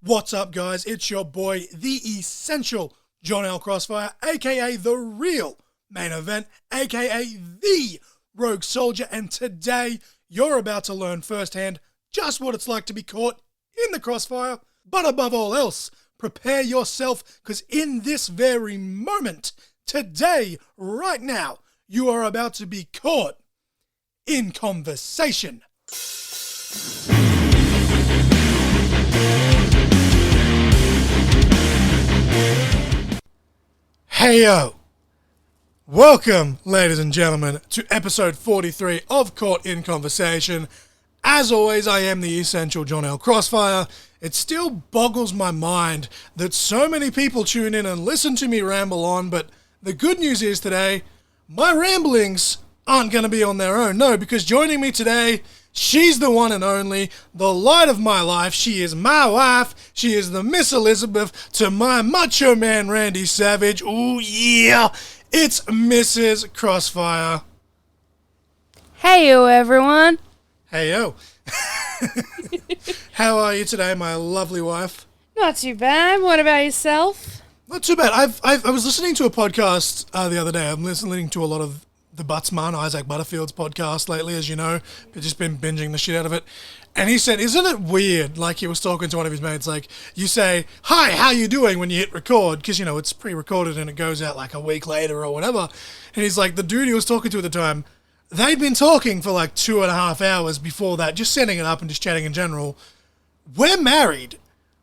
What's up, guys? It's your boy, the essential John L. Crossfire, aka the real main event, aka the Rogue Soldier, and today you're about to learn firsthand just what it's like to be caught in the crossfire. But above all else, prepare yourself, because in this very moment, today, right now, you are about to be caught in conversation. Hey yo! Welcome, ladies and gentlemen, to episode 43 of Caught in Conversation. As always, I am the essential John L. Crossfire. It still boggles my mind that so many people tune in and listen to me ramble on, but the good news is today, my ramblings aren't going to be on their own. No, because joining me today, she's the one and only, the light of my life. She is my wife. She is the Miss Elizabeth to my macho man Randy Savage. Ooh, yeah. It's Mrs. Crossfire. Heyo, everyone. Heyo. How are you today, my lovely wife? Not too bad. What about yourself? Not too bad. I was listening to a podcast the other day. I'm listening to a lot of the Buttsman, Isaac Butterfield's podcast lately, as you know. I've just been binging the shit out of it. And he said, isn't it weird, like he was talking to one of his mates, like, you say, hi, how you doing when you hit record? Because, you know, it's pre-recorded and it goes out like a week later or whatever. And he's like, the dude he was talking to at the time, they'd been talking for like 2.5 hours before that, just setting it up and just chatting in general. We're married.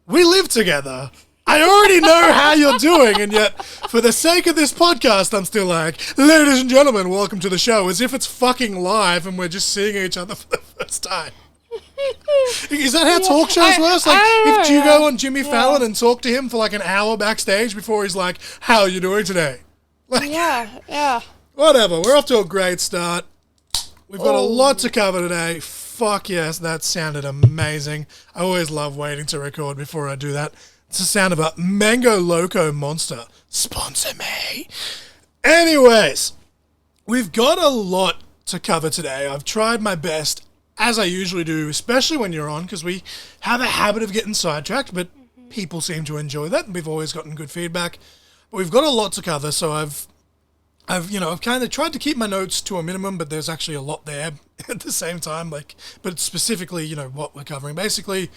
We live together. I already know how you're doing, and yet, for the sake of this podcast, I'm still like, ladies and gentlemen, welcome to the show, as if it's fucking live and we're just seeing each other for the first time. Is that how talk shows work? Like, if you go on Jimmy Fallon and talk to him for like an hour backstage before he's like, how are you doing today? Like, Yeah. Whatever, we're off to a great start. We've got a lot to cover today. Fuck yes, that sounded amazing. I always love waiting to record before I do that. It's the sound of a Mango Loco Monster. Sponsor me. Anyways, we've got a lot to cover today. I've tried my best, as I usually do, especially when you're on, because we have a habit of getting sidetracked, but people seem to enjoy that, and we've always gotten good feedback. But we've got a lot to cover, so I've kind of tried to keep my notes to a minimum, but there's actually a lot there at the same time, but specifically, what we're covering. Basically,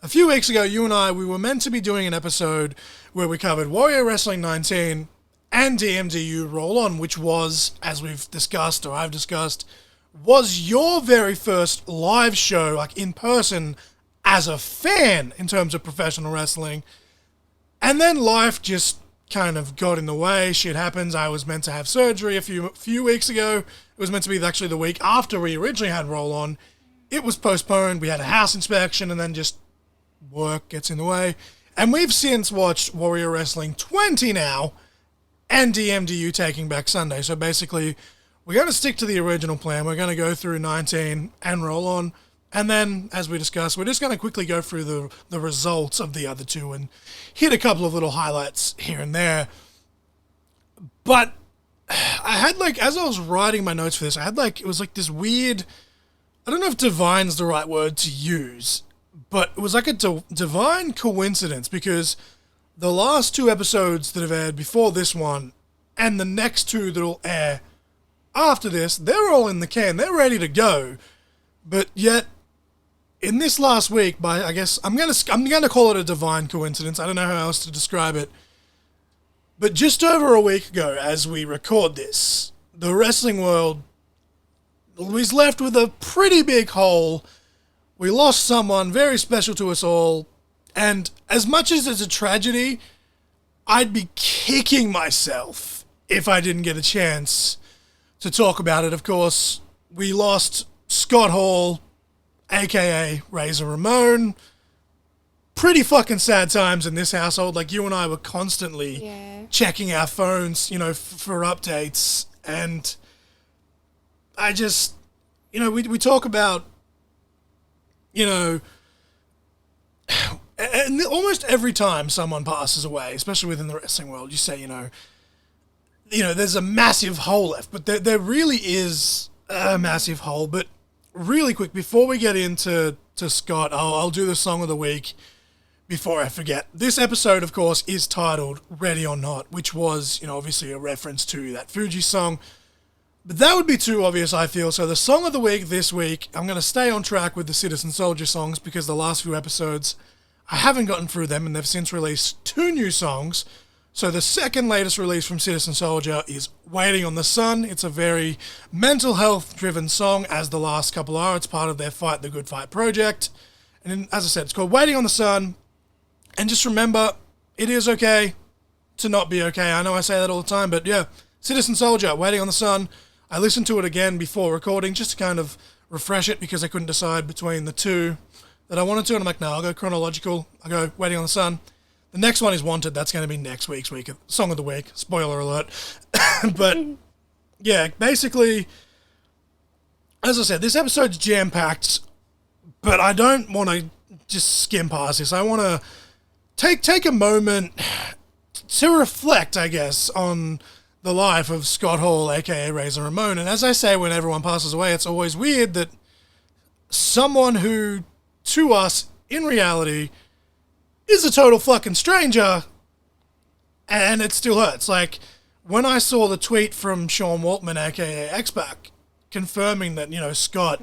a few weeks ago, you and I, we were meant to be doing an episode where we covered Warrior Wrestling 19 and DMDU Roll On, which was, as we've discussed, or I've discussed, was your very first live show, like in person, as a fan in terms of professional wrestling. And then life just kind of got in the way. Shit happens. I was meant to have surgery a few weeks ago. It was meant to be actually the week after we originally had Roll On. It was postponed. We had a house inspection, and then just work gets in the way. And we've since watched Warrior Wrestling 20 now, and DMDU Taking Back Sunday. So basically, we're going to stick to the original plan. We're going to go through 19 and Roll On. And then, as we discussed, we're just going to quickly go through the results of the other two and hit a couple of little highlights here and there. But I had as I was writing my notes for this, it was like this weird, I don't know if divine's the right word to use, but it was like a divine coincidence, because the last two episodes that have aired before this one and the next two that will air after this, they're all in the can. They're ready to go. But yet, in this last week, I guess I'm gonna call it a divine coincidence. I don't know how else to describe it. But just over a week ago, as we record this, the wrestling world was left with a pretty big hole. We lost someone very special to us all, and as much as it's a tragedy, I'd be kicking myself if I didn't get a chance to talk about it. Of course, we lost Scott Hall, aka Razor Ramon. Pretty fucking sad times in this household. Like, you and I were constantly checking our phones, for updates. And I just, we talk about, and almost every time someone passes away, especially within the wrestling world, you say, there's a massive hole left. But there really is a massive hole. But really quick, before we get into Scott, I'll do the song of the week, before I forget, this episode, of course, is titled Ready or Not, which was, obviously a reference to that Fuji song. But that would be too obvious, I feel. So the song of the week this week, I'm going to stay on track with the Citizen Soldier songs because the last few episodes, I haven't gotten through them, and they've since released 2 new songs. So the second latest release from Citizen Soldier is Waiting on the Sun. It's a very mental health-driven song, as the last couple are. It's part of their Fight the Good Fight project. And then, as I said, it's called Waiting on the Sun. And just remember, it is okay to not be okay. I know I say that all the time, but yeah, Citizen Soldier, Waiting on the Sun. I listened to it again before recording just to kind of refresh it because I couldn't decide between the 2 that I wanted to. And I'm like, no, I'll go chronological. I'll go Waiting on the Sun. The next one is Wanted. That's going to be next week's Song of the Week. Spoiler alert. But yeah, basically, as I said, this episode's jam-packed, but I don't want to just skim past this. I want to take a moment to reflect, I guess, on the life of Scott Hall, aka Razor Ramon. And as I say, when everyone passes away, it's always weird that someone who, to us, in reality, is a total fucking stranger, and it still hurts. Like, when I saw the tweet from Sean Waltman, aka X-Pac, confirming that, Scott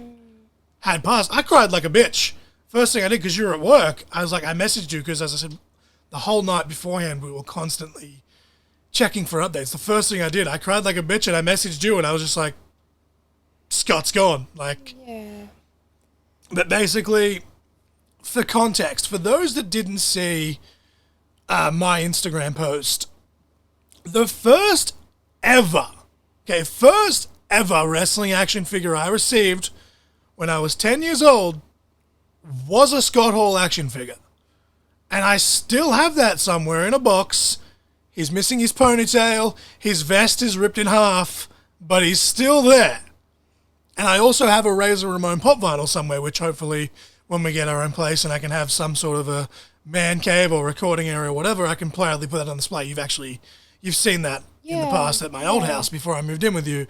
had passed, I cried like a bitch. First thing I did, because you were at work, I was like, I messaged you, because as I said, the whole night beforehand, we were constantly checking for updates. The first thing I did, I cried like a bitch, and I messaged you, and I was just like, Scott's gone. Like, Yeah. But basically, for context, for those that didn't see my Instagram post, the first ever wrestling action figure I received when I was 10 years old was a Scott Hall action figure. And I still have that somewhere in a box. He's missing his ponytail, his vest is ripped in half, but he's still there. And I also have a Razor Ramon pop vinyl somewhere, which hopefully, when we get our own place and I can have some sort of a man cave or recording area or whatever, I can proudly put that on display. You've seen that in the past at my old house before I moved in with you.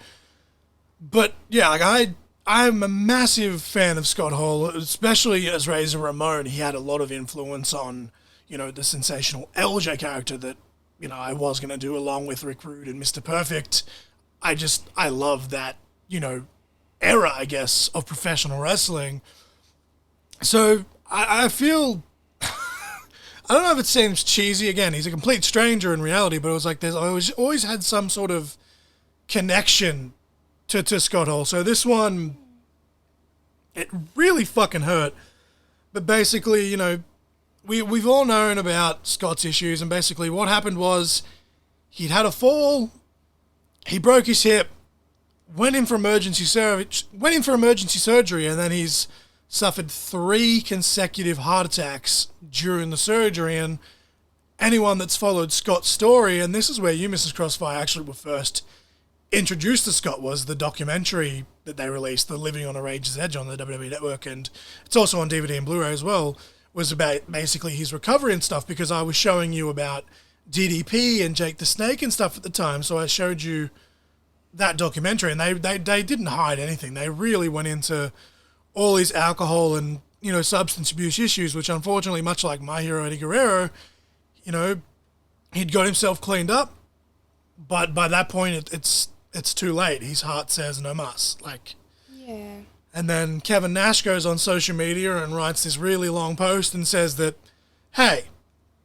But yeah, like I'm a massive fan of Scott Hall, especially as Razor Ramon. He had a lot of influence on, the sensational LJ character that, I was going to do along with Rick Rude and Mr. Perfect. I love that, era, I guess, of professional wrestling. So I feel, I don't know if it seems cheesy. Again, he's a complete stranger in reality, but it was like I always had some sort of connection to Scott Hall. So this one, it really fucking hurt. But basically, we've all known about Scott's issues, and basically what happened was he'd had a fall, he broke his hip, went in for emergency surgery, and then he's suffered 3 consecutive heart attacks during the surgery. And anyone that's followed Scott's story, and this is where you, Mrs. Crossfire, actually were first introduced to Scott, was the documentary that they released, The Living on a Rage's Edge, on the WWE Network, and it's also on DVD and Blu-ray as well, was about basically his recovery and stuff, because I was showing you about DDP and Jake the Snake and stuff at the time, so I showed you that documentary, and they didn't hide anything. They really went into all his alcohol and, substance abuse issues, which unfortunately, much like my hero Eddie Guerrero, he'd got himself cleaned up, but by that point, it's too late. His heart says no mas. Yeah. And then Kevin Nash goes on social media and writes this really long post and says that, hey,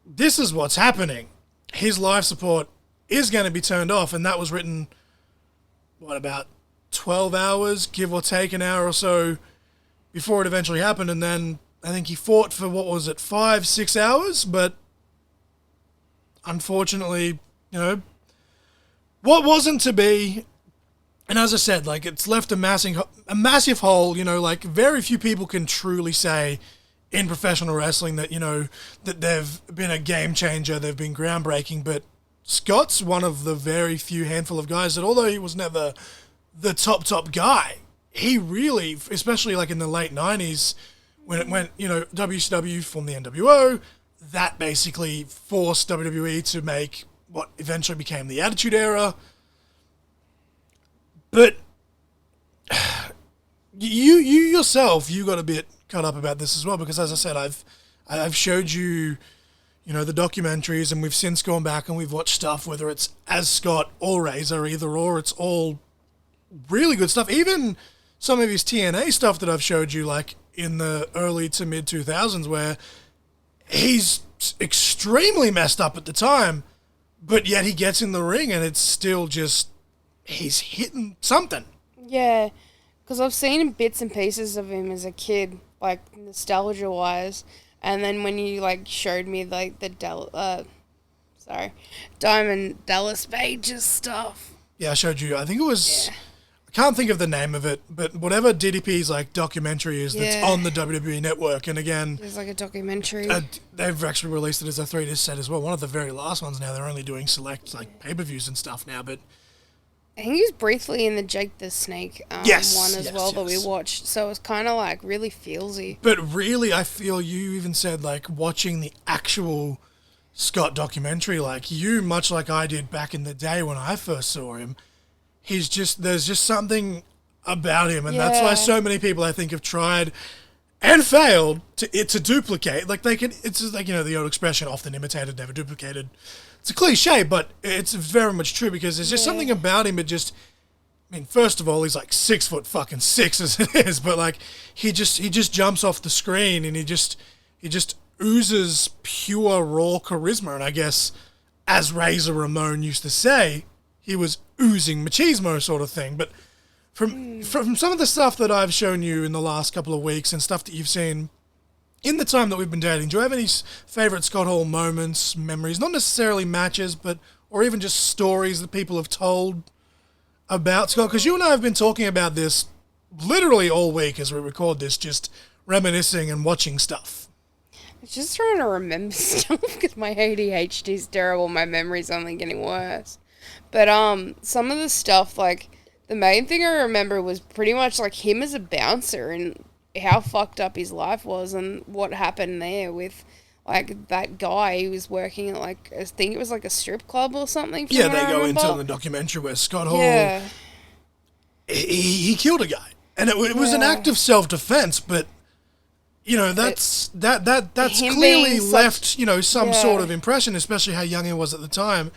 this is what's happening. His life support is going to be turned off, and that was written, about 12 hours, give or take an hour or so before it eventually happened. And then I think he fought for, 5-6 hours, but unfortunately, what wasn't to be. And as I said, it's left a massive hole, very few people can truly say in professional wrestling that, that they've been a game changer, they've been groundbreaking. But Scott's one of the very few handful of guys that, although he was never the top guy, he really, especially in the late 90s, when it went, WCW formed the NWO, that basically forced WWE to make what eventually became the Attitude Era. But you yourself, you got a bit cut up about this as well, because as I said, I've I've showed you, the documentaries, and we've since gone back and we've watched stuff, whether it's as Scott or Razor, either or, it's all really good stuff. Even some of his TNA stuff that I've showed you, like in the early to mid 2000s, where he's extremely messed up at the time, but yet he gets in the ring and it's still just, he's hitting something. Yeah, because I've seen bits and pieces of him as a kid, like nostalgia-wise, and then when you like showed me like the Diamond Dallas Pages stuff. Yeah, I showed you. I think it was. Yeah. I can't think of the name of it, but whatever DDP's like documentary is that's on the WWE network, and again, there's like a documentary. They've actually released it as a 3-disc set as well. One of the very last ones now. They're only doing select like pay-per-views and stuff now, but. I think he was briefly in the Jake the Snake one as well that we watched, so it was kind of like really feelsy. But really, I feel you even said like watching the actual Scott documentary, like you, much like I did back in the day when I first saw him, there's just something about him, and that's why so many people I think have tried and failed to duplicate. Like it's just like, the old expression, often imitated, never duplicated. It's a cliche, but it's very much true, because there's just something about him. First of all, he's like 6'6" as it is, but like he just jumps off the screen and he just oozes pure raw charisma. And I guess, as Razor Ramon used to say, he was oozing machismo sort of thing. But from some of the stuff that I've shown you in the last couple of weeks and stuff that you've seen in the time that we've been dating, do you have any favourite Scott Hall moments, memories, not necessarily matches, or even just stories that people have told about Scott? Because you and I have been talking about this literally all week as we record this, just reminiscing and watching stuff. I'm just trying to remember stuff because my ADHD is terrible. My memory's only getting worse. But some of the stuff, like, the main thing I remember was pretty much like him as a bouncer and how fucked up his life was and what happened there with like that guy who was working at like, I think it was like a strip club or something. Yeah, they go into the documentary where Scott Hall, he killed a guy, and it was an act of self-defense, but that's clearly left some sort of impression, especially how young he was at the time.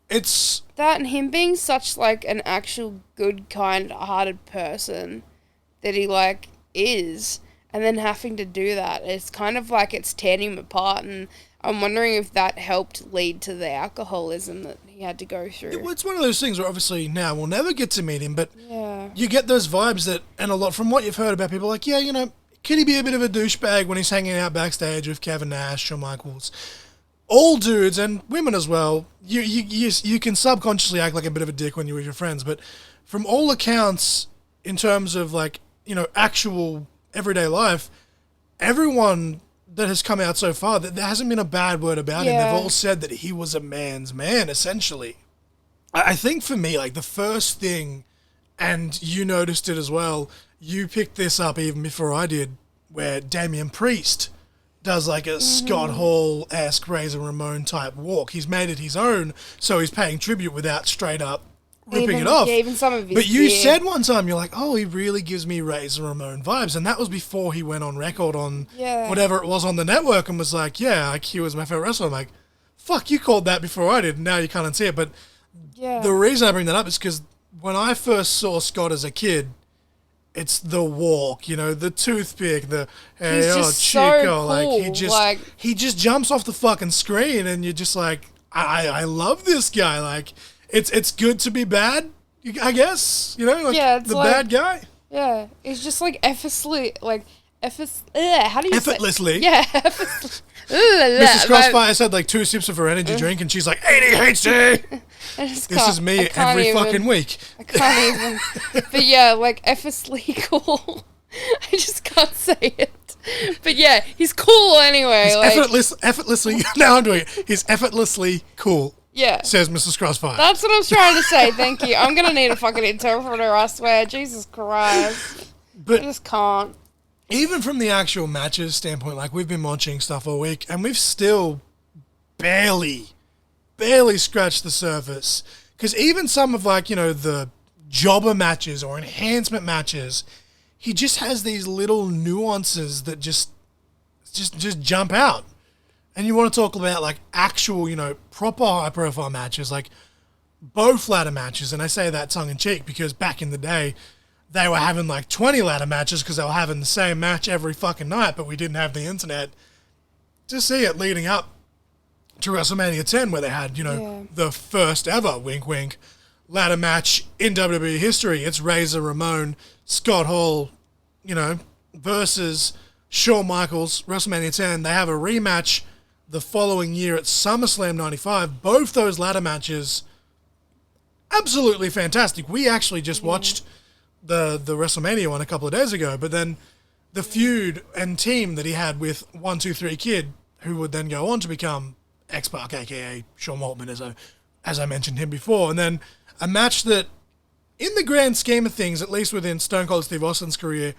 It's that, and him being such like an actual good, kind-hearted person that he like is, and then having to do that, it's kind of like it's tearing him apart, and I'm wondering if that helped lead to the alcoholism that he had to go through. It's one of those things where obviously now we'll never get to meet him, but you get those vibes that, and a lot from what you've heard about people, like, could he be a bit of a douchebag when he's hanging out backstage with Kevin Nash, Shawn Michaels? All dudes and women as well, you can subconsciously act like a bit of a dick when you're with your friends, but from all accounts, in terms of like, actual everyday life, everyone that has come out so far, there hasn't been a bad word about him. They've all said that he was a man's man, essentially. I think for me, like the first thing, and you noticed it as well, you picked this up even before I did, where Damian Priest does like a Scott Hall-esque Razor Ramon type walk. He's made it his own, so he's paying tribute without straight up ripping it off. Yeah, even some of his But you said one time, you're like, oh, he really gives me Razor Ramon vibes. And that was before he went on record on whatever it was on the network and was like, he was my favorite wrestler. I'm like, fuck, you called that before I did, and now you can't see it. But the reason I bring that up is because when I first saw Scott as a kid, it's the walk, the toothpick, the hey, Chico. So cool. Like, he just jumps off the fucking screen, and you're just like, I love this guy. Like, it's good to be bad, I guess. It's the like, bad guy. Yeah, it's just like effortlessly, how do you effortlessly? Yeah, effortlessly. Mrs. Crossfire said like 2 sips of her energy drink, and she's like, ADHD! This is me every fucking week. I can't even. But yeah, like effortlessly cool. I just can't say it. But yeah, he's cool anyway. He's effortlessly. Now I'm doing it. He's effortlessly cool. Yeah. Says Mrs. Crossfire. That's what I was trying to say. Thank you. I'm going to need a fucking interpreter, I swear. Jesus Christ. But I just can't. Even from the actual matches standpoint, like we've been watching stuff all week and we've still barely scratched the surface. Because even some of like, the jobber matches or enhancement matches, he just has these little nuances that just just jump out. And you want to talk about like actual, proper high profile matches, like both ladder matches. And I say that tongue in cheek because back in the day, they were having like 20 ladder matches because they were having the same match every fucking night, but we didn't have the internet to see it leading up to WrestleMania 10 where they had, the first ever, wink wink, ladder match in WWE history. It's Razor Ramon, Scott Hall, versus Shawn Michaels, WrestleMania 10. They have a rematch the following year at SummerSlam 95. Both those ladder matches, absolutely fantastic. We actually just watched the WrestleMania one a couple of days ago, but then the feud and team that he had with 1-2-3 Kid, who would then go on to become X-Pac, aka Sean Waltman, as I mentioned him before, and then a match that, in the grand scheme of things, at least within Stone Cold Steve Austin's career,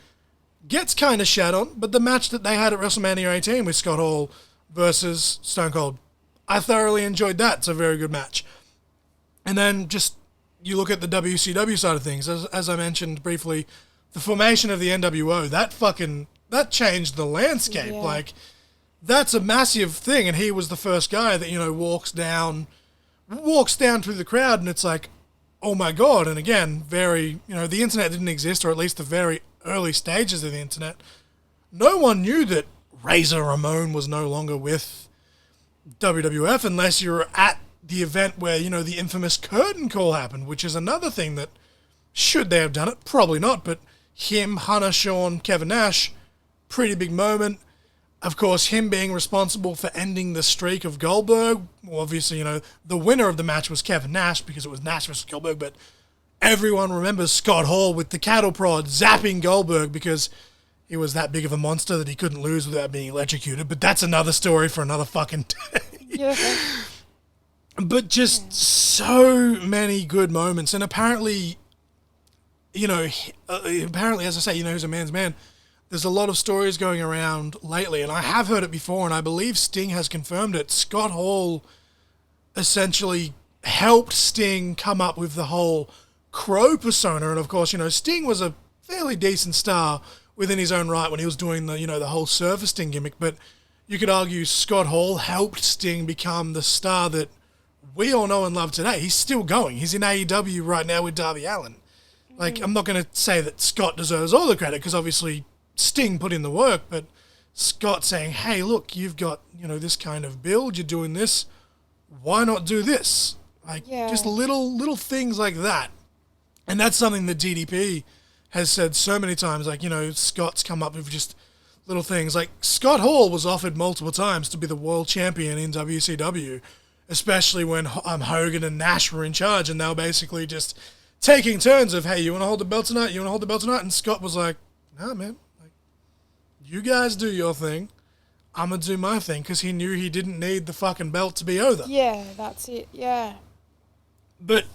gets kind of shat on, but the match that they had at WrestleMania 18 with Scott Hall versus Stone Cold, I thoroughly enjoyed that. It's a very good match. And then just, you look at the WCW side of things, as I mentioned briefly, the formation of the NWO, that changed the landscape. Yeah. Like, that's a massive thing, and he was the first guy that, walks down through the crowd, and it's like, oh my God. And again, very, the internet didn't exist, or at least the very early stages of the internet. No one knew that Razor Ramon was no longer with WWF unless you were at the event where, the infamous curtain call happened, which is another thing that, should they have done it? Probably not, but him, Hunter, Shawn, Kevin Nash, pretty big moment. Of course, him being responsible for ending the streak of Goldberg. Well, obviously, the winner of the match was Kevin Nash because it was Nash versus Goldberg, but everyone remembers Scott Hall with the cattle prod zapping Goldberg because he was that big of a monster that he couldn't lose without being electrocuted. But that's another story for another fucking day. Yeah. But just so many good moments. And apparently, as I say, who's a man's man. There's a lot of stories going around lately, and I have heard it before, and I believe Sting has confirmed it. Scott Hall essentially helped Sting come up with the whole Crow persona, and of course, Sting was a fairly decent star within his own right when he was doing the whole Surfer Sting gimmick, but you could argue Scott Hall helped Sting become the star that we all know and love today. He's still going. He's in AEW right now with Darby Allin. Like, I'm not going to say that Scott deserves all the credit, because obviously Sting put in the work, but Scott saying, hey, look, you've got, this kind of build, you're doing this, why not do this? Like, just little things like that. And that's something that DDP has said so many times, like, Scott's come up with just little things. Like, Scott Hall was offered multiple times to be the world champion in WCW, especially when Hogan and Nash were in charge, and they were basically just taking turns of, hey, you want to hold the belt tonight? You want to hold the belt tonight? And Scott was like, nah, man. You guys do your thing. I'm going to do my thing, because he knew he didn't need the fucking belt to be over. Yeah, that's it. Yeah. But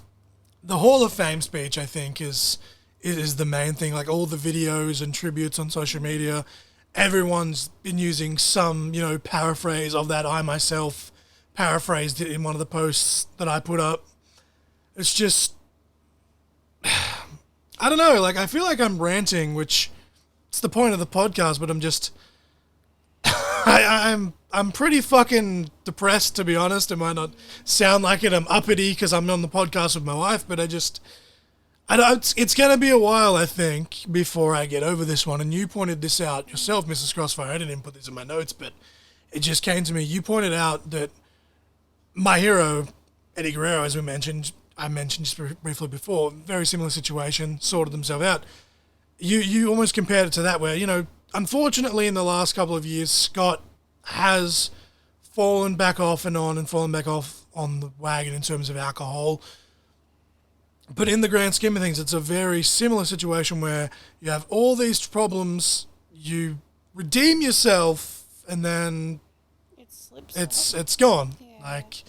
the Hall of Fame speech, I think, is the main thing. Like, all the videos and tributes on social media, everyone's been using some, paraphrase of that. I myself paraphrased it in one of the posts that I put up. It's just, I don't know. Like, I feel like I'm ranting, which... it's the point of the podcast, but I'm just... I'm pretty fucking depressed, to be honest. It might not sound like it. I'm uppity because I'm on the podcast with my wife, but it's going to be a while, I think, before I get over this one. And you pointed this out yourself, Mrs. Crossfire. I didn't even put this in my notes, but it just came to me. You pointed out that my hero, Eddie Guerrero, as I mentioned just briefly before, very similar situation, sorted themselves out. You almost compared it to that where, unfortunately in the last couple of years, Scott has fallen back off on the wagon in terms of alcohol. But in the grand scheme of things, it's a very similar situation where you have all these problems, you redeem yourself, and then it's gone. Yeah. Like,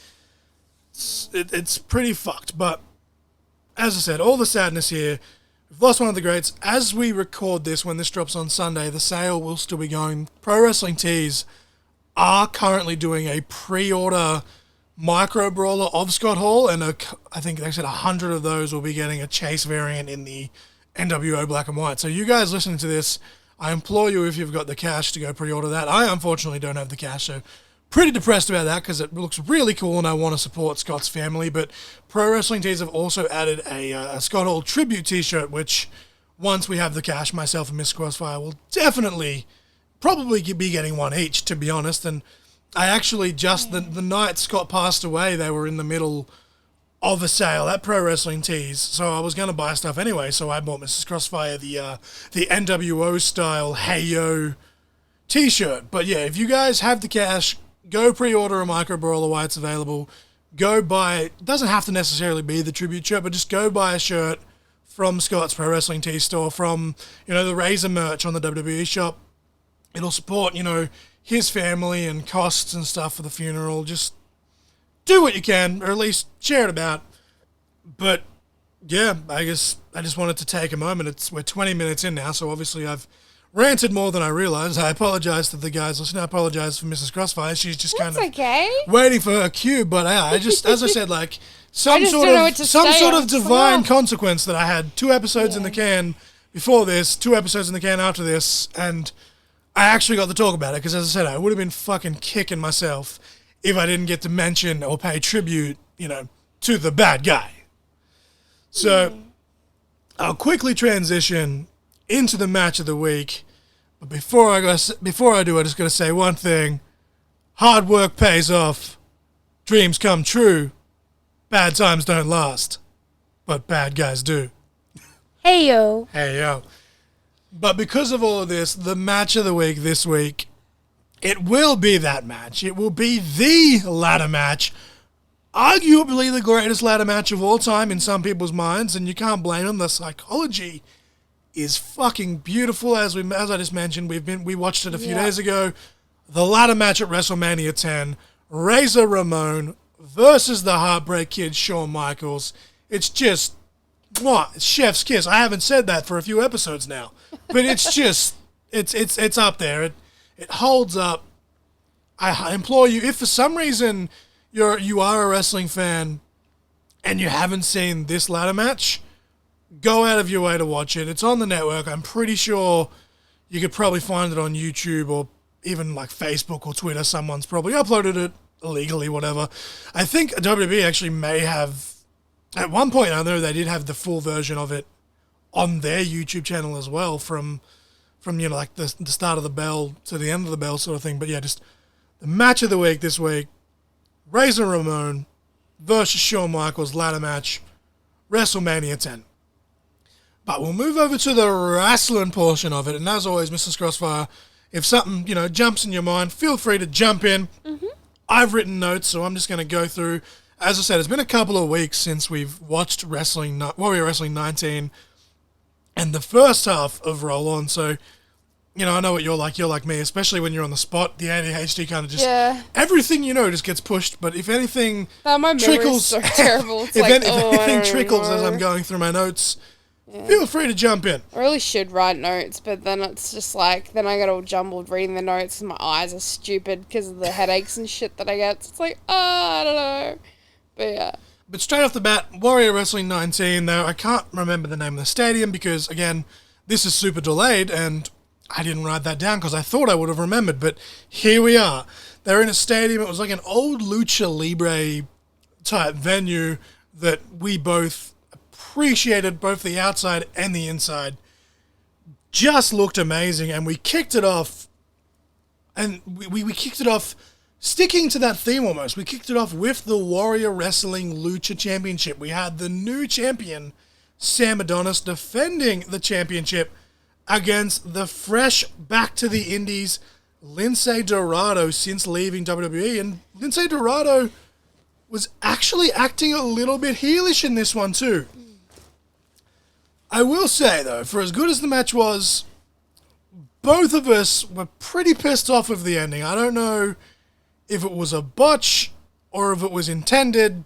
it's pretty fucked. But as I said, all the sadness here. We've lost one of the greats. As we record this, when this drops on Sunday, the sale will still be going. Pro Wrestling Tees are currently doing a pre-order micro brawler of Scott Hall, and I think they said 100 of those will be getting a chase variant in the NWO black and white. So you guys listening to this, I implore you, if you've got the cash, to go pre-order that. I unfortunately don't have the cash, so pretty depressed about that because it looks really cool and I want to support Scott's family. But Pro Wrestling Tees have also added a Scott Hall tribute t-shirt, which once we have the cash, myself and Miss Crossfire will definitely probably be getting one each, to be honest. And I actually just, the night Scott passed away, they were in the middle of a sale at Pro Wrestling Tees, so I was going to buy stuff anyway, so I bought Mrs. Crossfire the NWO style Hey Yo t-shirt. But yeah, if you guys have the cash, go pre-order a micro brawler while it's available. Go buy, it doesn't have to necessarily be the tribute shirt, but just go buy a shirt from Scott's Pro Wrestling Tees store, from, the Razor merch on the WWE shop. It'll support, his family and costs and stuff for the funeral. Just do what you can, or at least share it about. But yeah, I guess I just wanted to take a moment. We're 20 minutes in now, so obviously I've ranted more than I realized. I apologize to the guys listening. I apologize for Mrs. Crossfire. She's just kind of waiting for her cue. But I just, as I said, like some sort of divine consequence that I had 2 episodes in the can before this, 2 episodes in the can after this, and I actually got to talk about it because, as I said, I would have been fucking kicking myself if I didn't get to mention or pay tribute, to the bad guy. So I'll quickly transition into the match of the week. But before I do, I just got to say one thing. Hard work pays off. Dreams come true. Bad times don't last. But bad guys do. Hey, yo. Hey, yo. But because of all of this, the match of the week this week, it will be that match. It will be the ladder match. Arguably the greatest ladder match of all time in some people's minds, and you can't blame them. The psychology is fucking beautiful. As I just mentioned, we watched it a few days ago. The ladder match at WrestleMania 10, Razor Ramon versus the Heartbreak Kid Shawn Michaels. It's just, it's chef's kiss. I haven't said that for a few episodes now, but it's just, it's up there. It holds up. I implore you, if for some reason you are a wrestling fan and you haven't seen this ladder match, go out of your way to watch it. It's on the network. I'm pretty sure you could probably find it on YouTube or even like Facebook or Twitter. Someone's probably uploaded it illegally, whatever. I think WWE actually may have, at one point I know they did have the full version of it on their YouTube channel as well, from like the start of the bell to the end of the bell sort of thing. But yeah, just the match of the week this week, Razor Ramon versus Shawn Michaels ladder match, WrestleMania 10. But we'll move over to the wrestling portion of it. And as always, Mrs. Crossfire, if something, jumps in your mind, feel free to jump in. Mm-hmm. I've written notes, so I'm just going to go through. As I said, it's been a couple of weeks since we've watched Warrior Wrestling 19 and the first half of Roll On. So, I know what you're like. You're like me, especially when you're on the spot. The ADHD kind of just, everything just gets pushed. But if anything trickles, so terrible. If anything trickles as I'm going through my notes, feel free to jump in. I really should write notes, but then it's just like, then I get all jumbled reading the notes and my eyes are stupid because of the headaches and shit that I get. So it's like, I don't know. But yeah. But straight off the bat, Warrior Wrestling 19, though, I can't remember the name of the stadium because, again, this is super delayed and I didn't write that down because I thought I would have remembered, but here we are. They're in a stadium. It was like an old Lucha Libre type venue that we both appreciated, both the outside and the inside. Just looked amazing, and we kicked it off, and we kicked it off sticking to that theme almost. We kicked it off with the Warrior Wrestling Lucha Championship. We had the new champion, Sam Adonis, defending the championship against the fresh back to the indies, Lince Dorado, since leaving WWE. And Lince Dorado was actually acting a little bit heelish in this one too. I will say, though, for as good as the match was, both of us were pretty pissed off with the ending. I don't know if it was a botch or if it was intended,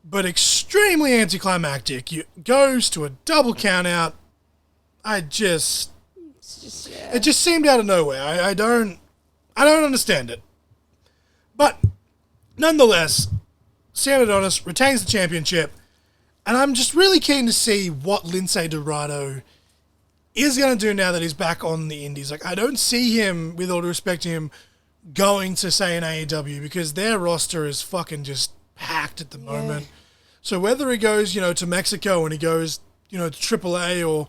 but extremely anticlimactic. It goes to a double count out. It just seemed out of nowhere. I don't understand it. But nonetheless, Sam Adonis retains the championship, and I'm just really keen to see what Lince Dorado is going to do now that he's back on the indies. Like, I don't see him, with all due respect to him, going to, say, an AEW, because their roster is fucking just packed at the moment. So whether he goes, to Mexico and he goes, to AAA, or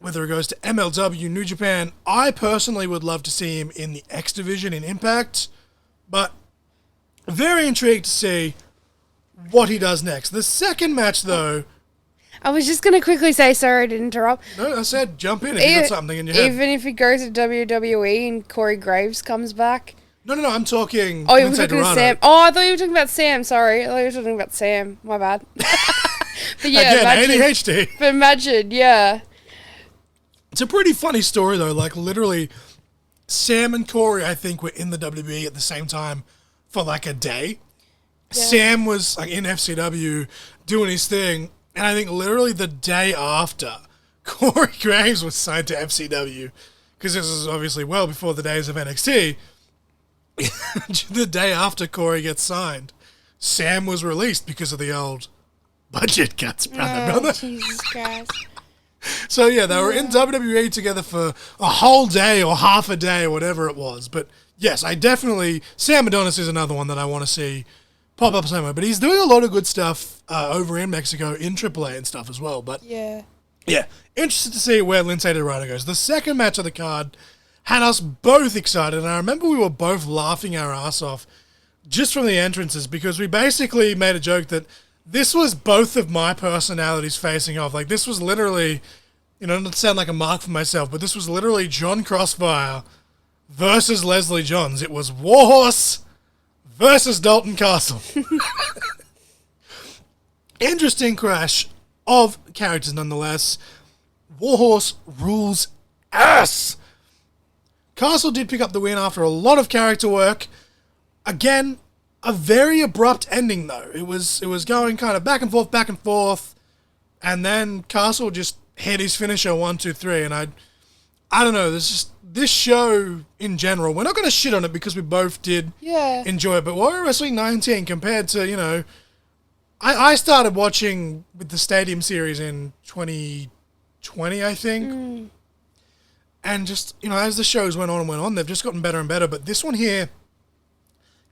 whether he goes to MLW, New Japan, I personally would love to see him in the X Division in Impact, but very intrigued to see what he does next. The second match, though... I was just going to quickly say, sorry to interrupt. No, I said jump in if you got something in your head. Even if he goes to WWE and Corey Graves comes back. No, I'm talking... Oh, you were talking about Sam. Oh, I thought you were talking about Sam, sorry. I thought you were talking about Sam. My bad. But yeah, again, ADHD. But imagine, yeah. It's a pretty funny story, though. Like, literally, Sam and Corey, I think, were in the WWE at the same time for, like, a day. Yeah. Sam was, like, in FCW doing his thing, and I think literally the day after, Corey Graves was signed to FCW, because this is obviously well before the days of NXT. The day after Corey gets signed, Sam was released because of the old budget cuts, brother. Jesus Christ. So, yeah, they were in WWE together for a whole day or half a day or whatever it was. But, yes, Sam Adonis is another one that I want to see pop up somewhere. But he's doing a lot of good stuff over in Mexico, in AAA and stuff as well. But, yeah, interested to see where Lince Dorado goes. The second match of the card had us both excited. And I remember we were both laughing our ass off just from the entrances, because we basically made a joke that this was both of my personalities facing off. Like, this was literally, not to sound like a mark for myself, but this was literally John Crossfire versus Leslie Johns. It was Warhorse versus Dalton Castle. Interesting crash of characters nonetheless. Warhorse rules ass. Castle did pick up the win after a lot of character work. Again, a very abrupt ending, though. It was going kind of back and forth, and then Castle just hit his finisher 1, 2, 3, and I don't know. This show in general. We're not going to shit on it because we both did enjoy it. But Warrior Wrestling 19 compared to I started watching with the Stadium Series in 2020, I think, and just as the shows went on, they've just gotten better and better. But this one here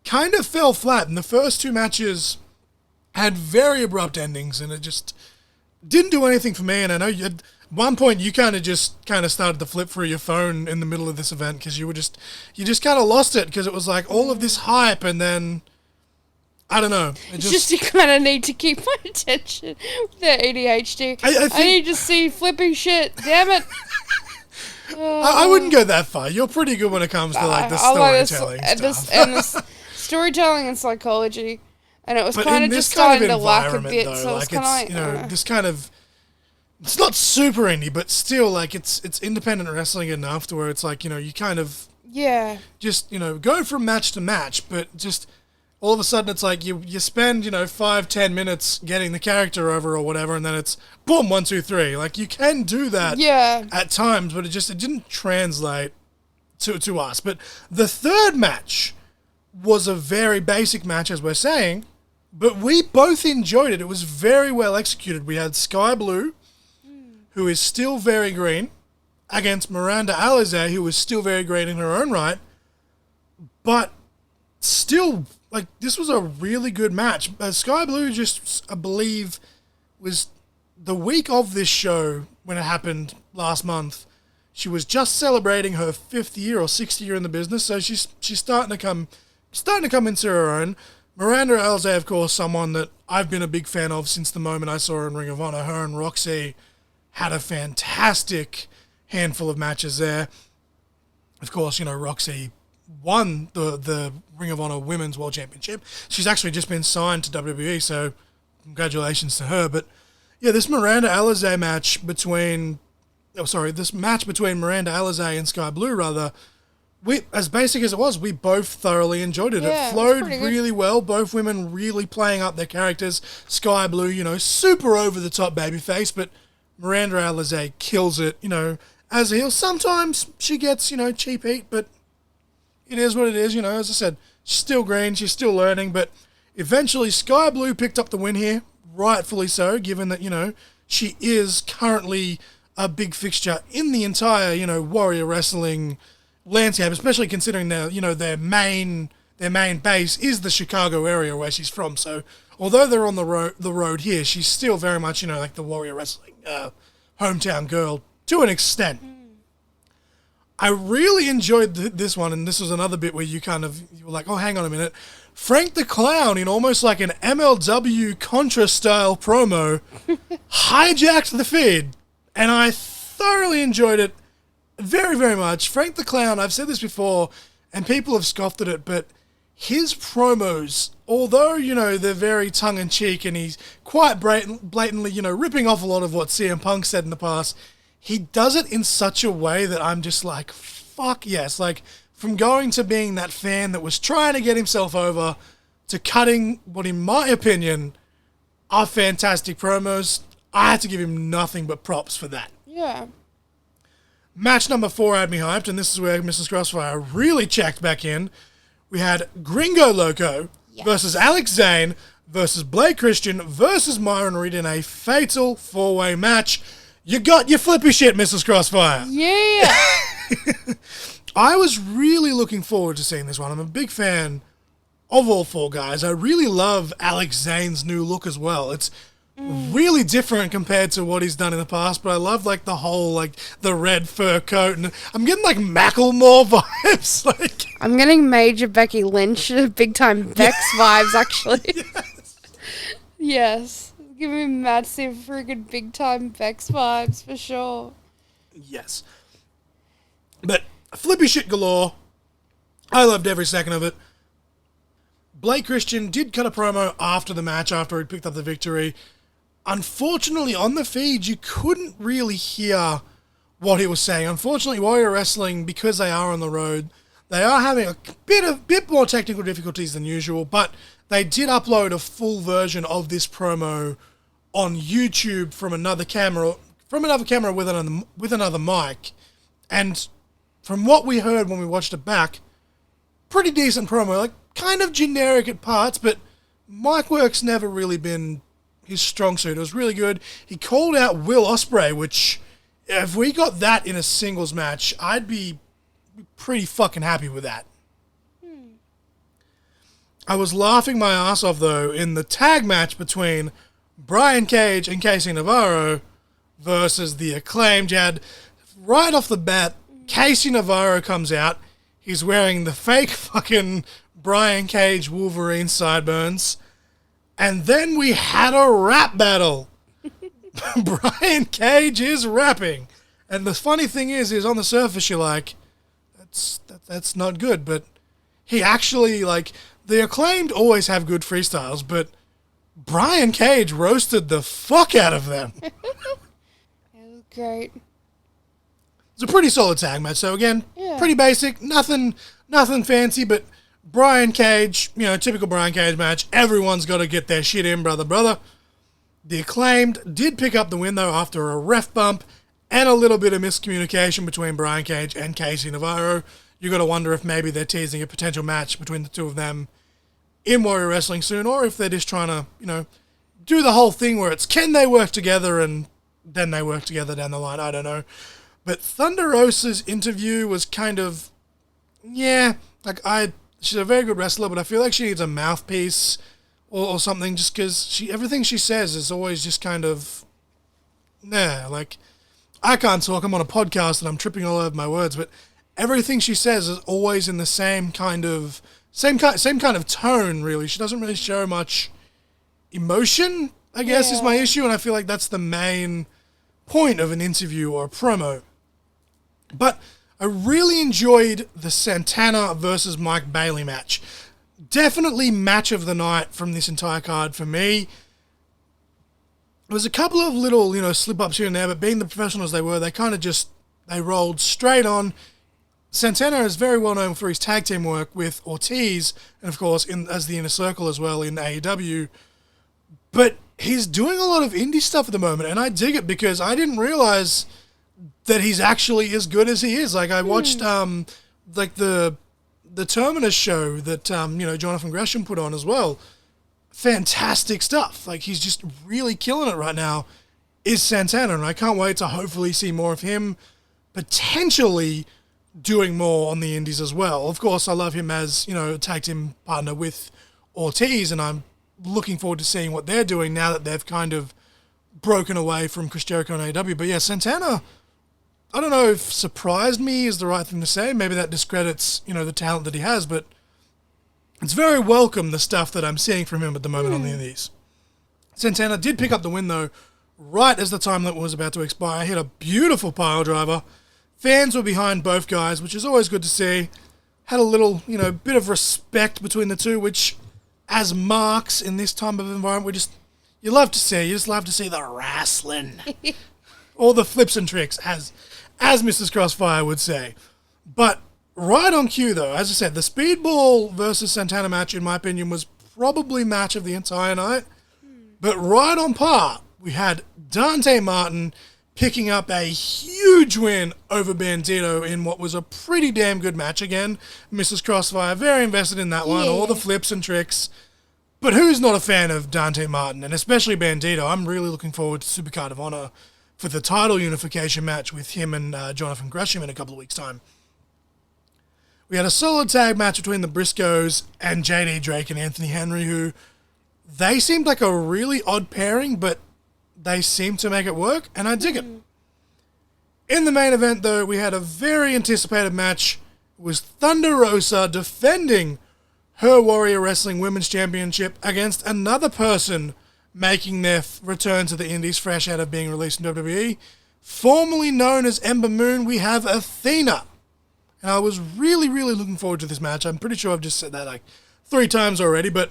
kind of fell flat, and the first two matches had very abrupt endings, and it just didn't do anything for me. And I know at one point you kind of started to flip through your phone in the middle of this event because you just kind of lost it, because it was like all of this hype, and then I don't know. Just you kind of need to keep my attention with that ADHD. I need to see flipping shit. Damn it. I wouldn't go that far. You're pretty good when it comes to like the storytelling stuff. And the storytelling and psychology, and it was kind of just starting to lack a bit. So like, it's kind of like this kind of, it's not super indie, but still like it's independent wrestling enough to where it's like you kind of just go from match to match, but just all of a sudden it's like you spend 5-10 minutes getting the character over or whatever, and then it's boom 1, 2, 3. Like you can do that at times, but it didn't translate to us. But the third match was a very basic match, as we're saying, but we both enjoyed it. It was very well executed. We had Sky Blue, who is still very green, against Miranda Alizé, who was still very green in her own right, but still, like, this was a really good match. Sky Blue I believe, was the week of this show when it happened last month. She was just celebrating her 5th year or 6th year in the business, so she's starting to come into her own. Miranda Alizé, of course, someone that I've been a big fan of since the moment I saw her in Ring of Honor. Her and Roxy had a fantastic handful of matches there. Of course, Roxy won the Ring of Honor Women's World Championship. She's actually just been signed to WWE, so congratulations to her. But yeah, this Miranda Alizé match between Miranda Alizé and Sky Blue, as basic as it was, we both thoroughly enjoyed it. It flowed really well. Both women really playing up their characters. Sky Blue, super over the top babyface, but Miranda Alizé kills it, as a heel. Sometimes she gets, cheap heat, but it is what it is, as I said, she's still green, she's still learning, but eventually Sky Blue picked up the win here, rightfully so, given that, she is currently a big fixture in the entire, Warrior Wrestling landscape, especially considering their main base is the Chicago area where she's from. So although they're on the road here, she's still very much, like the Warrior Wrestling hometown girl to an extent. I really enjoyed this one, and this was another bit where you were like, oh, hang on a minute. Frank the Clown, in almost like an MLW Contra-style promo, hijacked the feed, and I thoroughly enjoyed it very, very much. Frank the Clown, I've said this before, and people have scoffed at it, but his promos, although, they're very tongue-in-cheek, and he's quite blatantly, ripping off a lot of what CM Punk said in the past, he does it in such a way that I'm just like, fuck yes. Like, from going to being that fan that was trying to get himself over to cutting what, in my opinion, are fantastic promos, I had to give him nothing but props for that. Yeah. Match number 4 had me hyped, and this is where Mrs. Crossfire really checked back in. We had Gringo Loco versus Alex Zane versus Blake Christian versus Myron Reed in a fatal 4-way match. You got your flippy shit, Mrs. Crossfire. Yeah. I was really looking forward to seeing this one. I'm a big fan of all 4 guys. I really love Alex Zane's new look as well. It's really different compared to what he's done in the past, but I love the whole the red fur coat, and I'm getting Macklemore vibes. I'm getting major Becky Lynch, big time Bex vibes actually. Yes. Give me massive friggin' big time Bex vibes for sure. Yes. But flippy shit galore. I loved every second of it. Blake Christian did cut a promo after the match, after he'd picked up the victory. Unfortunately, on the feed, you couldn't really hear what he was saying. Unfortunately, Warrior Wrestling, because they are on the road, they are having a bit more technical difficulties than usual, but they did upload a full version of this promo on YouTube from another camera with another mic. And from what we heard when we watched it back, pretty decent promo, kind of generic at parts, but mic work's never really been his strong suit. It was really good. He called out Will Ospreay, which, if we got that in a singles match, I'd be pretty fucking happy with that. I was laughing my ass off, though, in the tag match between Brian Cage and Casey Navarro versus the Acclaimed. You had, right off the bat, Casey Navarro comes out. He's wearing the fake fucking Brian Cage Wolverine sideburns. And then we had a rap battle. Brian Cage is rapping. And the funny thing is on the surface you're like, that's not good. But he actually, the Acclaimed always have good freestyles, but Brian Cage roasted the fuck out of them. It was great. It's a pretty solid tag match. So again, pretty basic, nothing fancy, but Brian Cage, typical Brian Cage match. Everyone's got to get their shit in, brother. The Acclaimed did pick up the win, though, after a ref bump and a little bit of miscommunication between Brian Cage and Casey Navarro. You got to wonder if maybe they're teasing a potential match between the two of them in Warrior Wrestling soon, or if they're just trying to, do the whole thing where it's can they work together and then they work together down the line. I don't know. But Thunder Rosa's interview was kind of, she's a very good wrestler, but I feel like she needs a mouthpiece or something, just because everything she says is always just kind of, I can't talk. I'm on a podcast and I'm tripping all over my words, but everything she says is always in the same kind of tone, really. She doesn't really show much emotion, I guess, is my issue, and I feel like that's the main point of an interview or a promo. But I really enjoyed the Santana versus Mike Bailey match. Definitely match of the night from this entire card for me. There was a couple of little, slip-ups here and there, but being the professionals they were, they rolled straight on. Santana is very well known for his tag team work with Ortiz, and of course as the Inner Circle as well in AEW. But he's doing a lot of indie stuff at the moment, and I dig it because I didn't realize that he's actually as good as he is. I watched the Terminus show that Jonathan Gresham put on as well. Fantastic stuff. He's just really killing it right now. is Santana, and I can't wait to hopefully see more of him, potentially doing more on the indies as well. Of course, I love him as, a tag team partner with Ortiz, and I'm looking forward to seeing what they're doing now that they've kind of broken away from Chris Jericho and AEW. But yeah, Santana, I don't know if surprised me is the right thing to say. Maybe that discredits, the talent that he has, but it's very welcome, the stuff that I'm seeing from him at the moment on the indies. Santana did pick up the win, though, right as the time limit was about to expire. Hit a beautiful pile driver. Fans were behind both guys, which is always good to see. Had a little, bit of respect between the two, which, as marks in this type of environment, you love to see. You just love to see the wrestling. All the flips and tricks, as Mrs. Crossfire would say. But right on cue, though, as I said, the Speedball versus Santana match, in my opinion, was probably match of the entire night. But right on par, we had Dante Martin picking up a huge win over Bandito in what was a pretty damn good match. Again, Mrs. Crossfire, very invested in that one, all the flips and tricks. But who's not a fan of Dante Martin, and especially Bandito? I'm really looking forward to Supercard of Honor for the title unification match with him and Jonathan Gresham in a couple of weeks' time. We had a solid tag match between the Briscoes and JD Drake and Anthony Henry, who they seemed like a really odd pairing, but they seemed to make it work, and I dig it. In the main event, though, we had a very anticipated match. It was Thunder Rosa defending her Warrior Wrestling Women's Championship against another person making their return to the indies fresh out of being released in WWE. Formerly known as Ember Moon, we have Athena. And I was really, really looking forward to this match. I'm pretty sure I've just said that like 3 times already, but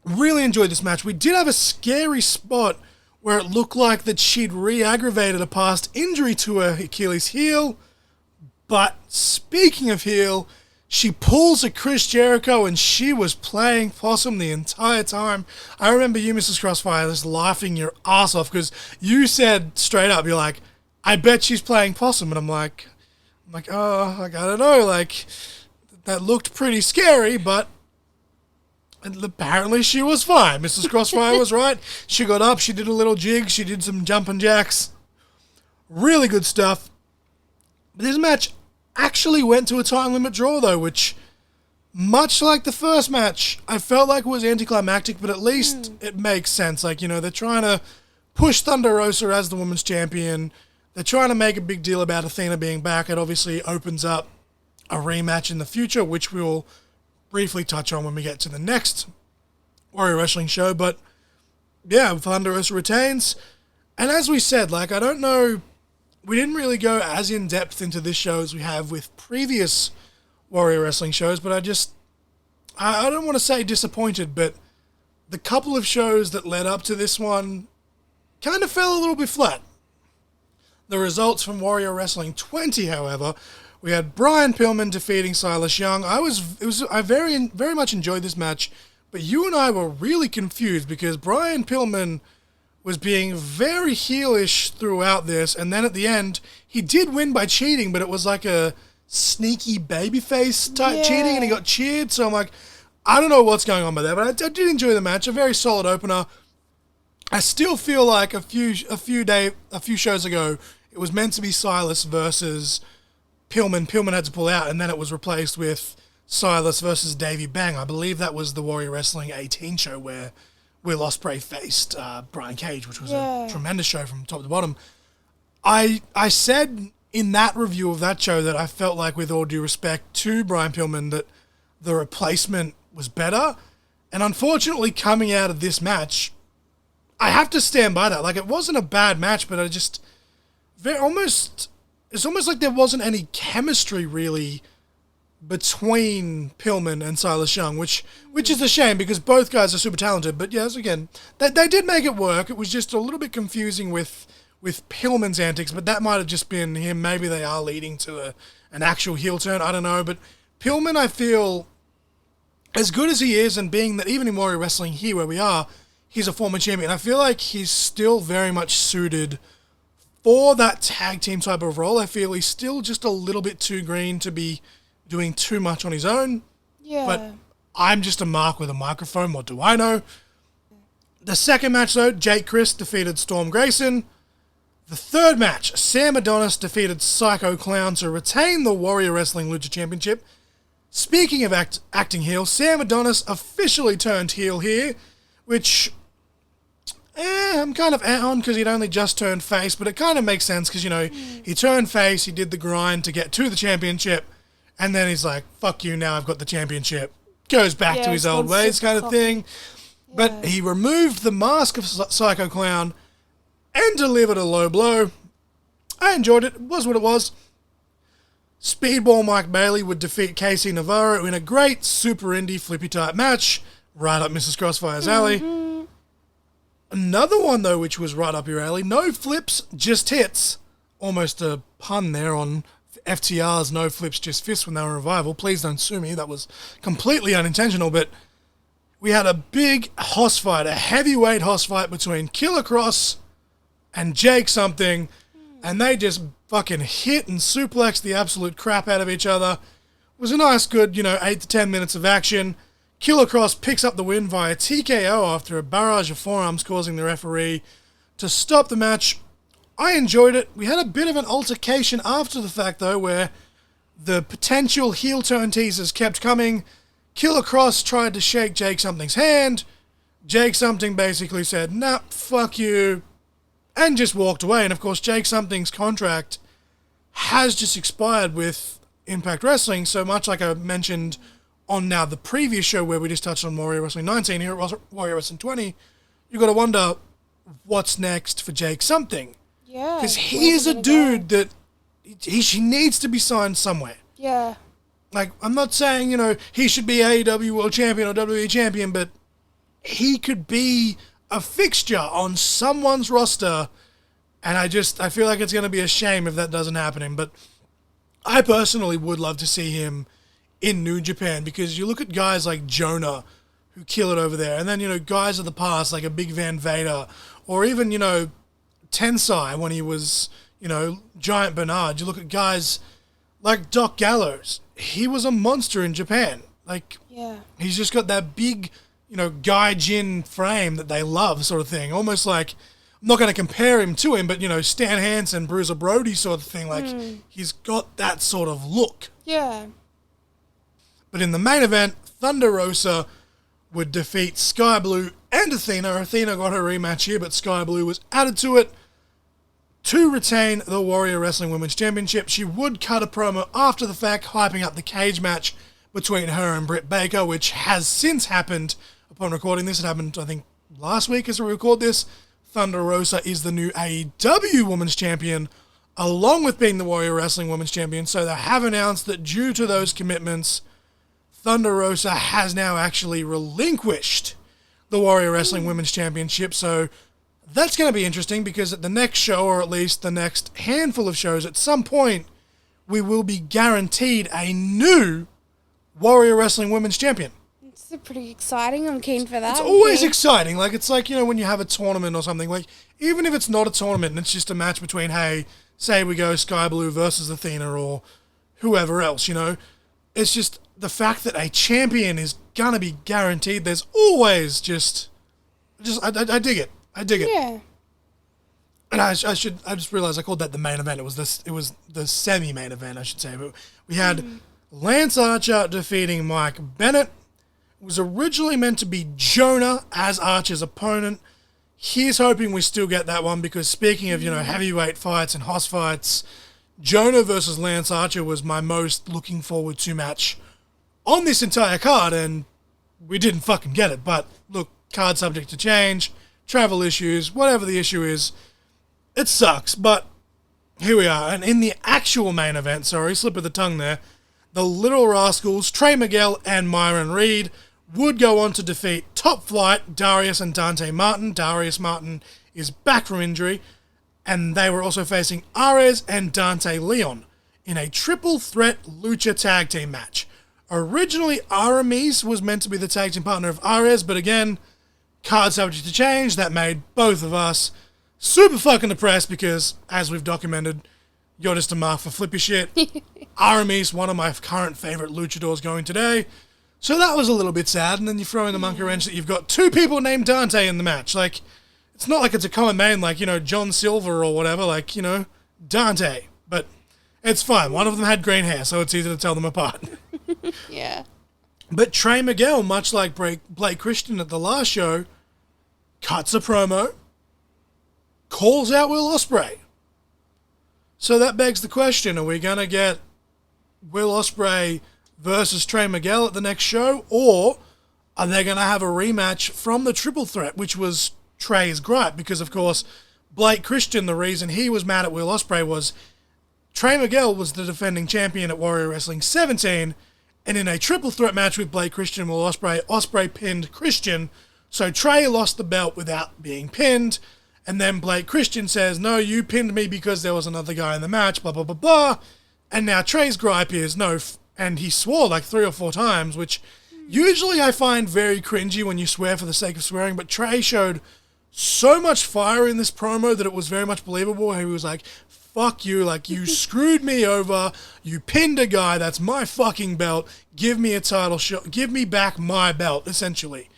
really enjoyed this match. We did have a scary spot where it looked like that she'd re-aggravated a past injury to her Achilles heel. But speaking of heel, she pulls a Chris Jericho and she was playing possum the entire time. I remember you, Mrs. Crossfire, just laughing your ass off because you said straight up, you're like, I bet she's playing possum. And I'm like, oh, I don't know. Like, that looked pretty scary, but apparently she was fine. Mrs. Crossfire was right. She got up, she did a little jig, she did some jumping jacks. Really good stuff. But this match actually went to a time limit draw, though, which, much like the first match, I felt like it was anticlimactic, but at least it makes sense. Like, they're trying to push Thunder Rosa as the women's champion. They're trying to make a big deal about Athena being back. It obviously opens up a rematch in the future, which we will briefly touch on when we get to the next Warrior Wrestling show. But yeah, Thunder Rosa retains. And as we said, like, I don't know, we didn't really go as in depth into this show as we have with previous Warrior Wrestling shows, but I don't want to say disappointed, but the couple of shows that led up to this one kind of fell a little bit flat. The results from Warrior Wrestling 20, however, we had Brian Pillman defeating Silas Young. I very much enjoyed this match, but you and I were really confused because Brian Pillman was being very heelish throughout this, and then at the end, he did win by cheating, but it was like a sneaky babyface type cheating, and he got cheered, so I'm like, I don't know what's going on by there, but I did enjoy the match, a very solid opener. I still feel like a few shows ago, it was meant to be Silas versus Pillman. Pillman had to pull out, and then it was replaced with Silas versus Davey Bang. I believe that was the Warrior Wrestling 18 show where Will Ospreay faced Brian Cage, which was a tremendous show from top to bottom. I said in that review of that show that I felt like, with all due respect to Brian Pillman, that the replacement was better. And unfortunately, coming out of this match, I have to stand by that. Like, it wasn't a bad match, but it's almost like there wasn't any chemistry really between Pillman and Silas Young, which is a shame because both guys are super talented. But yes, again, they did make it work. It was just a little bit confusing with Pillman's antics, but that might have just been him. Maybe they are leading to an actual heel turn. I don't know. But Pillman, I feel, as good as he is, and being that even in Warrior Wrestling here where we are, he's a former champion, I feel like he's still very much suited for that tag team type of role. I feel he's still just a little bit too green to be doing too much on his own. Yeah. But I'm just a mark with a microphone. What do I know? The second match, though, Jake Crist defeated Storm Grayson. The third match, Sam Adonis defeated Psycho Clown to retain the Warrior Wrestling Lucha Championship. Speaking of acting heel, Sam Adonis officially turned heel here, which I'm kind of on because he'd only just turned face, but it kind of makes sense because, he turned face, he did the grind to get to the championship, and then he's like, fuck you, now I've got the championship. Goes back to his old ways kind of thing. Yeah. But he removed the mask of Psycho Clown and delivered a low blow. I enjoyed it. It was what it was. Speedball Mike Bailey would defeat Casey Navarro in a great super indie flippy type match. Right up Mrs. Crossfire's alley. Another one, though, which was right up your alley. No flips, just hits. Almost a pun there on FTR's No Flips, Just Fists when they were Revival. Please don't sue me. That was completely unintentional. But we had a big hoss fight, a heavyweight hoss fight between Killer Cross and Jake something. And they just fucking hit and suplexed the absolute crap out of each other. It was a nice, good, 8 to 10 minutes of action. Killer Cross picks up the win via TKO after a barrage of forearms causing the referee to stop the match. I enjoyed it. We had a bit of an altercation after the fact, though, where the potential heel turn teasers kept coming. Killer Cross tried to shake Jake Something's hand. Jake Something basically said, nah, fuck you, and just walked away. And, of course, Jake Something's contract has just expired with Impact Wrestling, so much like I mentioned on now the previous show where we just touched on Warrior Wrestling 19, here at Warrior Wrestling 20, you got to wonder what's next for Jake Something. Yeah. Because he is a dude that he needs to be signed somewhere. Yeah. Like, I'm not saying, he should be AEW World Champion or WWE Champion, but he could be a fixture on someone's roster, and I feel like it's going to be a shame if that doesn't happen. But I personally would love to see him in New Japan, because you look at guys like Jonah who kill it over there, and then, guys of the past like a Big Van Vader, or even, Tensai when he was, Giant Bernard. You look at guys like Doc Gallows. He was a monster in Japan. Like, yeah, he's just got that big, gaijin frame that they love, sort of thing. Almost like, I'm not going to compare him to him, but, Stan Hansen, Bruiser Brody sort of thing. Like, he's got that sort of look. Yeah. But in the main event, Thunder Rosa would defeat Sky Blue and Athena. Athena got her rematch here, but Sky Blue was added to it to retain the Warrior Wrestling Women's Championship. She would cut a promo after the fact, hyping up the cage match between her and Britt Baker, which has since happened upon recording this. It happened, I think, last week as we record this. Thunder Rosa is the new AEW Women's Champion, along with being the Warrior Wrestling Women's Champion. So they have announced that due to those commitments, Thunder Rosa has now actually relinquished the Warrior Wrestling Women's Championship. So that's going to be interesting, because at the next show, or at least the next handful of shows, at some point, we will be guaranteed a new Warrior Wrestling Women's Champion. It's pretty exciting. I'm keen for that. It's always exciting. Like, it's like, when you have a tournament or something. Like, even if it's not a tournament and it's just a match between, hey, say we go Sky Blue versus Athena or whoever else, it's just the fact that a champion is gonna be guaranteed. There's always I dig it. I dig it. Yeah. And I just realized I called that the main event. It was the semi-main event, I should say. But we had Lance Archer defeating Mike Bennett. It was originally meant to be Jonah as Archer's opponent. Here's hoping we still get that one, because speaking of, heavyweight fights and hoss fights, Jonah versus Lance Archer was my most looking forward to match on this entire card, and we didn't fucking get it. But look, card subject to change, travel issues, whatever the issue is, it sucks, but here we are. And in the actual main event, slip of the tongue there, the Little Rascals, Trey Miguel and Myron Reed, would go on to defeat Top Flight, Darius and Dante Martin. Darius Martin is back from injury, and they were also facing Ares and Dante Leon in a triple threat lucha tag team match. Originally, Aramis was meant to be the tag team partner of Ares, but again, card subject to change. That made both of us super fucking depressed, because, as we've documented, you're just a mark for flippy shit. Aramis, one of my current favorite luchadors going today. So that was a little bit sad, and then you throw in the monkey wrench that you've got 2 people named Dante in the match. Like, it's not like it's a common name like, John Silver or whatever, like, Dante. But it's fine. One of them had green hair, so it's easy to tell them apart. Yeah. But Trey Miguel, much like Blake Christian at the last show, cuts a promo, calls out Will Ospreay. So that begs the question, are we going to get Will Ospreay versus Trey Miguel at the next show, or are they going to have a rematch from the triple threat, which was Trey's gripe? Because, of course, Blake Christian, the reason he was mad at Will Ospreay was Trey Miguel was the defending champion at Warrior Wrestling 17, and in a triple threat match with Blake Christian and Will Ospreay, Ospreay pinned Christian, so Trey lost the belt without being pinned, and then Blake Christian says, no, you pinned me because there was another guy in the match, blah, blah, blah, blah, and now Trey's gripe is, no, and he swore like 3 or 4 times, which usually I find very cringy when you swear for the sake of swearing, but Trey showed so much fire in this promo that it was very much believable. He was like, fuck you, like, you screwed me over, you pinned a guy, that's my fucking belt, give me a title shot, give me back my belt, essentially.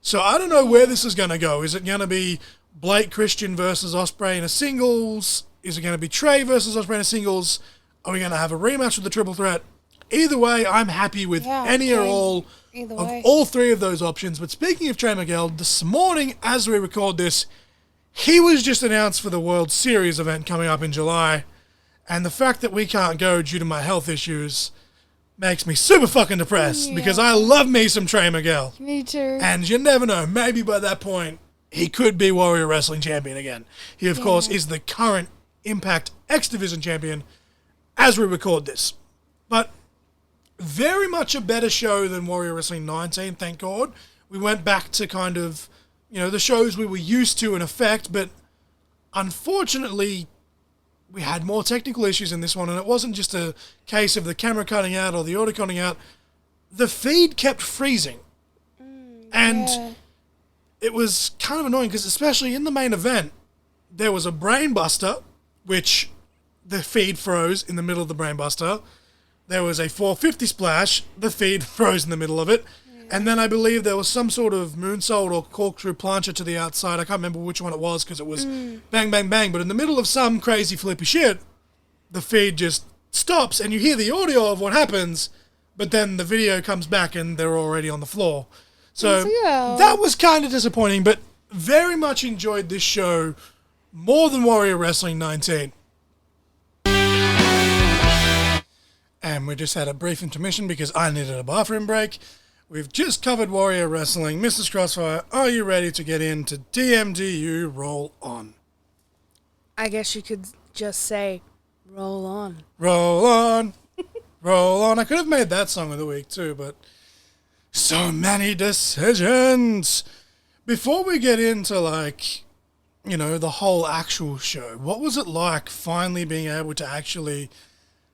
So I don't know where this is going to go. Is it going to be Blake Christian versus Ospreay in a singles? Is it going to be Trey versus Ospreay in a singles? Are we going to have a rematch with the triple threat? Either way, I'm happy with any or all of all 3 of those options. But speaking of Trey Miguel, this morning, as we record this, he was just announced for the World Series event coming up in July. And the fact that we can't go due to my health issues makes me super fucking depressed because I love me some Trey Miguel. Me too. And you never know, maybe by that point, he could be Warrior Wrestling champion again. He, of course, is the current Impact X Division champion as we record this. But very much a better show than Warrior Wrestling 19, thank God. We went back to kind of, the shows we were used to in effect, but unfortunately, we had more technical issues in this one, and it wasn't just a case of the camera cutting out or the audio cutting out. The feed kept freezing. And it was kind of annoying, because especially in the main event, there was a brainbuster, which the feed froze in the middle of the brainbuster. There was a 450 splash, the feed froze in the middle of it. And then I believe there was some sort of moonsault or corkscrew plancher to the outside. I can't remember which one it was because it was bang, bang, bang. But in the middle of some crazy flippy shit, the feed just stops and you hear the audio of what happens, but then the video comes back and they're already on the floor. So that was kind of disappointing, but very much enjoyed this show more than Warrior Wrestling 19. And we just had a brief intermission because I needed a bathroom break. We've just covered Warrior Wrestling. Mrs. Crossfire, are you ready to get into DMDU Roll On? I guess you could just say, roll on. Roll on. Roll on. I could have made that song of the week too, but so many decisions. Before we get into, the whole actual show, what was it like finally being able to actually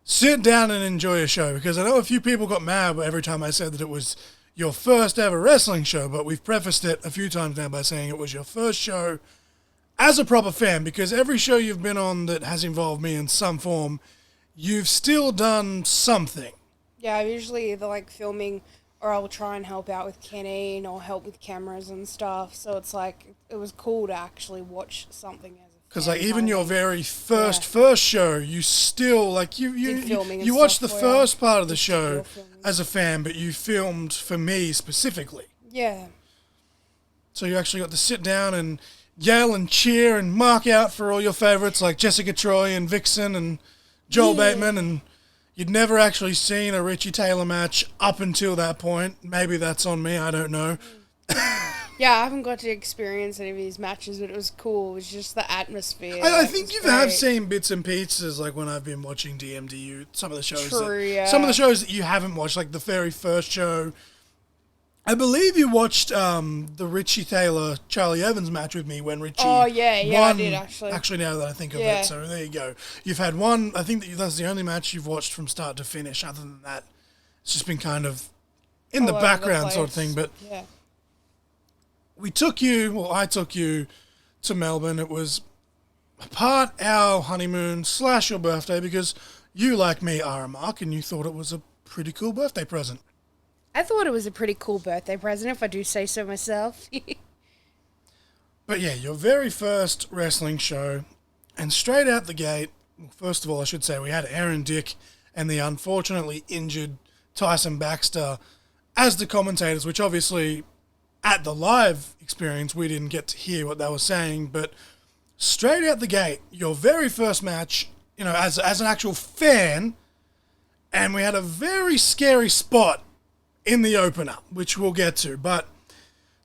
sit down and enjoy a show? Because I know a few people got mad every time I said that it was your first ever wrestling show, but we've prefaced it a few times now by saying it was your first show as a proper fan, because every show you've been on that has involved me in some form, you've still done something. Yeah, I'm usually either filming, or I'll try and help out with Kenny or help with cameras and stuff. So it's it was cool to actually watch something as because even your very first show, you still you watched the first part of the show as a fan, but you filmed for me specifically. Yeah. So you actually got to sit down and yell and cheer and mark out for all your favorites like Jessica Troy and Vixen and Joel Bateman, and you'd never actually seen a Richie Taylor match up until that point. Maybe that's on me, I don't know. Yeah, I haven't got to experience any of these matches, but it was cool. It was just the atmosphere. I think you have seen bits and pieces, when I've been watching DMDU, some of the shows. Some of the shows that you haven't watched, like the very first show. I believe you watched the Richie Taylor Charlie Evans match with me when Richie won. I did actually. Actually, now that I think of it, so there you go. You've had one. I think that's the only match you've watched from start to finish. Other than that, it's just been kind of in the background sort of thing. But I took you to Melbourne. It was part our honeymoon / your birthday, because you, like me, are a mark, and you thought it was a pretty cool birthday present. I thought it was a pretty cool birthday present, if I do say so myself. But yeah, your very first wrestling show, and straight out the gate, first of all, I should say, we had Aaron Dick and the unfortunately injured Tyson Baxter as the commentators, which obviously at the live experience we didn't get to hear what they were saying, but straight out the gate, your very first match, you know, as an actual fan, and we had a very scary spot in the opener, which we'll get to, but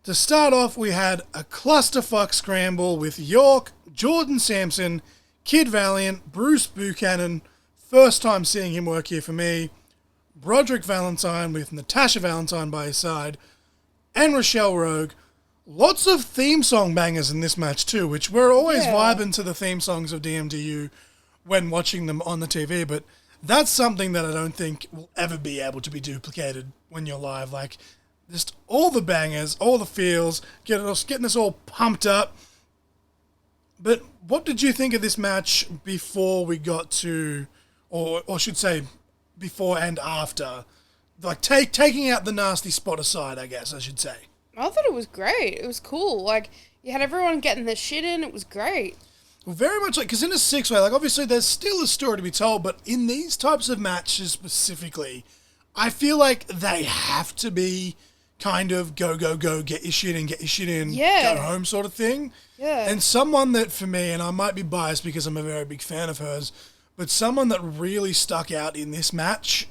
to start off, we had a clusterfuck scramble with York, Jordan Sampson, Kid Valiant, Bruce Buchanan, first time seeing him work here for me, Broderick Valentine with Natasha Valentine by his side, and Rochelle Rogue. Lots of theme song bangers in this match too, which we're always vibing to the theme songs of DMDU when watching them on the TV, but that's something that I don't think will ever be able to be duplicated when you're live. Like, just all the bangers, all the feels, getting us all pumped up. But what did you think of this match before we got to, or should say, before and after? Like, taking out the nasty spot aside, I guess I should say. I thought it was great. It was cool. Like, you had everyone getting their shit in. It was great. Well, very much like, because in a six-way, like, obviously there's still a story to be told, but in these types of matches specifically, I feel like they have to be kind of go, get your shit in, go home sort of thing. Yeah. And someone that, for me, and I might be biased because I'm a very big fan of hers, but someone that really stuck out in this match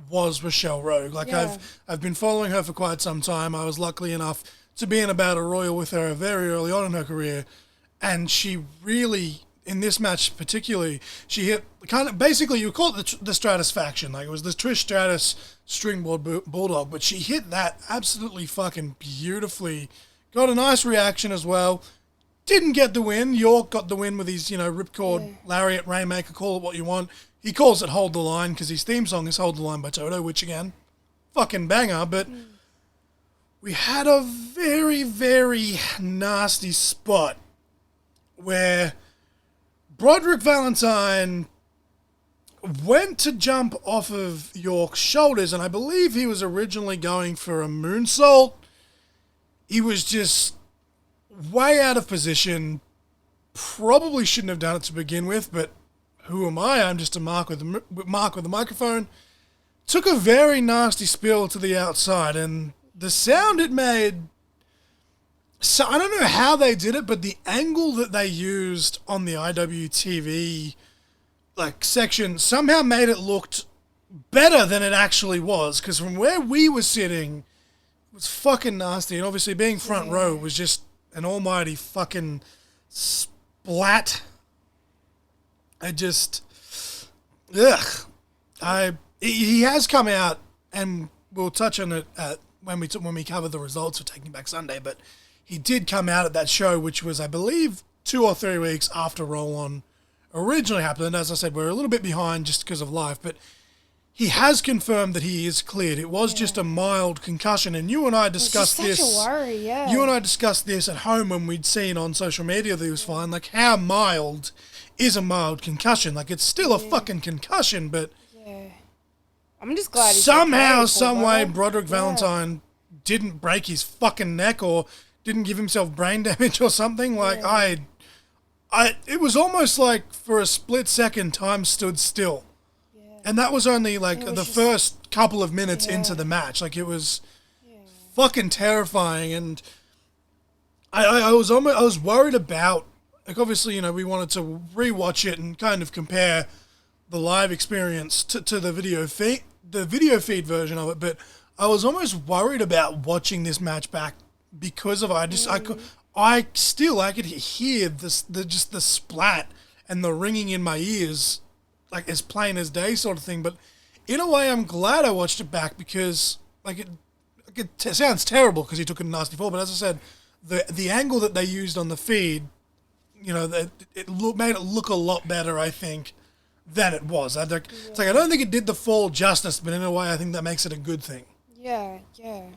was Rochelle Rogue. Like, I've been following her for quite some time. I was lucky enough to be in a battle royal with her very early on in her career, and she really, in this match particularly, she hit kind of, basically you call it the Stratusfaction. Like, it was the Trish Stratus Stringboard Bulldog, but she hit that absolutely fucking beautifully. Got a nice reaction as well. Didn't get the win. York got the win with his, ripcord lariat, Rainmaker, call it what you want. He calls it Hold the Line because his theme song is Hold the Line by Toto, which again, fucking banger, but we had a very, very nasty spot where Broderick Valentine went to jump off of York's shoulders, and I believe he was originally going for a moonsault. He was just way out of position. Probably shouldn't have done it to begin with, but who am I? I'm just a mark with a microphone. Took a very nasty spill to the outside, and the sound it made... So I don't know how they did it, but the angle that they used on the IWTV section somehow made it looked better than it actually was, because from where we were sitting, it was fucking nasty, and obviously being front row was just an almighty fucking splat. I just... Ugh. He has come out, and we'll touch on it when we cover the results for Taking Back Sunday, but he did come out at that show, which was, I believe, 2 or 3 weeks after Roll On originally happened. And as I said, we're a little bit behind just because of life, but he has confirmed that he is cleared. It was just a mild concussion, and you and I discussed this. Such a worry, You and I discussed this at home when we'd seen on social media that he was fine. Like, how mild is a mild concussion? Like, it's still a fucking concussion, but I'm just glad he's somehow, okay, some way, Broderick Valentine didn't break his fucking neck or didn't give himself brain damage or something. Like, it was almost like for a split second, time stood still. And that was only the first couple of minutes into the match. Like, it was fucking terrifying. And I was worried about, like, obviously, we wanted to rewatch it and kind of compare the live experience to the video feed version of it. But I was almost worried about watching this match back because of I could hear the splat and the ringing in my ears, like as plain as day sort of thing. But in a way, I'm glad I watched it back because it sounds terrible because he took a nasty fall. But as I said, the angle that they used on the feed, it made it look a lot better, I think, than it was. It's like I don't think it did the fall justice, but in a way, I think that makes it a good thing. Yeah, for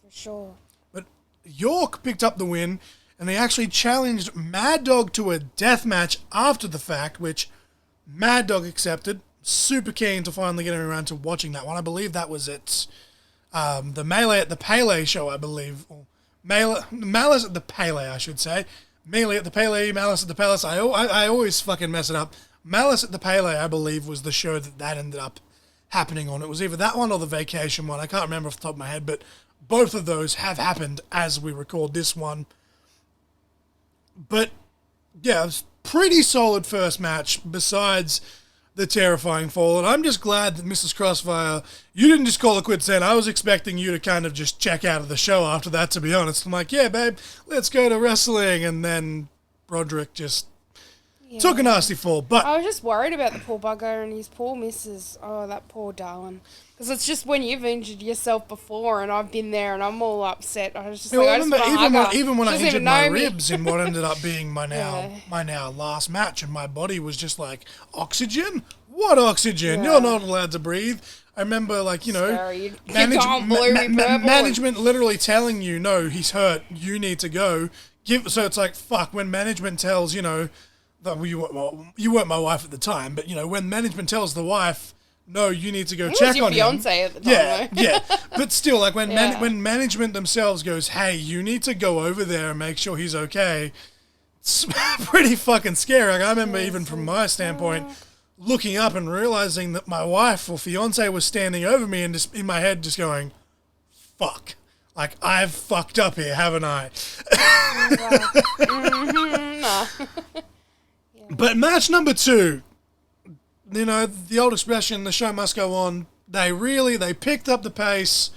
sure. But York picked up the win, and they actually challenged Mad Dog to a death match after the fact, which Mad Dog accepted. Super keen to finally get around to watching that one. I believe that was at the Melee at the Pele show, I believe. Or Malice at the Pele, I should say. Melee at the Pele, Malice at the Palace. I always fucking mess it up. Malice at the Pele, I believe, was the show that ended up happening on. It was either that one or the Vacation one. I can't remember off the top of my head, but both of those have happened as we record this one. But, yeah, it was pretty solid first match besides the terrifying fall. And I'm just glad that Mrs. Crossfire, you didn't just call it quits then. I was expecting you to kind of just check out of the show after that, to be honest. I'm like, yeah, babe, let's go to wrestling. And then Broderick just took a nasty fall. But I was just worried about the poor bugger and his poor missus. Oh, that poor darling. Because it's just when you've injured yourself before and I've been there and I'm all upset. I was just like, I just want to hug her. Even when I injured my know me. ribs in what ended up being my now last match, and my body was just like, oxygen? What oxygen? You're not allowed to breathe. I remember, like, you know, management literally telling you, no, he's hurt, you need to go. So it's like, fuck, when management tells, you know, you weren't my wife at the time, but, you know, when management tells the wife, no, you need to go check on him. Your fiance at the time, though. Yeah. But still, like, when management themselves goes, hey, you need to go over there and make sure he's okay, it's pretty fucking scary. Like, I remember even from my standpoint, looking up and realizing that my wife or fiance was standing over me and just in my head just going, fuck. Like, I've fucked up here, haven't I? But match number 2, you know, the old expression, the show must go on. They picked up the pace.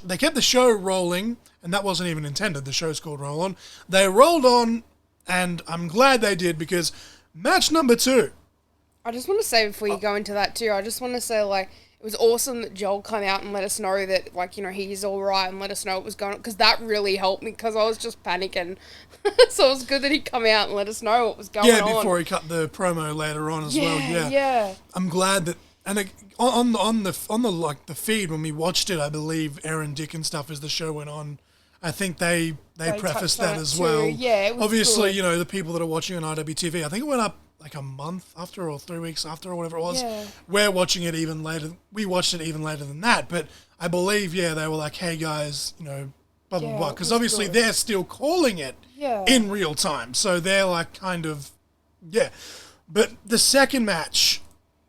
They kept the show rolling, and that wasn't even intended. The show's called Roll On. They rolled on, and I'm glad they did, because match number 2. I just want to say before you go into that too, I just want to say, like, it was awesome that Joel came out and let us know that, like, you know, he's all right and let us know what was going on, because that really helped me, because I was just panicking. So it was good that he come out and let us know what was going on. Yeah, before he cut the promo later on as well. Yeah. I'm glad that, and on the like the feed when we watched it, I believe Aaron Dick and stuff as the show went on, I think they prefaced that as well. Yeah, it was obviously good. You know, the people that are watching on IWTV, I think it went up like a month after or 3 weeks after or whatever it was. Yeah. We're watching it even later. We watched it even later than that. But I believe, they were like, hey guys, you know, blah, blah, blah. Because obviously they're still calling it in real time. So they're like kind of, But the second match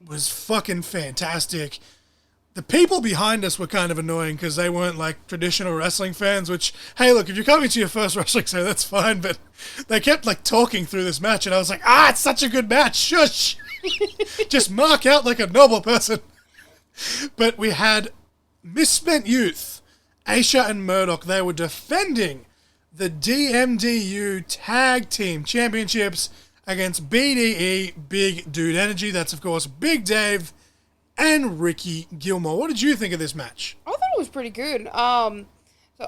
was fucking fantastic. The people behind us were kind of annoying because they weren't like traditional wrestling fans, which, hey, look, if you're coming to your first wrestling show, that's fine, but they kept like talking through this match and I was like, it's such a good match, shush! Just mark out like a normal person. But we had Misspent Youth, Aisha and Murdoch. They were defending the DMDU Tag Team Championships against BDE, Big Dude Energy. That's, of course, Big Dave and Ricky Gilmore. What did you think of this match? I thought it was pretty good. So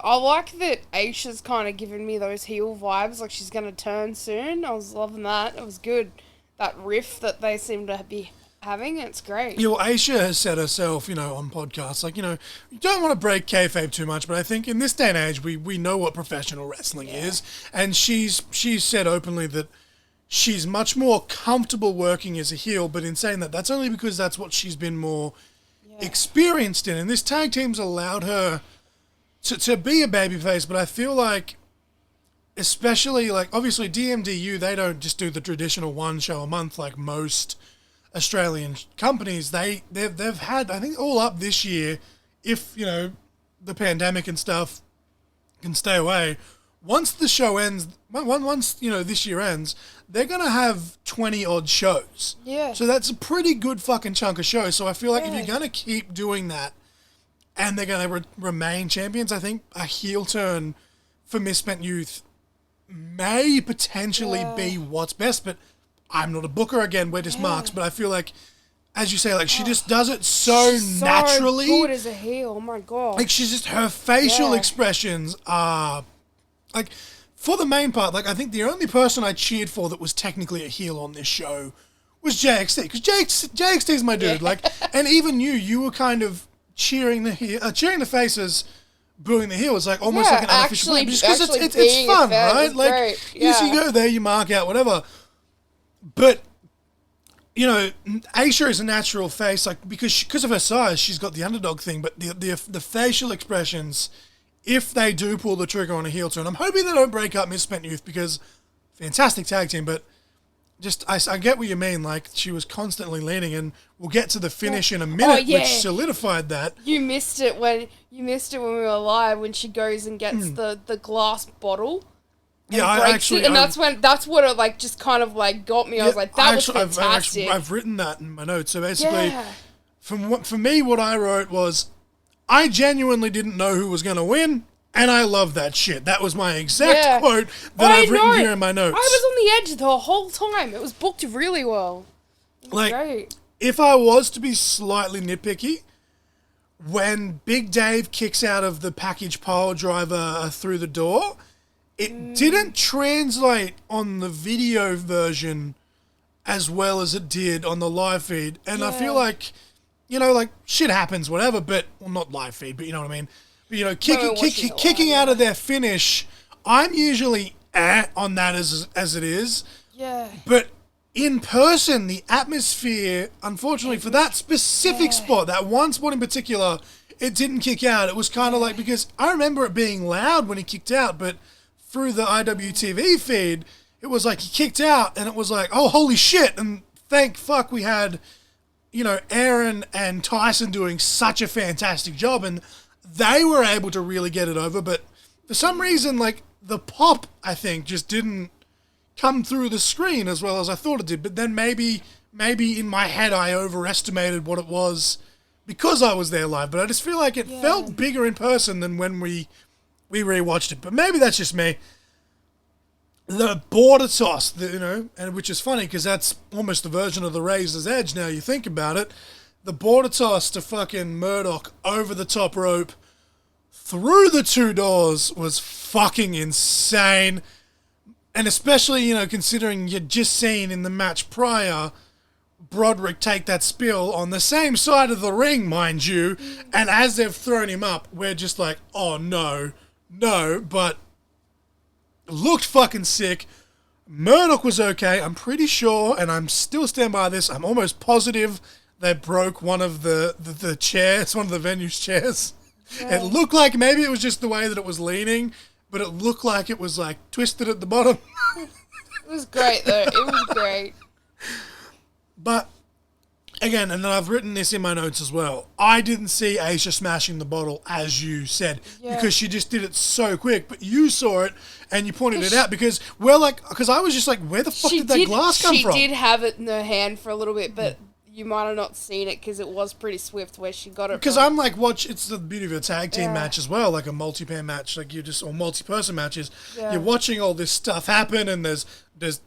I like that Aisha's kind of giving me those heel vibes, like she's going to turn soon. I was loving that. It was good. That riff that they seem to be having, it's great. You know, Aisha has said herself, you know, on podcasts, like, you know, you don't want to break kayfabe too much, but I think in this day and age, we know what professional wrestling is, and she's said openly that she's much more comfortable working as a heel, but in saying that, that's only because that's what she's been more experienced in. And this tag team's allowed her to be a babyface, but I feel like, especially, like, obviously DMDU, they don't just do the traditional one show a month like most Australian companies. They've had, I think, all up this year, if, you know, the pandemic and stuff can stay away, once the show ends, once, you know, this year ends, they're going to have 20-odd shows. Yeah. So that's a pretty good fucking chunk of shows. So I feel like if you're going to keep doing that and they're going to remain champions, I think a heel turn for Misspent Youth may potentially be what's best. But I'm not a booker again, we're just marks. But I feel like, as you say, like, she just does it so naturally. So good as a heel, oh my God. Like, she's just, her facial expressions are... Like, for the main part, like, I think the only person I cheered for that was technically a heel on this show was JXT. Because JXT's my dude. Like, and even you were kind of cheering the faces, booing the heel. It's like almost like an unofficial win. Just because it's fun, right? Like, you go there, you mark out, whatever. But you know, Aisha is a natural face, like because of her size, she's got the underdog thing. But the facial expressions, if they do pull the trigger on a heel turn, I'm hoping they don't break up Misspent Youth because fantastic tag team. But just I get what you mean. Like she was constantly leaning, and we'll get to the finish in a minute, which solidified that. You missed it when we were live when she goes and gets the glass bottle. Yeah, I actually, and that's what it like just kind of like got me. I was like, that was fantastic. I've written that in my notes. So basically, for me, what I wrote was, I genuinely didn't know who was going to win, and I love that shit. That was my exact quote that I've written here in my notes. I was on the edge the whole time. It was booked really well. It was great. If I was to be slightly nitpicky, when Big Dave kicks out of the package pile driver through the door, it didn't translate on the video version as well as it did on the live feed. And I feel like, you know, like shit happens, whatever, but, well, not live feed, but you know what I mean? But, you know, kicking out of their finish, I'm usually on that as it is. Yeah. But in person, the atmosphere, unfortunately, for that specific spot, that one spot in particular, it didn't kick out. It was kind of like, because I remember it being loud when he kicked out, but through the IWTV feed, it was like he kicked out and it was like, oh, holy shit. And thank fuck we had, you know, Aaron and Tyson doing such a fantastic job and they were able to really get it over. But for some reason, like the pop, I think, just didn't come through the screen as well as I thought it did. But then maybe in my head, I overestimated what it was because I was there live. But I just feel like it felt bigger in person than when we rewatched it, but maybe that's just me. The border toss, you know, and which is funny because that's almost the version of the Razor's Edge now you think about it. The border toss to fucking Murdoch over the top rope through the two doors was fucking insane. And especially, you know, considering you'd just seen in the match prior Broderick take that spill on the same side of the ring, mind you, and as they've thrown him up, we're just like, oh no, but it looked fucking sick. Murdoch was okay. I'm pretty sure, and I'm still stand by this, I'm almost positive they broke one of the chairs, one of the venue's chairs. Yeah. It looked like maybe it was just the way that it was leaning, but it looked like it was like twisted at the bottom. It was great though. It was great. But again, and then I've written this in my notes as well, I didn't see Aisha smashing the bottle, as you said, because she just did it so quick. But you saw it, and you pointed it out, because I was just like, where the fuck did that glass come from? She did have it in her hand for a little bit, but you might have not seen it, because it was pretty swift where she got it Because I'm like, it's the beauty of a tag team match as well, like a multi-pair match, like or multi-person matches. Yeah. You're watching all this stuff happen, and there's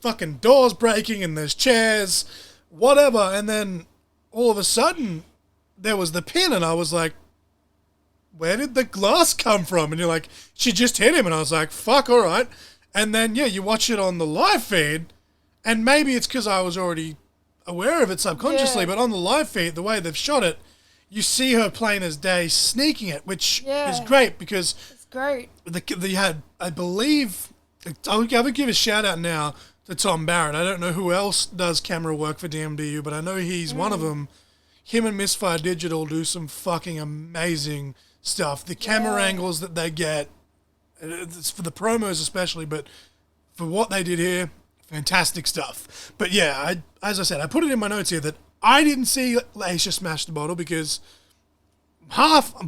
fucking doors breaking, and there's chairs, whatever, and then all of a sudden, there was the pin, and I was like, where did the glass come from? And you're like, she just hit him, and I was like, fuck, all right. And then, you watch it on the live feed, and maybe it's because I was already aware of it subconsciously, but on the live feed, the way they've shot it, you see her plain as day sneaking it, which is great, because it's great. They had, I believe, I would give a shout out now to Tom Barrett. I don't know who else does camera work for DMDU, but I know he's one of them. Him and Misfire Digital do some fucking amazing stuff. The camera angles that they get, it's for the promos especially, but for what they did here, fantastic stuff. But yeah, as I said, I put it in my notes here that I didn't see Aisha smash the bottle because partly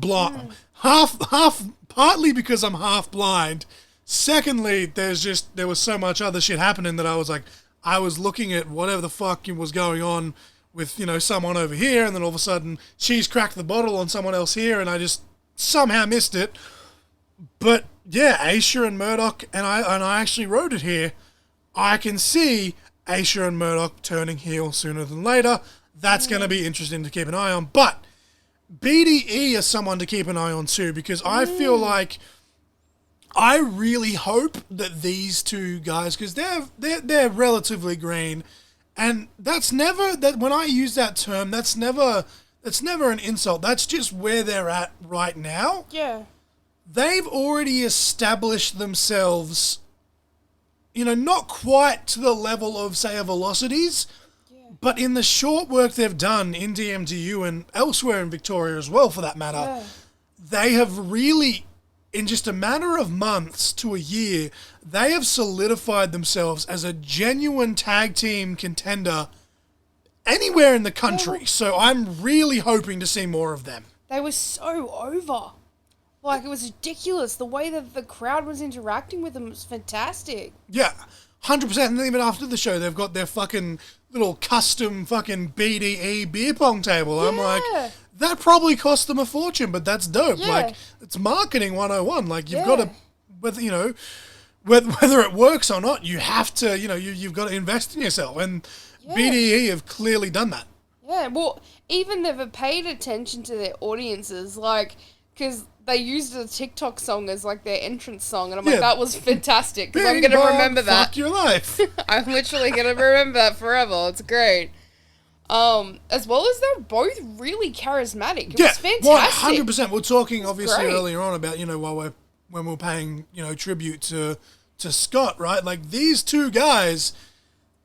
because I'm half blind. Secondly, there was so much other shit happening that I was like, I was looking at whatever the fuck was going on with, you know, someone over here, and then all of a sudden she's cracked the bottle on someone else here, and I just somehow missed it. But yeah, Aisha and Murdoch, and I actually wrote it here, I can see Aisha and Murdoch turning heel sooner than later. That's going to be interesting to keep an eye on. But BDE is someone to keep an eye on too, because I feel like I really hope that these two guys, because they're relatively green, and that's never that when I use that term, that's never an insult. That's just where they're at right now. Yeah. They've already established themselves, you know, not quite to the level of, say, a Velocities, But in the short work they've done in DMDU and elsewhere in Victoria as well, for that matter, they have really, in just a matter of months to a year, they have solidified themselves as a genuine tag team contender anywhere in the country. So I'm really hoping to see more of them. They were so over. Like, it was ridiculous. The way that the crowd was interacting with them was fantastic. Yeah, 100%. And even after the show, they've got their fucking little custom fucking BDE beer pong table. I'm like, that probably cost them a fortune, but that's dope. Yeah. Like, it's marketing 101. Like, you've got to, whether it works or not, you have to, you've got to invest in yourself. And BDE have clearly done that. Yeah, well, even they've paid attention to their audiences, like, because they used a TikTok song as, like, their entrance song, and I'm like, that was fantastic, because I'm going to remember that. Fuck your life. I'm literally going to remember that forever. It's great. As well as they're both really charismatic. It was fantastic. 100%. We're talking, obviously, earlier on about, when we're paying, tribute to Scott, right? Like, these two guys,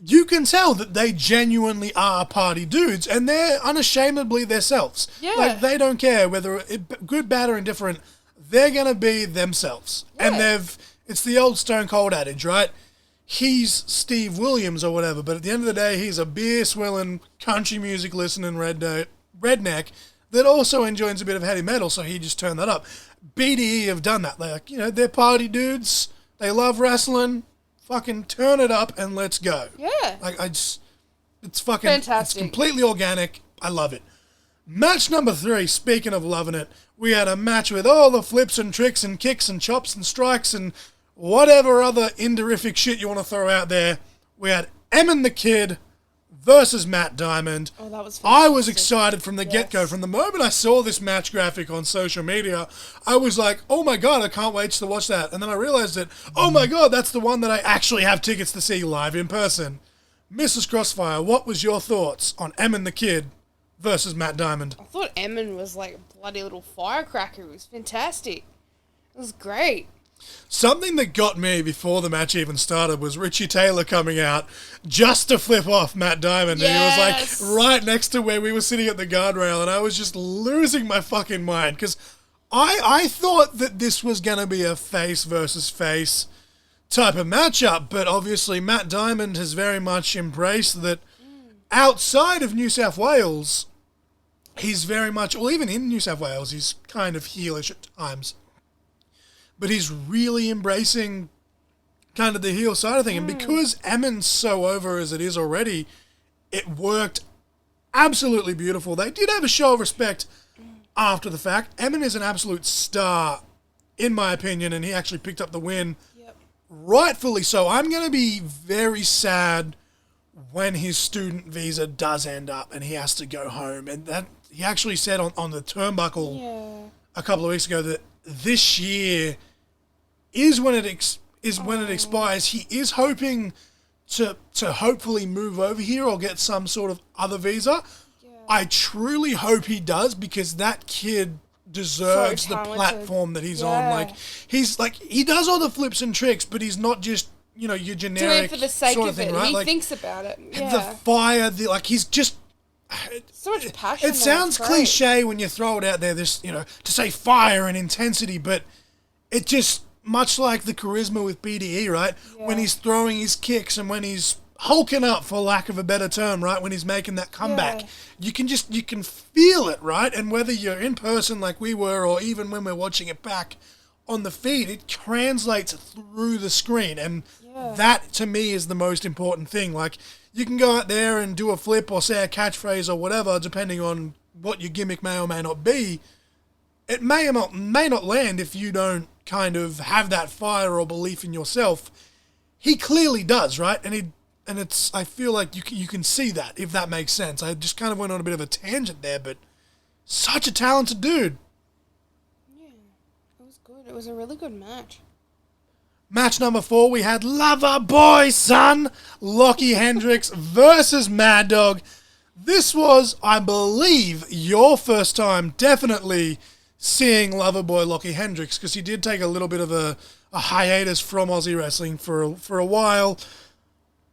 you can tell that they genuinely are party dudes, and they're unashamedly themselves. Yeah. Like, they don't care whether good, bad, or indifferent. They're going to be themselves. Yeah. And it's the old Stone Cold adage, right? He's Steve Williams or whatever, but at the end of the day, he's a beer-swilling, country music listening redneck that also enjoys a bit of heavy metal, so he just turned that up. BDE have done that. They're party dudes. They love wrestling. Fucking turn it up and let's go. Yeah. It's fucking fantastic. It's completely organic. I love it. Match number 3, speaking of loving it, we had a match with all the flips and tricks and kicks and chops and strikes and whatever other inderific shit you want to throw out there. We had Emin the Kid versus Matt Diamond. Oh, that was fantastic. I was excited from the get-go. From the moment I saw this match graphic on social media, I was like, oh my God, I can't wait to watch that. And then I realized that, oh my God, that's the one that I actually have tickets to see live in person. Mrs. Crossfire, what was your thoughts on Emin the Kid versus Matt Diamond? I thought Emin was like a bloody little firecracker. It was fantastic. It was great. Something that got me before the match even started was Richie Taylor coming out just to flip off Matt Diamond. Yes. And he was like right next to where we were sitting at the guardrail, and I was just losing my fucking mind because I thought that this was going to be a face versus face type of matchup, but obviously Matt Diamond has very much embraced that outside of New South Wales, he's very much, well, even in New South Wales, he's kind of heelish at times. But he's really embracing kind of the heel side of thing. And because Emin's so over as it is already, it worked absolutely beautiful. They did have a show of respect after the fact. Emin is an absolute star, in my opinion, and he actually picked up the win. Yep. Rightfully so. I'm going to be very sad when his student visa does end up and he has to go home. And that he actually said on the turnbuckle a couple of weeks ago that this year is when it expires. He is hoping to hopefully move over here or get some sort of other visa. Yeah. I truly hope he does because that kid deserves the platform that he's on. Like he does all the flips and tricks, but he's not just your generic doing it for the sake sort of thing, it. right? He thinks about it. Yeah. The fire, he's just. So much passion. It sounds cliche when you throw it out there, this, to say fire and intensity, but it just, much like the charisma with BDE, right? Yeah. When he's throwing his kicks and when he's hulking up, for lack of a better term, right? When he's making that comeback, you can feel it, right? And whether you're in person like we were, or even when we're watching it back on the feed, it translates through the screen. And that, to me, is the most important thing. Like, you can go out there and do a flip or say a catchphrase or whatever, depending on what your gimmick may or may not be. It may or may not land if you don't kind of have that fire or belief in yourself. He clearly does, right? And I feel like you can see that, if that makes sense. I just kind of went on a bit of a tangent there, but such a talented dude. Yeah, it was good. It was a really good match. Match number 4, we had Lover Boy Son, Lockie Hendricks versus Mad Dog. This was, I believe, your first time definitely seeing Lover Boy Lockie Hendricks, because he did take a little bit of a hiatus from Aussie wrestling for a while.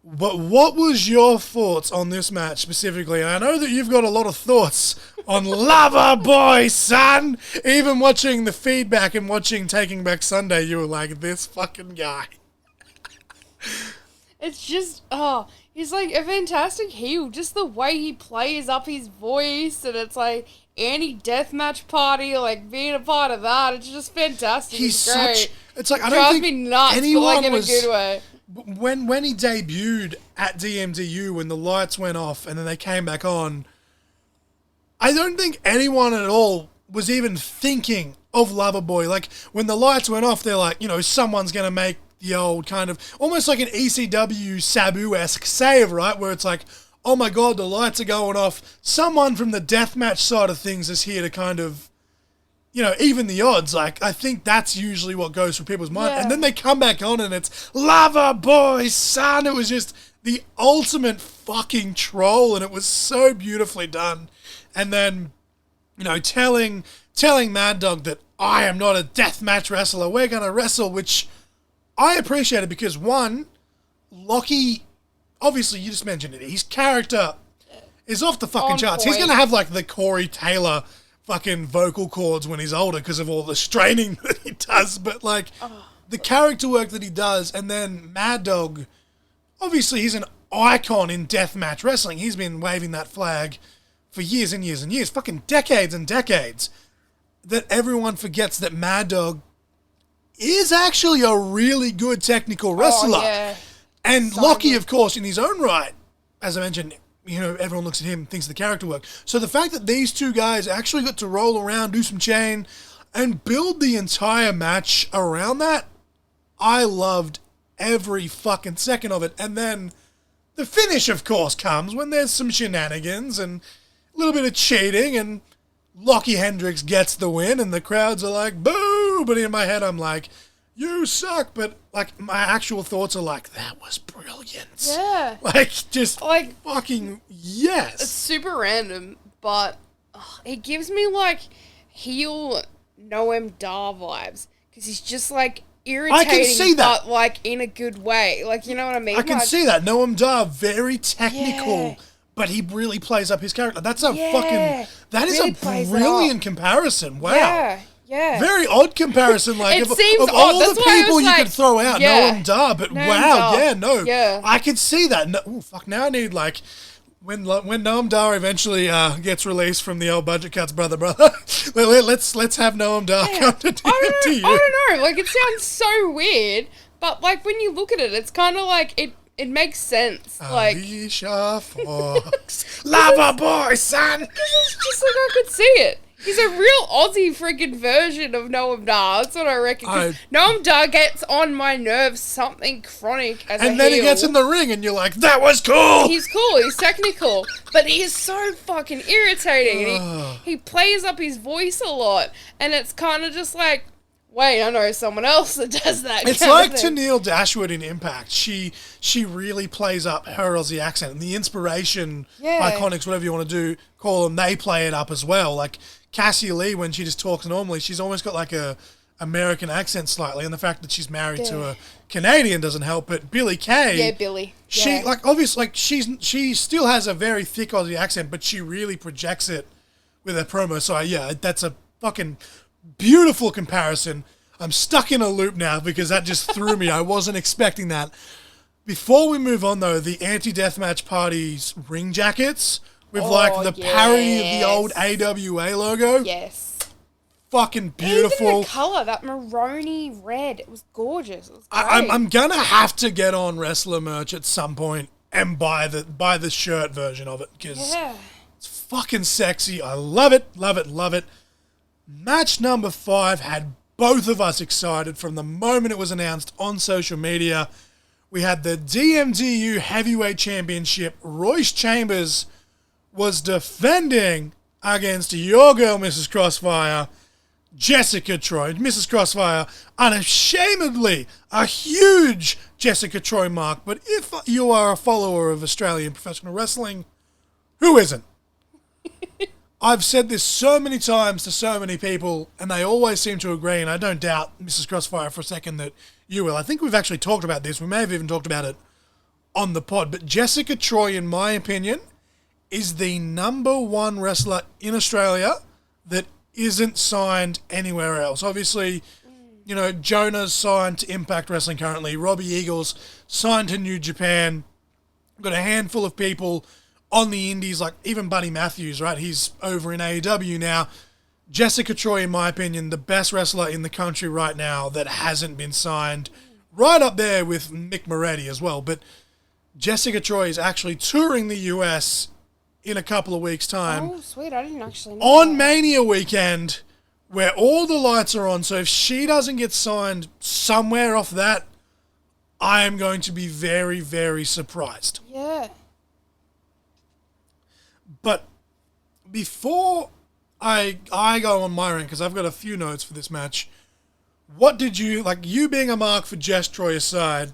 But what was your thoughts on this match specifically? And I know that you've got a lot of thoughts on Lover Boy, son. Even watching the feedback and watching Taking Back Sunday, you were like, this fucking guy. It's just, he's like a fantastic heel. Just the way he plays up his voice, and it's like anti-deathmatch party, like being a part of that. It's just fantastic. He's great. such. It's like I Drives don't me think nuts, anyone but like in was a good way. when he debuted at DMDU when the lights went off and then they came back on. I don't think anyone at all was even thinking of Loverboy. Like, when the lights went off, they're like, someone's going to make the old kind of, almost like an ECW Sabu-esque save, right? Where it's like, oh my God, the lights are going off. Someone from the deathmatch side of things is here to kind of, even the odds. Like, I think that's usually what goes through people's mind. Yeah. And then they come back on and it's Loverboy, son. It was just the ultimate fucking troll, and it was so beautifully done. And then, telling Mad Dog that I am not a deathmatch wrestler. We're going to wrestle, which I appreciated because, one, Lockie, obviously you just mentioned it, his character is off the fucking charts. He's going to have like the Corey Taylor fucking vocal cords when he's older because of all the straining that he does. But like the character work that he does, and then Mad Dog, obviously he's an icon in deathmatch wrestling. He's been waving that flag for years and years and years, fucking decades and decades, that everyone forgets that Mad Dog is actually a really good technical wrestler. Oh, yeah. And So Lockie, good. of course, in his own right, as I mentioned, everyone looks at him, thinks the character work. So the fact that these two guys actually got to roll around, do some chain, and build the entire match around that, I loved every fucking second of it. And then the finish, of course, comes when there's some shenanigans and a little bit of cheating, and Lockie Hendricks gets the win, and the crowds are like, boo! But in my head, I'm like, you suck. But, like, my actual thoughts are like, that was brilliant. Yeah. Like, just Like, fucking it's yes. super random, but it gives me like heel Noam Dar vibes, because he's just like irritating, see that. but like in a good way. Like, you know what I mean? I can like, see that. Noam Dar, very technical, Yeah. but he really plays up his character. That's a Yeah. that is Really a plays it brilliant comparison. Wow. Yeah. Very odd comparison. Like, It of seems all odd. That's the why I people was you like, could throw out, yeah. Noam Dar, but Noam wow, Dar. yeah, no. Yeah. I could see that. No, ooh, fuck, now I need, like, when Noam Dar eventually gets released from the old budget cuts, brother, let's have Noam Dar come to DMDU. I don't know. Like, it sounds so weird, but like when you look at it, it's kind of like it makes sense. Like, Alicia Fox, Lover Boy, son. it's just like I could see it. He's a real Aussie freaking version of Noam Dar. That's what I reckon. 'Cause Noam Dar gets on my nerves something chronic as a heel. And then he gets in the ring and you're like, that was cool. He's cool. He's technical. But he is so fucking irritating. And he plays up his voice a lot. And it's kind of just like, wait, I know someone else that does that. It's kind like of thing. Tenille Dashwood in Impact. She really plays up her Aussie accent. And the inspiration, Yeah. iconics, whatever you want to call them, they play it up as well. Like Cassie Lee, when she just talks normally, she's almost got like a American accent slightly. And the fact that she's married to a Canadian doesn't help. But Billy Kay... Yeah, Billy. She, Yeah. like, obviously, like, she still has a very thick Aussie accent, but she really projects it with her promo. So, yeah, that's a fucking beautiful comparison. I'm stuck in a loop now because that just threw me. I wasn't expecting that. Before we move on, though, the anti-deathmatch party's ring jackets with, like, the parody of the old AWA logo. Yes. Fucking beautiful. Even the colour, that maroony red, it was gorgeous. It was great. I'm gonna have to get on wrestler merch at some point and buy the shirt version of it because it's fucking sexy. I love it, love it, love it. Match number 5 had both of us excited from the moment it was announced on social media. We had the DMDU Heavyweight Championship. Royce Chambers was defending against your girl, Mrs. Crossfire, Jessica Troy. Mrs. Crossfire, unashamedly a huge Jessica Troy mark. But if you are a follower of Australian professional wrestling, who isn't? I've said this so many times to so many people, and they always seem to agree, and I don't doubt, Mrs. Crossfire, for a second that you will. I think we've actually talked about this. We may have even talked about it on the pod, but Jessica Troy, in my opinion, is the number one wrestler in Australia that isn't signed anywhere else. Obviously, you know, Jonah's signed to Impact Wrestling currently. Robbie Eagles signed to New Japan. Got a handful of people on the indies, like even Buddy Matthews, right? He's over in AEW now. Jessica Troy, in my opinion, the best wrestler in the country right now that hasn't been signed. Right up there with Mick Moretti as well. But Jessica Troy is actually touring the US in a couple of weeks' time. Oh, sweet. I didn't actually know on that. Mania weekend, where all the lights are on. So if she doesn't get signed somewhere off that, I am going to be very, very surprised. Yeah. But before I go on my rank, because I've got a few notes for this match, what did you, like, you being a mark for Jess Troy aside,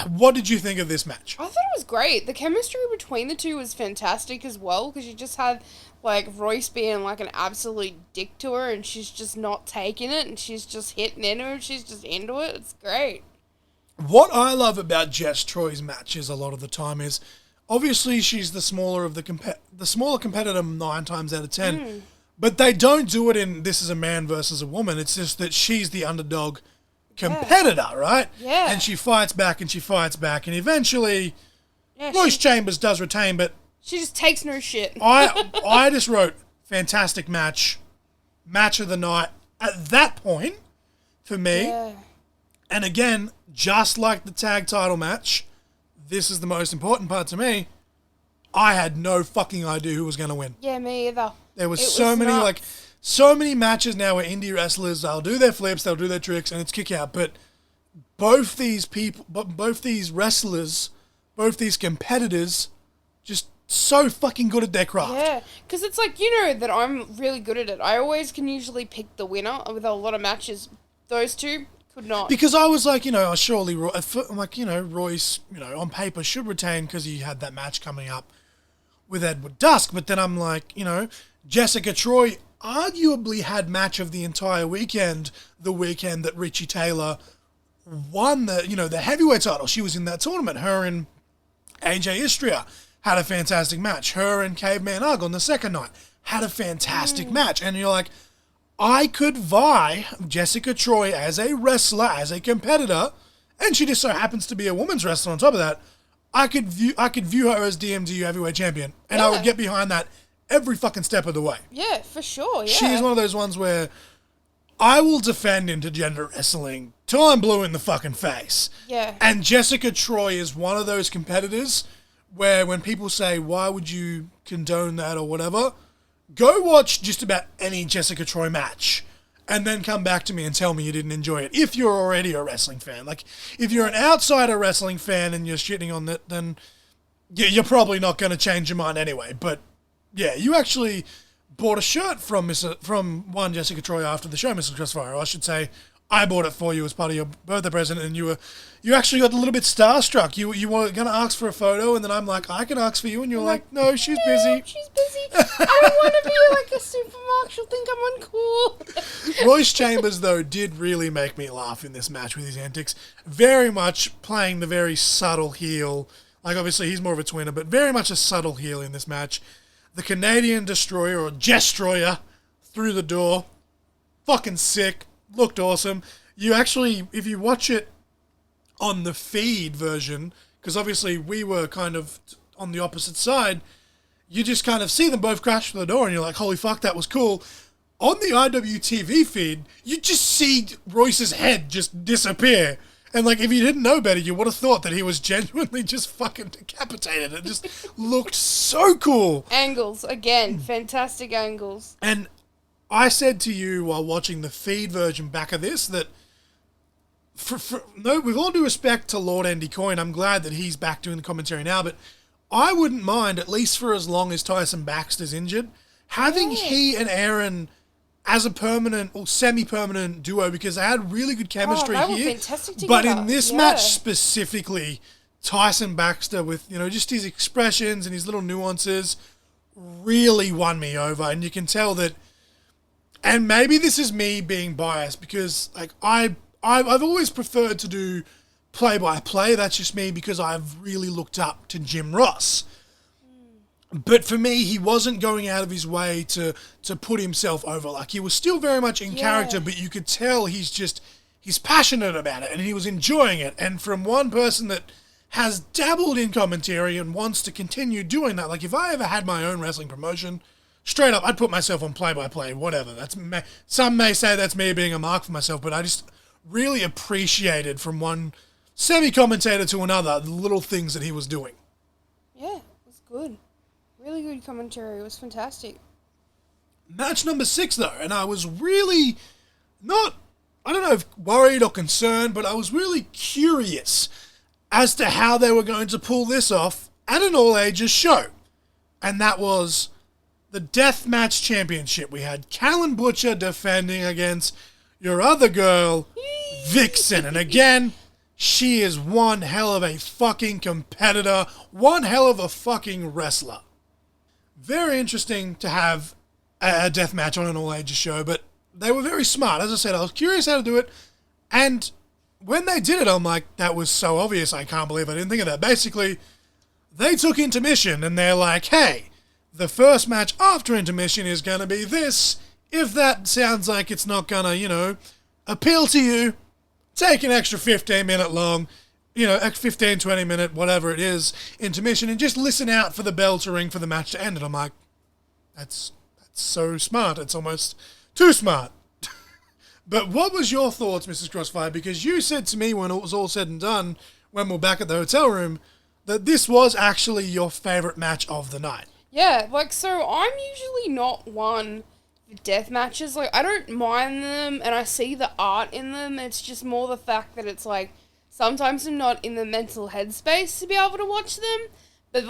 what did you think of this match? I thought it was great. The chemistry between the two was fantastic as well, because you just had, like, Royce being, like, an absolute dick to her, and she's just not taking it, and she's just hitting into her, and she's just into it. It's great. What I love about Jess Troy's matches a lot of the time is, obviously she's the smaller of the smaller competitor 9 times out of 10, but they don't do it in this is a man versus a woman. It's just that she's the underdog competitor, right? Yeah. And she fights back and she fights back, and eventually Yeah, Royce Chambers does retain, but she just takes no shit. I just wrote fantastic match of the night at that point for me. Yeah. And again, just like the tag title match, this is the most important part to me. I had no fucking idea who was going to win. Yeah, me either. There was It so was many nuts. so many matches now where indie wrestlers, they'll do their flips, they'll do their tricks, and it's kick out. But both these people, both these wrestlers, both these competitors, just so fucking good at their craft. Yeah, because it's like, you know that I'm really good at it. I always can usually pick the winner with a lot of matches. Those two could not. Because I was like, you know, surely, I'm like, you know, Royce, you know, on paper should retain because he had that match coming up with Edward Dusk. But then I'm like, you know, Jessica Troy arguably had match of the entire weekend, the weekend that Richie Taylor won the, you know, the heavyweight title. She was in that tournament. Her and AJ Istria had a fantastic match. Her and Caveman Ugg on the second night had a fantastic match. And you're like, I could vie Jessica Troy as a wrestler, as a competitor, and she just so happens to be a women's wrestler on top of that. I could view her as DMDU heavyweight champion, and I would get behind that every fucking step of the way. Yeah, for sure, yeah. She is one of those ones where I will defend intergender wrestling till I'm blue in the fucking face. Yeah. And Jessica Troy is one of those competitors where when people say, why would you condone that or whatever, go watch just about any Jessica Troy match and then come back to me and tell me you didn't enjoy it. If you're already a wrestling fan. Like, if you're an outsider wrestling fan and you're shitting on that, then you're probably not going to change your mind anyway. But, yeah, you actually bought a shirt from one Jessica Troy after the show, Mrs. Crossfire. I should say, I bought it for you as part of your birthday present, and you actually got a little bit starstruck. You were going to ask for a photo, and then I'm like, I can ask for you, and you're like, no, she's busy. She's busy. I don't want to be like a supermarket. She'll think I'm uncool. Royce Chambers, though, did really make me laugh in this match with his antics. Very much playing the very subtle heel. Like, obviously, he's more of a twinner, but very much a subtle heel in this match. The Canadian Destroyer, or Destroyer, through the door. Fucking sick. Looked awesome. You actually, if you watch it on the feed version, because obviously we were kind of on the opposite side, you just kind of see them both crash through the door and you're like, holy fuck, that was cool. On the IWTV feed, you just see Royce's head just disappear. And like, if you didn't know better, you would have thought that he was genuinely just fucking decapitated. It just looked so cool. Angles, again, fantastic angles. And I said to you while watching the feed version back of this that, with all due respect to Lord Andy Coyne, I'm glad that he's back doing the commentary now, but I wouldn't mind, at least for as long as Tyson Baxter's injured, having he and Aaron as a permanent or semi-permanent duo, because they had really good chemistry they were here. fantastic But together. in this match specifically, Tyson Baxter with, you know, just his expressions and his little nuances really won me over. And you can tell that, and maybe this is me being biased, because like I've always preferred to do play-by-play. That's just me because I've really looked up to Jim Ross. But for me, he wasn't going out of his way to put himself over. Like, he was still very much in character, but you could tell he's passionate about it and he was enjoying it. And from one person that has dabbled in commentary and wants to continue doing that, like, if I ever had my own wrestling promotion, straight up, I'd put myself on play-by-play, whatever. Some may say that's me being a mark for myself, but I just really appreciated from one semi-commentator to another the little things that he was doing. Yeah, it was good. Really good commentary. It was fantastic. Match number 6, though, and I was really not, I don't know if worried or concerned, but I was really curious as to how they were going to pull this off at an all-ages show. And that was the Deathmatch Championship. We had Callan Butcher defending against your other girl, Vixen. And again, she is one hell of a fucking competitor, one hell of a fucking wrestler. Very interesting to have a death match on an all-ages show, but they were very smart. As I said, I was curious how to do it, and when they did it, I'm like, that was so obvious, I can't believe I didn't think of that. Basically, they took intermission, and they're like, hey, the first match after intermission is going to be this. If that sounds like it's not going to, appeal to you, take an extra 15-minute long, 15, 20 minute, whatever it is, intermission, and just listen out for the bell to ring for the match to end. And I'm like, that's so smart. It's almost too smart. But what was your thoughts, Mrs. Crossfire? Because you said to me when it was all said and done, when we were back at the hotel room, that this was actually your favourite match of the night. Yeah, so I'm usually not one for death matches. I don't mind them, and I see the art in them. It's just more the fact that it's sometimes I'm not in the mental headspace to be able to watch them. But,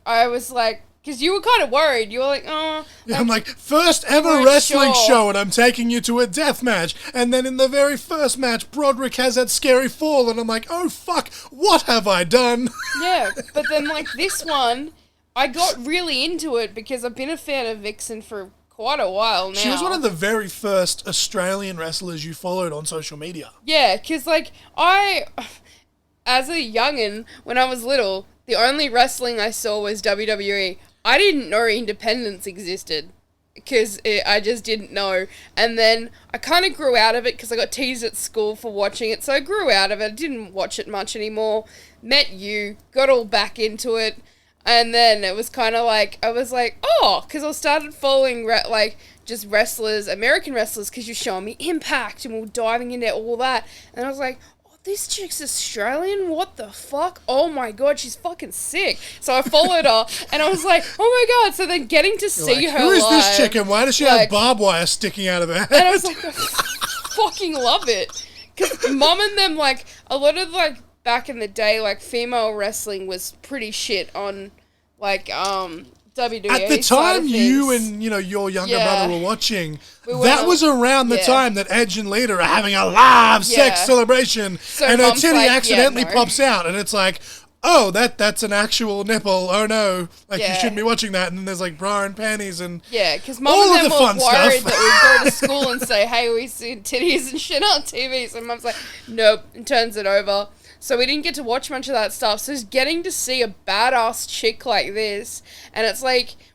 I was because you were kind of worried. You were like, oh. Yeah, I'm like, first ever wrestling show, and I'm taking you to a death match. And then in the very first match, Broderick has that scary fall, and I'm like, oh, fuck, what have I done? Yeah, but then, this one, I got really into it because I've been a fan of Vixen for quite a while now. She was one of the very first Australian wrestlers you followed on social media. Yeah, because, I, as a youngin', when I was little, the only wrestling I saw was WWE. I didn't know independence existed because I just didn't know. And then I kind of grew out of it because I got teased at school for watching it. So I grew out of it. I didn't watch it much anymore. Met you, got all back into it. And then it was kind of I was like, oh, because I started following just wrestlers, American wrestlers, because you're showing me Impact and we were diving into all that. And I was like, oh, this chick's Australian? What the fuck? Oh my god, she's fucking sick. So I followed her and I was like, oh my god. So then getting to see her who is live, this chick and why does she have barbed wire sticking out of her head? And I was like, I fucking love it. Because Mum and them, a lot of, back in the day, female wrestling was pretty shit on, WWE. At the time you and, your younger brother were watching, that was around the time that Edge and Lita are having a live sex celebration, so and her titty accidentally pops out, and it's like, oh, that's an actual nipple, oh no, you shouldn't be watching that, and then there's, bra and panties, and because Mum and them were worried that we'd go to school and say, hey, we see titties and shit on TV, so Mum's like, nope, and turns it over. So we didn't get to watch much of that stuff. So just getting to see a badass chick like this, and it's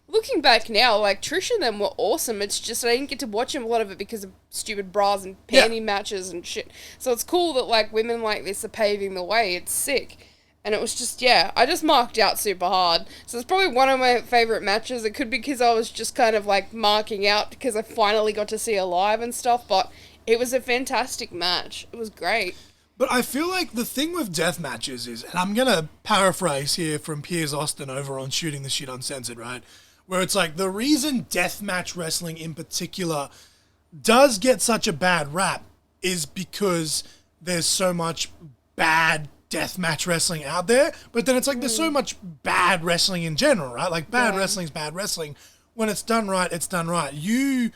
looking back now, Trish and them were awesome. It's just I didn't get to watch a lot of it because of stupid bras and panty matches and shit. So it's cool that women like this are paving the way. It's sick. And it was just, I just marked out super hard. So it's probably one of my favourite matches. It could be because I was just kind of marking out because I finally got to see her live and stuff. But it was a fantastic match. It was great. But I feel like the thing with death matches is, and I'm going to paraphrase here from Piers Austin over on Shooting the Shit Uncensored, right? Where it's the reason deathmatch wrestling in particular does get such a bad rap is because there's so much bad deathmatch wrestling out there. But then it's there's so much bad wrestling in general, right? Bad wrestling's bad wrestling. When it's done right, it's done right. You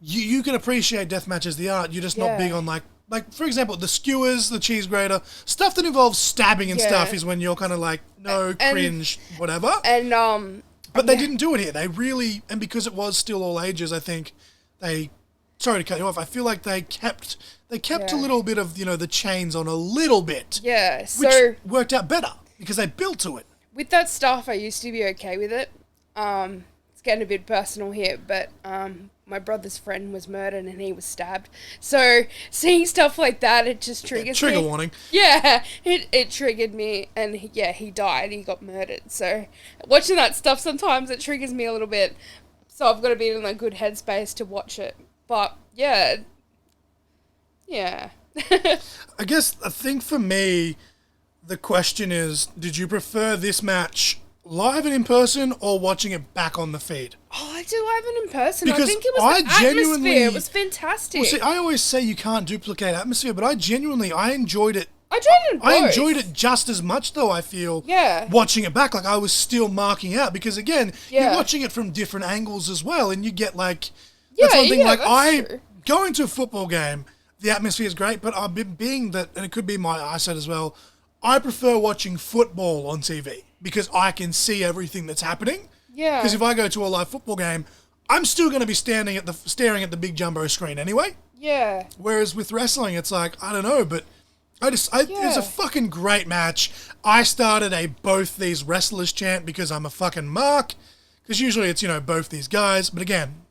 can appreciate deathmatch as the art. You're just not big on for example, the skewers, the cheese grater, stuff that involves stabbing and stuff is when you're kind of no, cringe, whatever. And, but they didn't do it here. They really, and because it was still all ages, I think they sorry to cut you off. I feel like they kept a little bit of, the chains on a little bit. Yeah, which worked out better because they built to it. With that stuff, I used to be okay with it. It's getting a bit personal here, but my brother's friend was murdered and he was stabbed. So seeing stuff like that, it just triggers me. Trigger warning. Yeah, it triggered me, and he died. He got murdered. So watching that stuff sometimes it triggers me a little bit. So I've got to be in a good headspace to watch it. But yeah. I guess I think for me, the question is: did you prefer this match live and in person, or watching it back on the feed? Oh, I do live and in person. Because I think it was the atmosphere. It was fantastic. Well, see, I always say you can't duplicate atmosphere, but I enjoyed it. I enjoyed it just as much, though, I feel, watching it back. Like, I was still marking out, because, again, you're watching it from different angles as well, and you get, like... that's one thing, true. Going to a football game, the atmosphere is great, but being that, and it could be my eyesight as well, I prefer watching football on TV, because I can see everything that's happening. Yeah. Because if I go to a live football game, I'm still going to be staring at the big jumbo screen anyway. Yeah. Whereas with wrestling, it's like, I don't know, but... It was a fucking great match. I started a both these wrestlers chant because I'm a fucking mark. Because usually it's, both these guys. But again,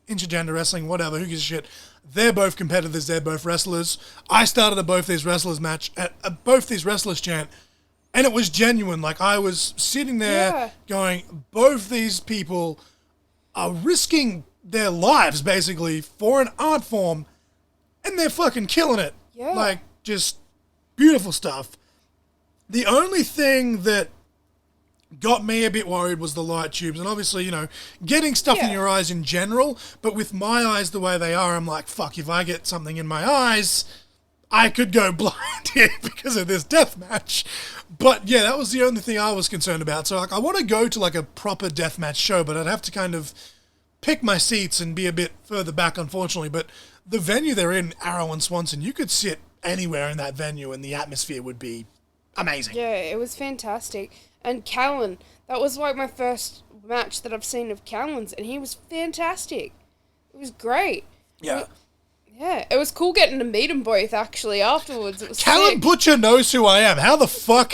intergender wrestling, whatever, who gives a shit. They're both competitors, they're both wrestlers. I started a both these wrestlers match, a both these wrestlers chant. And it was genuine. Like, I was sitting there going, both these people are risking their lives, basically, for an art form. And they're fucking killing it. Yeah. Like, just... beautiful stuff. The only thing that got me a bit worried was the light tubes. And obviously, getting stuff in your eyes in general. But with my eyes the way they are, I'm like, fuck, if I get something in my eyes, I could go blind here because of this deathmatch. But yeah, that was the only thing I was concerned about. So I want to go to a proper deathmatch show, but I'd have to kind of pick my seats and be a bit further back, unfortunately. But the venue they're in, Arrow and Swanson, you could sit anywhere in that venue and the atmosphere would be amazing. Yeah, it was fantastic. And Callan, that was my first match that I've seen of Callan's, and he was fantastic. It was great. Yeah. It was cool getting to meet them both, actually, afterwards. It was Callan Butcher knows who I am. How the fuck?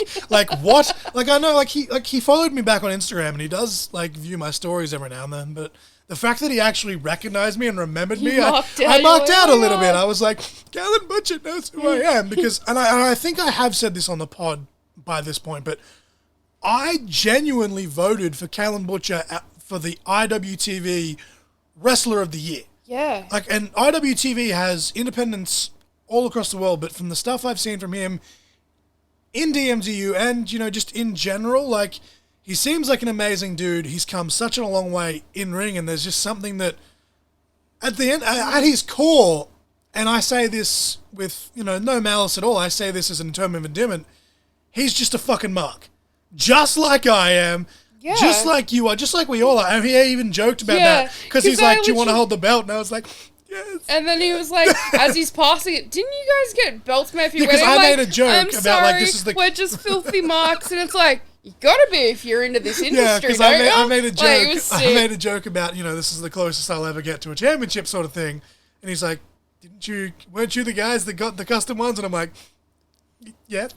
What? I know, he followed me back on Instagram, and he does, view my stories every now and then, but... the fact that he actually recognized me and remembered me, I marked out a little bit. I was like, Callan Butcher knows who I am. Because, and I think I have said this on the pod by this point, but I genuinely voted for Callan Butcher for the IWTV Wrestler of the Year. Yeah. And IWTV has independents all across the world, but from the stuff I've seen from him in DMDU and, just in general, he seems like an amazing dude. He's come such a long way in ring, and there's just something that, at the end, at his core, and I say this with, no malice at all, I say this as an term of endearment, he's just a fucking mark. Just like I am, just like you are, just like we all are. And he even joked about that, because he's like, do you want to hold the belt? And I was like... yes. And then he was like, as he's passing it, didn't you guys get belts made for your wedding? Because I made a joke I'm about, sorry, this is the... we're just filthy marks, and it's like... you gotta be if you're into this industry. Yeah, because I made a joke. I made a joke about this is the closest I'll ever get to a championship sort of thing, and he's like, weren't you the guys that got the custom ones? And I'm like, yeah.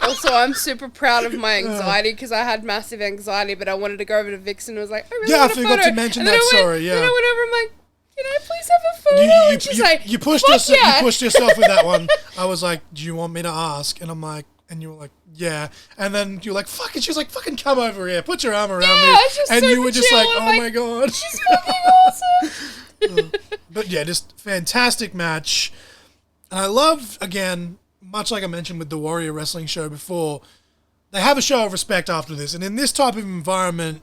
Also, I'm super proud of my anxiety because I had massive anxiety, but I wanted to go over to Vixen and was like, I really want a photo. I forgot to mention that. Sorry, yeah. Then I went over. I'm like, can I please have a photo? And she's like, you pushed yourself with that one. I was like, do you want me to ask? And I'm like. And you were like, yeah. And then you were like, fuck it. She was like, fucking come over here. Put your arm around me. And you were just like, oh my God. She's fucking awesome. But yeah, just fantastic match. And I love, again, much like I mentioned with the Warrior Wrestling show before, they have a show of respect after this. And in this type of environment,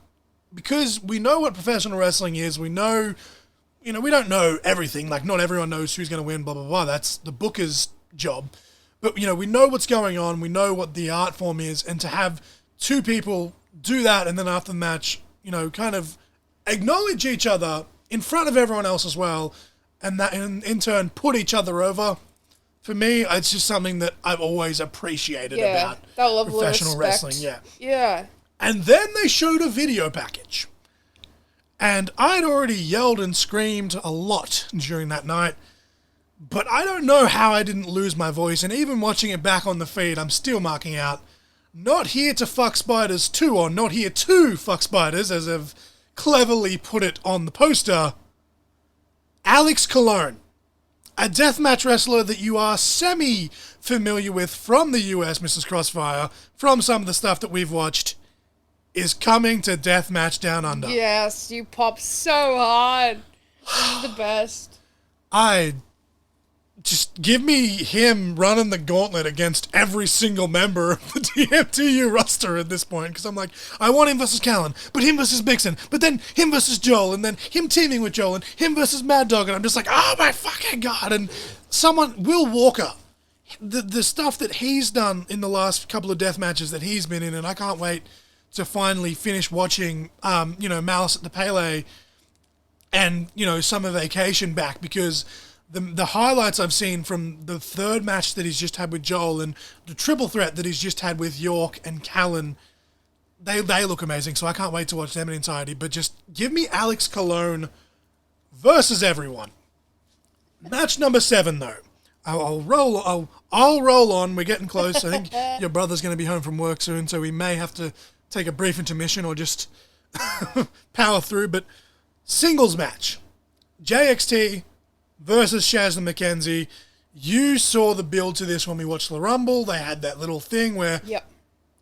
because we know what professional wrestling is, we know, we don't know everything. Not everyone knows who's going to win, blah, blah, blah. That's the booker's job. But, we know what's going on. We know what the art form is. And to have two people do that and then after the match, kind of acknowledge each other in front of everyone else as well, and that in turn put each other over, for me, it's just something that I've always appreciated about professional wrestling. Yeah. Yeah. And then they showed a video package. And I'd already yelled and screamed a lot during that night, but I don't know how I didn't lose my voice, and even watching it back on the feed, I'm still marking out, not here to fuck spiders 2, or not here to fuck spiders, as I've cleverly put it on the poster. Alex Colon, a deathmatch wrestler that you are semi-familiar with from the US, Mrs. Crossfire, from some of the stuff that we've watched, is coming to Deathmatch Down Under. Yes, you pop so hard. This is the best. Just give me him running the gauntlet against every single member of the DMDU roster at this point, because I'm like, I want him versus Callan, but him versus Bixen, but then him versus Joel, and then him teaming with Joel, and him versus Mad Dog, and I'm just like, oh my fucking god. And Will Walker, the stuff that he's done in the last couple of death matches that he's been in, and I can't wait to finally finish watching, Malice at the Pele and, Summer Vacation back, because the highlights I've seen from the third match that he's just had with Joel and the triple threat that he's just had with York and Callan, they look amazing, so I can't wait to watch them in entirety. But just give me Alex Colon versus everyone. Match number 7, though. I'll roll on. We're getting close. I think your brother's going to be home from work soon, so we may have to take a brief intermission or just power through. But singles match. JXT versus Shaz and McKenzie. You saw the build to this when we watched the Rumble. They had that little thing where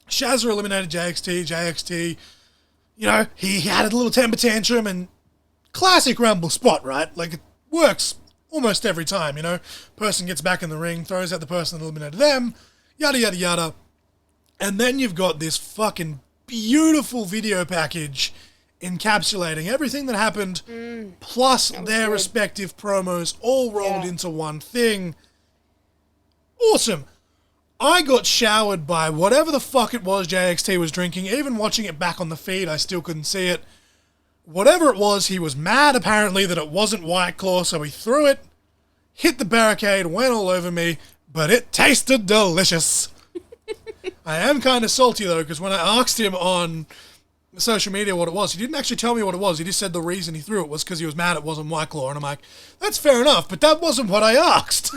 Shazza eliminated JXT. JXT, he had a little temper tantrum, and classic Rumble spot, right? Like, it works almost every time, Person gets back in the ring, throws out the person that eliminated them, yada, yada, yada. And then you've got this fucking beautiful video package encapsulating everything that happened, plus their respective promos all rolled into one thing. Awesome. I got showered by whatever the fuck it was JXT was drinking. Even watching it back on the feed, I still couldn't see it. Whatever it was, he was mad apparently that it wasn't White Claw, so he threw it, hit the barricade, went all over me, but it tasted delicious. I am kind of salty though, because when I asked him on social media what it was, he didn't actually tell me what it was. He just said the reason he threw it was because he was mad it wasn't White Claw, and I'm like, that's fair enough, but that wasn't what I asked.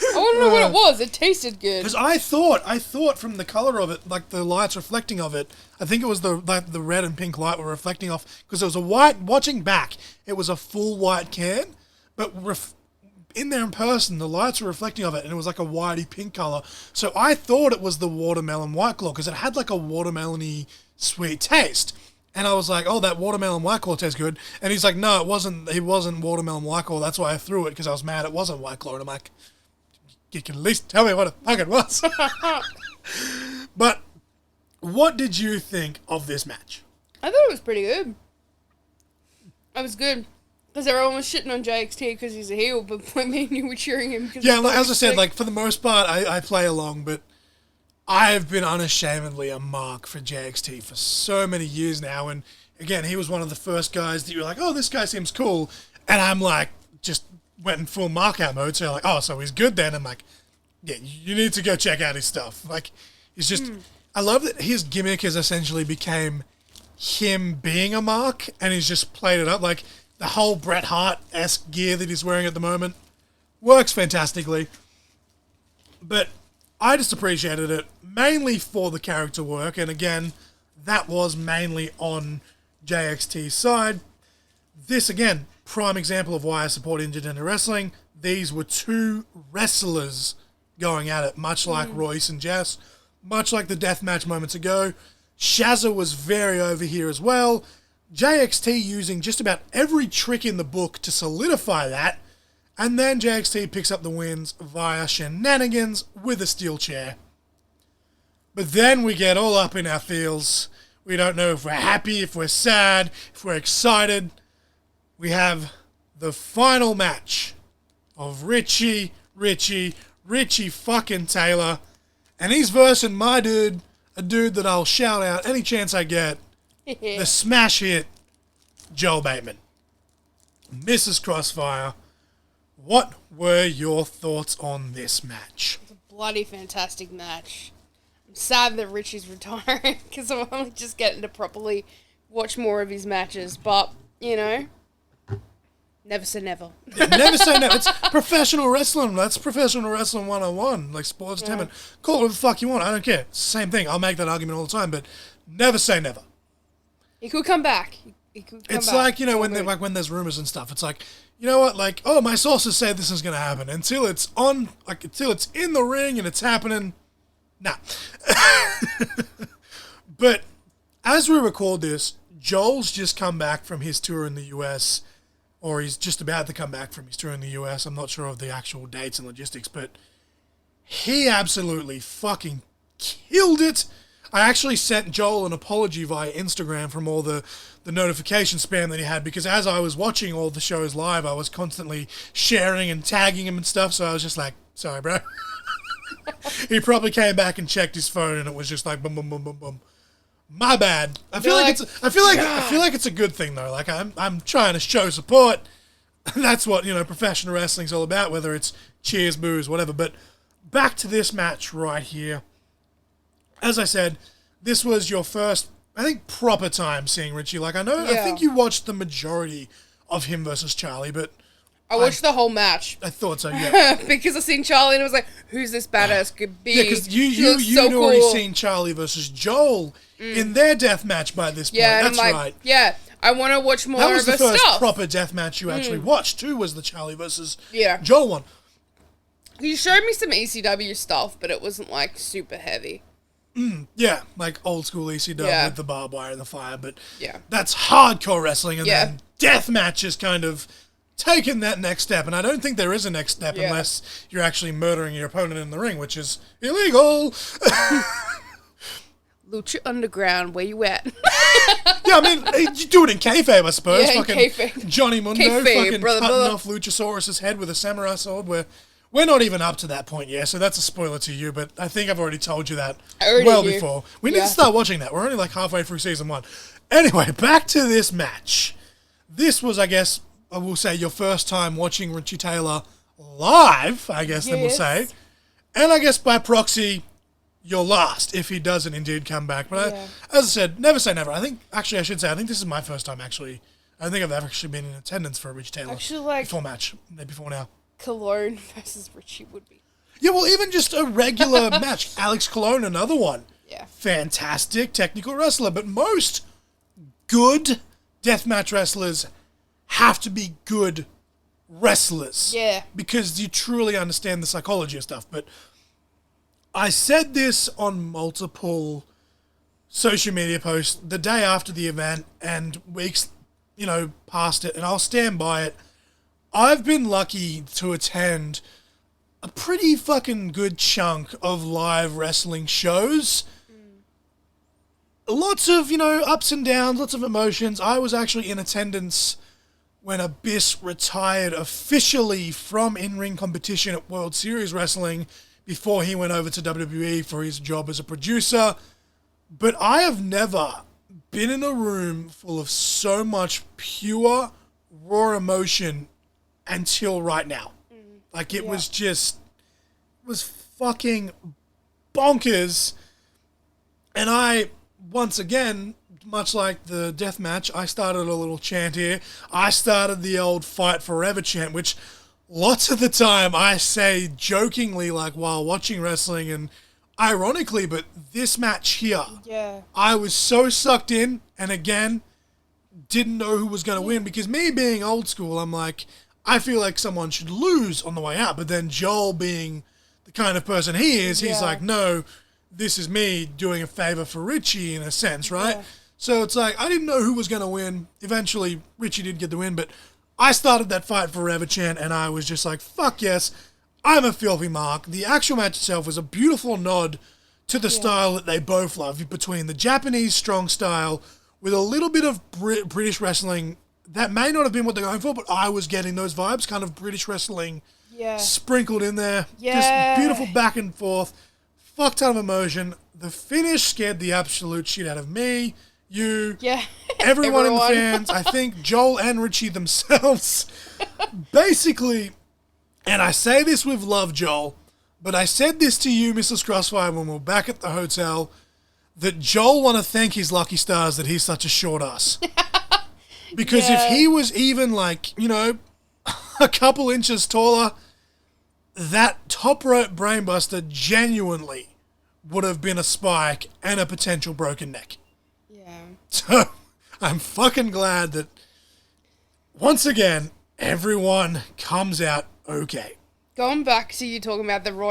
I want to know what it was. It tasted good. Because I thought from the color of it, like the lights reflecting of it, I think it was the red and pink light were reflecting off, because it was a white, watching back, it was a full white can, but in there in person, the lights were reflecting of it, and it was like a whitey pink color. So I thought it was the watermelon White Claw, because it had like a watermelony sweet taste. And I was like, oh, that watermelon White Claw tastes good. And he's like, no, it wasn't watermelon White Claw. That's why I threw it, because I was mad it wasn't White Claw. And I'm like, you can at least tell me what the fuck it was. But what did you think of this match? I thought it was pretty good. It was good. Because everyone was shitting on JXT because he's a heel, but me and you were cheering him. Yeah, like, as I said, like, for the most part, I play along, but I've been unashamedly a mark for JXT for so many years now. And again, he was one of the first guys that you were like, oh, this guy seems cool. And I'm like, just went in full markout mode. So you're like, oh, so he's good then. I'm like, yeah, you need to go check out his stuff. Like, he's just, I love that his gimmick has essentially became him being a mark, and he's just played it up. Like, the whole Bret Hart-esque gear that he's wearing at the moment works fantastically. But I just appreciated it, mainly for the character work. And again, that was mainly on JXT's side. This, again, prime example of why I support intergender wrestling. These were two wrestlers going at it, much like Royce and Jess, much like the deathmatch moments ago. Shazza was very over here as well. JXT using just about every trick in the book to solidify that. And then JXT picks up the wins via shenanigans with a steel chair. But then we get all up in our feels. We don't know if we're happy, if we're sad, if we're excited. We have the final match of Richie fucking Taylor. And he's versing my dude, a dude that I'll shout out any chance I get. The smash hit, Joel Bateman. Mrs. Crossfire, what were your thoughts on this match? It's a bloody fantastic match. I'm sad that Richie's retiring because I'm only just getting to properly watch more of his matches, but, you know, never say never. Yeah, never say never. It's professional wrestling. That's professional wrestling 101, like sports entertainment. Call it what the fuck you want. I don't care. It's the same thing. I'll make that argument all the time, but never say never. He could come back. He could come It's back. like, you know, when there's rumors and stuff. It's like, you know what? Like, oh, my sources say this is going to happen. Until it's on, like, until it's in the ring and it's happening, nah. But as we record this, Joel's just come back from his tour in the US, or he's just about to come back from his tour in the US. I'm not sure of the actual dates and logistics, but he absolutely fucking killed it. I actually sent Joel an apology via Instagram from all the notification spam that he had, because as I was watching all the shows live, I was constantly sharing and tagging him and stuff, so I was just like, sorry, bro. He probably came back and checked his phone, and it was just like, boom, boom, boom, boom, boom. My bad. I feel like it's a good thing though. Like I'm trying to show support. That's what, you know, professional wrestling's all about, whether it's cheers, boos, whatever. But back to this match right here. As I said, this was your first, I think, proper time seeing Richie. Like, I think you watched the majority of him versus Charlie, but I watched the whole match. I thought so, yeah. Because I seen Charlie and I was like, who's this badass could be? Yeah, because you'd already seen Charlie versus Joel in their death match by this point. Yeah, that's right. Yeah, I want to watch more of That her was the stuff. first proper death match you actually watched, too, was the Charlie versus Joel one. You showed me some ECW stuff, but it wasn't, like, super heavy. Yeah, like old school ECW Yeah. with the barbed wire and the fire, but Yeah. that's hardcore wrestling, and then death match is kind of taken that next step, and I don't think there is a next step unless you're actually murdering your opponent in the ring, which is illegal. Lucha Underground, where you at? Yeah, I mean, you do it in kayfabe, I suppose. Yeah, in fucking kayfabe. Johnny Mundo Kayfabe, fucking brother. cutting off Luchasaurus's head with a samurai sword. We're not even up to that point yet, so that's a spoiler to you, but I think I've already told you that before. We need to start watching that. We're only like halfway through season 1. Anyway, back to this match. This was, I guess, I will say, your first time watching Richie Taylor live, I guess then we'll say. And I guess by proxy, your last, if he doesn't indeed come back. But as I said, never say never. I think this is my first time, actually. I don't think I've actually been in attendance for a Richie Taylor before now. Cologne versus Richie would be. Yeah, well, even just a regular match. Alex Colon, another one. Yeah. Fantastic technical wrestler, but most good deathmatch wrestlers have to be good wrestlers. Yeah. Because you truly understand the psychology of stuff. But I said this on multiple social media posts the day after the event and weeks, past it, and I'll stand by it. I've been lucky to attend a pretty fucking good chunk of live wrestling shows. Lots of, ups and downs, lots of emotions. I was actually in attendance when Abyss retired officially from in-ring competition at World Series Wrestling before he went over to WWE for his job as a producer. But I have never been in a room full of so much pure, raw emotion until right now. Like, it was fucking bonkers. And I, once again, much like the death match, I started a little chant here. I started the old Fight Forever chant, which lots of the time I say jokingly, like while watching wrestling, and ironically, but this match here, I was so sucked in, and again, didn't know who was going to win, because me being old school, I'm like, I feel like someone should lose on the way out. But then Joel, being the kind of person he is, he's like, no, this is me doing a favor for Richie in a sense, right? Yeah. So it's like, I didn't know who was going to win. Eventually, Richie did get the win, but I started that Fight Forever chant, and I was just like, fuck yes, I'm a filthy mark. The actual match itself was a beautiful nod to the style that they both love, between the Japanese strong style with a little bit of British wrestling. That may not have been what they're going for, but I was getting those vibes, kind of British wrestling sprinkled in there. Just beautiful back and forth. Fuck ton of emotion. The finish scared the absolute shit out of me, you, everyone in the fans. I think Joel and Richie themselves. Basically, and I say this with love, Joel, but I said this to you, Mrs. Crossfire, when we were back at the hotel. that Joel want to thank his lucky stars that he's such a short ass. Because Yeah. if he was even like, you know, a couple inches taller, that top rope brainbuster genuinely would have been a spike and a potential broken neck. Yeah. So I'm fucking glad that once again, everyone comes out okay. Going back to you talking about the raw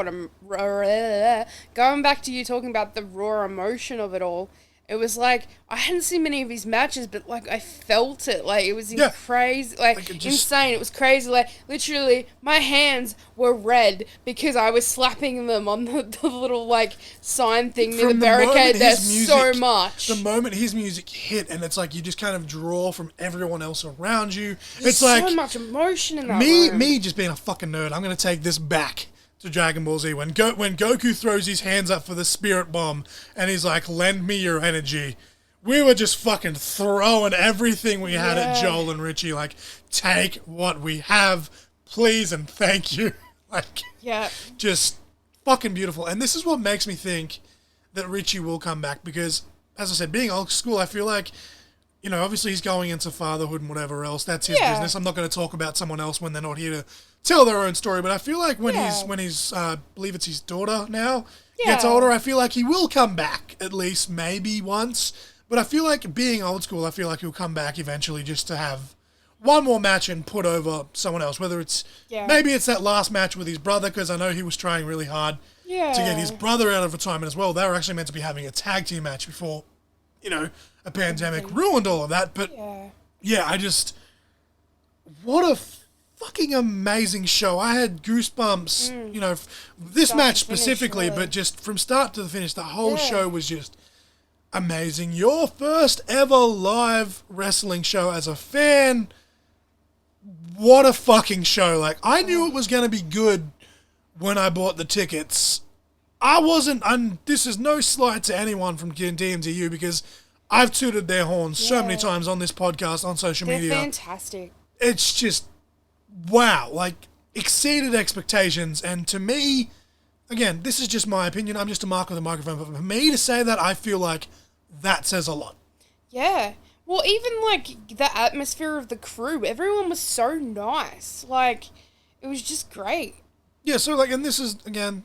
emotion of it all, it was like I hadn't seen many of his matches, but like I felt it. Like it was crazy, insane. It was crazy. Like literally, my hands were red because I was slapping them on the little like sign thing near the barricade. There's so much. The moment his music hit, and it's like you just kind of draw from everyone else around you. There's it's like so much emotion in that room. Me just being a fucking nerd. I'm gonna take this back to Dragon Ball Z. When Goku throws his hands up for the Spirit Bomb and he's like, lend me your energy, we were just fucking throwing everything we had at Joel and Richie, like, take what we have, please and thank you. Like, just fucking beautiful. And this is what makes me think that Richie will come back because, as I said, being old school, I feel like, you know, obviously he's going into fatherhood and whatever else. That's his business. I'm not going to talk about someone else when they're not here to tell their own story. But I feel like when he's I believe it's his daughter now, gets older, I feel like he will come back at least maybe once. But I feel like being old school, I feel like he'll come back eventually just to have one more match and put over someone else. Whether it's maybe it's that last match with his brother, because I know he was trying really hard to get his brother out of retirement as well. They were actually meant to be having a tag team match before, you know, a pandemic ruined all of that. But I just, what a fucking amazing show. I had goosebumps, you know, this Start match to finish, specifically, really. but just from start to the finish, the whole show was just amazing. Your first ever live wrestling show as a fan. What a fucking show. Like, I knew it was going to be good when I bought the tickets. I wasn't, this is no slight to anyone from DMDU because I've tooted their horns so many times on this podcast, on social media. They're fantastic. It's just, wow, like, exceeded expectations. And to me, again, this is just my opinion. I'm just a mark with a microphone. But for me to say that, I feel like that says a lot. Yeah. Well, even, like, the atmosphere of the crew, everyone was so nice. Like, it was just great. Yeah, so, like, and this is, again,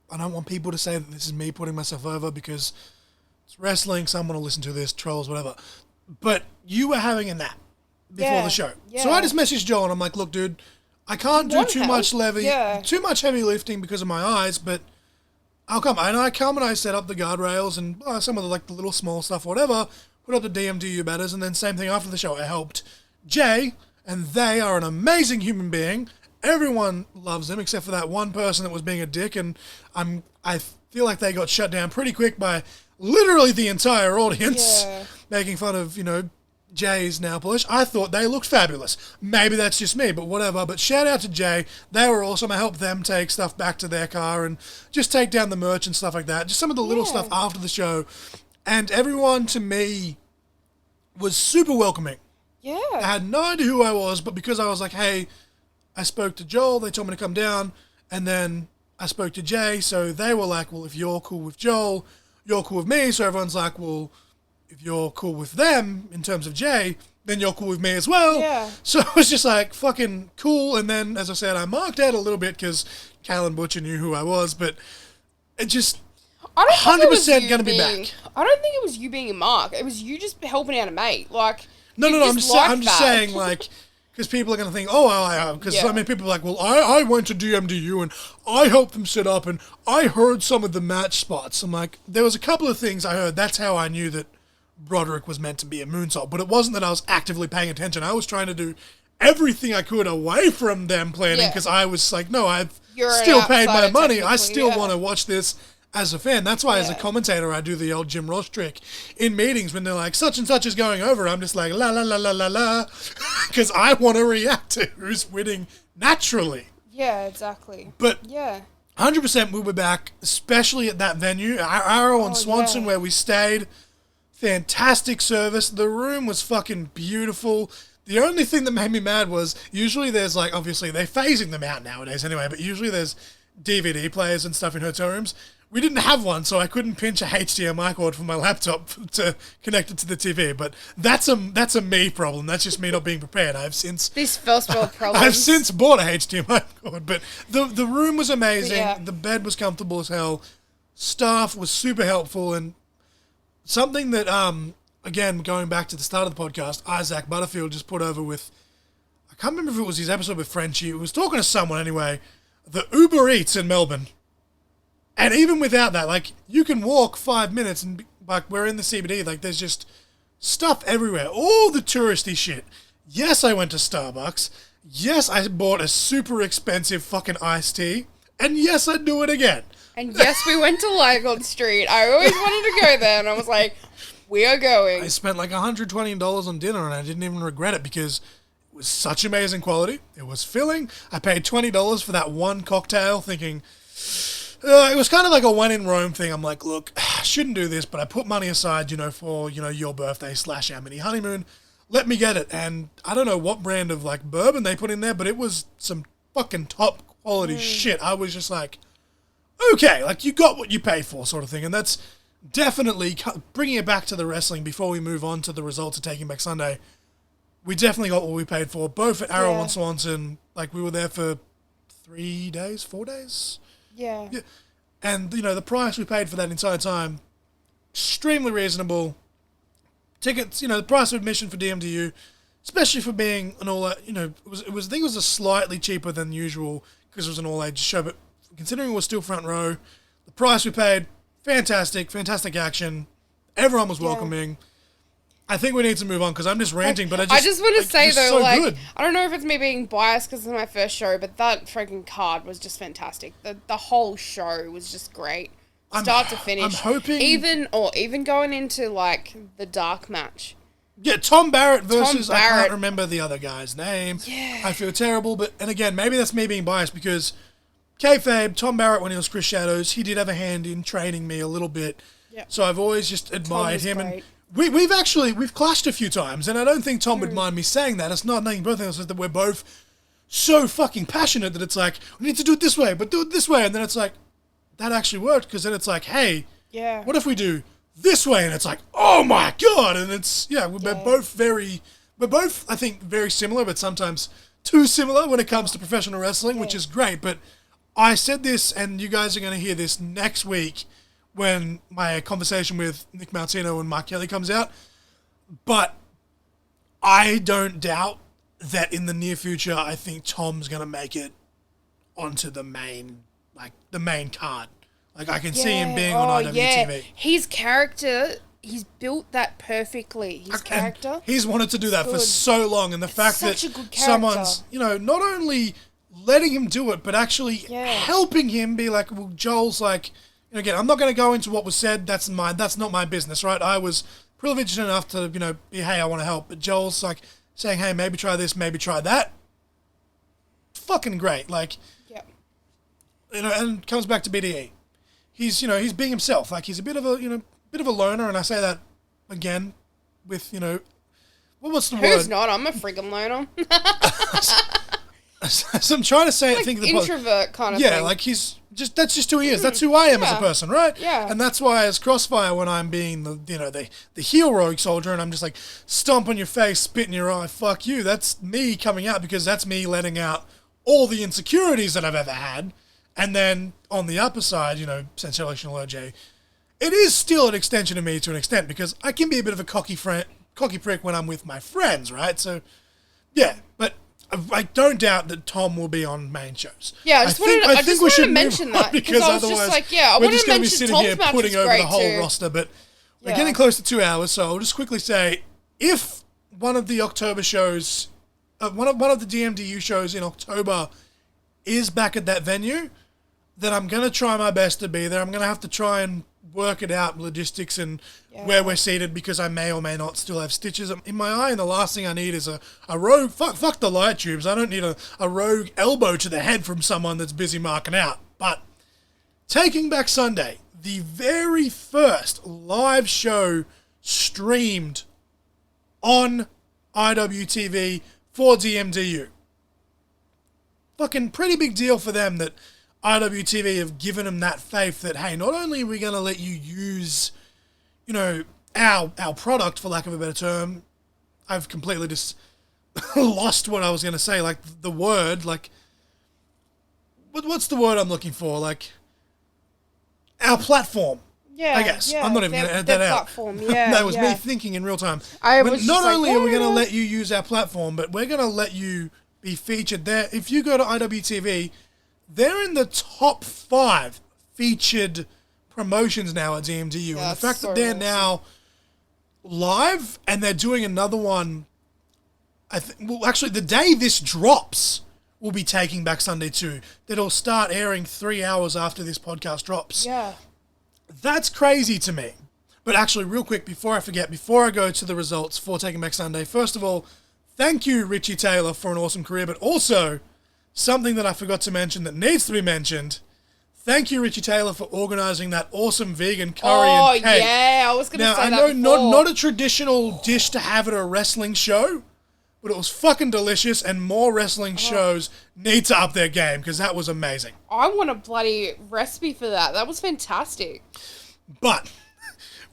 I don't want people to say that this is me putting myself over because it's wrestling, someone will listen to this, trolls, whatever. But you were having a nap before the show. Yeah. So I just messaged Joel and I'm like, look, dude, I can't do too much heavy lifting because of my eyes, but I'll come. And I come and I set up the guardrails and some of the, like, the little small stuff, whatever, put up the DMDU batters, and then same thing after the show. I helped Jay, and they are an amazing human being. Everyone loves them except for that one person that was being a dick, and I feel like they got shut down pretty quick by literally the entire audience making fun of, you know, Jay's nail polish. I thought they looked fabulous. Maybe that's just me, but whatever. But shout out to Jay. They were awesome. I helped them take stuff back to their car and just take down the merch and stuff like that. Just some of the little stuff after the show. And everyone, to me, was super welcoming. Yeah. I had no idea who I was, but because I was like, hey, I spoke to Joel, they told me to come down, and then I spoke to Jay, so they were like, well, if you're cool with Joel, you're cool with me, so everyone's like, well, if you're cool with them, in terms of Jay, then you're cool with me as well. Yeah. So it was just like, fucking cool, and then, as I said, I marked out a little bit, because Cal and Butcher knew who I was, but it just, 100% going to be back. I don't think it was you being a mark, it was you just helping out a mate, like... No, I'm just saying, like... Because people are going to think, because I mean, people are like, well, I went to DMDU and I helped them set up and I heard some of the match spots. I'm like, there was a couple of things I heard. That's how I knew that Broderick was meant to be a moonsault. But it wasn't that I was actively paying attention. I was trying to do everything I could away from them planning because I was like, no, I've still paid my money. I still want to watch this as a fan. That's why as a commentator I do the old Jim Ross trick in meetings when they're like such and such is going over. I'm just like la la la la la la because I want to react to who's winning naturally. Yeah, exactly. But 100% we were back, especially at that venue, Arrow and Swanson where we stayed. Fantastic service. The room was fucking beautiful. The only thing that made me mad was usually there's like, obviously they're phasing them out nowadays anyway, but usually there's DVD players and stuff in hotel rooms. we didn't have one, so I couldn't pinch a HDMI cord from my laptop to connect it to the TV. But that's a me problem. That's just me not being prepared. These first world problems. I've since bought a HDMI cord, but the room was amazing. Yeah. The bed was comfortable as hell. Staff was super helpful, and something that again, going back to the start of the podcast, Isaac Butterfield just put over with, I can't remember if it was his episode with Frenchie. He was talking to someone anyway. The Uber Eats in Melbourne. And even without that, like, you can walk 5 minutes and, like, we're in the CBD, like, there's just stuff everywhere. All the touristy shit. Yes, I went to Starbucks. Yes, I bought a super expensive fucking iced tea. And yes, I'd do it again. And yes, we went to Lygon Street. I always wanted to go there, and I was like, we are going. I spent like $120 on dinner, and I didn't even regret it because it was such amazing quality. It was filling. I paid $20 for that one cocktail, thinking... it was kind of like a when in Rome thing. I'm like, look, I shouldn't do this, but I put money aside, for, your birthday / our mini honeymoon. Let me get it. And I don't know what brand of, like, bourbon they put in there, but it was some fucking top quality shit. I was just like, okay, like, you got what you paid for sort of thing. And that's definitely, bringing it back to the wrestling before we move on to the results of Taking Back Sunday, we definitely got what we paid for, both at Arrow and Swanson. Like, we were there for 4 days? Yeah. And, the price we paid for that entire time, extremely reasonable. Tickets, the price of admission for DMDU, especially for being an all, it was I think it was a slightly cheaper than usual because it was an all-age show, but considering it was still front row, the price we paid, fantastic action. Everyone was welcoming. I think we need to move on because I'm just ranting, but I just want to say though, so good. I don't know if it's me being biased because it's my first show, but that freaking card was just fantastic. The whole show was just great, start to finish. I'm hoping even going into like the dark match. Yeah, Tom Barrett versus I can't remember the other guy's name. Yeah, I feel terrible, and again, maybe that's me being biased because kayfabe, Tom Barrett when he was Chris Shadows, he did have a hand in training me a little bit. Yeah. So I've always just admired him great. and. We've clashed a few times, and I don't think Tom would mind me saying that. It's not nothing both things. It's that we're both so fucking passionate that it's like, we need to do it this way, but do it this way. And then it's like, that actually worked, because then it's like, hey, what if we do this way? And it's like, oh my God. And it's, we're both, I think, very similar, but sometimes too similar when it comes to professional wrestling, which is great. But I said this, and you guys are going to hear this next week, when my conversation with Nick Martino and Mark Kelly comes out. But I don't doubt that in the near future, I think Tom's going to make it onto the main card. Like, I can see him being on IWTV. Yeah. His character, he's built that perfectly. His character. He's wanted to do that for so long. And the fact that someone's, not only letting him do it, but actually helping him be like, well, Joel's like... Again, I'm not going to go into what was said. That's not my business, right? I was privileged enough to, be, hey, I want to help. But Joel's like saying, hey, maybe try this, maybe try that. Fucking great. Like, and comes back to BDE. He's, he's being himself. Like, he's a bit of a loner. And I say that again with, what's the word? Who's not? I'm a friggin' loner. So I'm trying to say, like I think the introvert kind of thing. Yeah, like that's just who he is. That's who I am as a person, right? Yeah. And that's why as Crossfire, when I'm being the heel rogue soldier, and I'm just like stomp on your face, spit in your eye, fuck you. That's me coming out because that's me letting out all the insecurities that I've ever had. And then on the upper side, sensational OJ, it is still an extension of me to an extent because I can be a bit of a cocky prick when I'm with my friends, right? So yeah, but. I don't doubt that Tom will be on main shows. Yeah, I just wanted to mention that because I was just like, I wanted to mention Tom's match was over great the whole too. roster, but we're getting close to 2 hours, so I'll just quickly say, if one of the October shows, one of the DMDU shows in October is back at that venue, then I'm going to try my best to be there. I'm going to have to try and work it out, logistics and where we're seated, because I may or may not still have stitches in my eye, and the last thing I need is a rogue, fuck the light tubes, I don't need a rogue elbow to the head from someone that's busy marking out. But Taking Back Sunday, the very first live show streamed on IWTV for DMDU. Fucking pretty big deal for them that IWTV have given him that faith that, hey, not only are we going to let you use, you know, our product, for lack of a better term, I've completely just lost what I was going to say, like the word, like, what's the word I'm looking for? Like, our platform. Yeah, I guess. yeah, I'm not even going to edit that out. Platform. Yeah, that was yeah. me thinking in real time. Not Only are we going to let you use our platform, but we're going to let you be featured there. If you go to IWTV, they're in the top 5 featured promotions now at DMDU. And the fact that they're now live and they're doing another one, actually, the day this drops, we'll be taking back Sunday 2. That'll start airing 3 hours after this podcast drops. Yeah. That's crazy to me. But actually, real quick, before I forget, before I go to the results for Taking Back Sunday, first of all, thank you, Richie Taylor, for an awesome career, but also something that I forgot to mention that needs to be mentioned. Thank you, Richie Taylor, for organising that awesome vegan curry and cake. Oh, yeah, I was going to say that Now, I know before. not a traditional dish to have at a wrestling show, but it was fucking delicious, and more wrestling shows need to up their game, because that was amazing. I want a bloody recipe for that. That was fantastic. But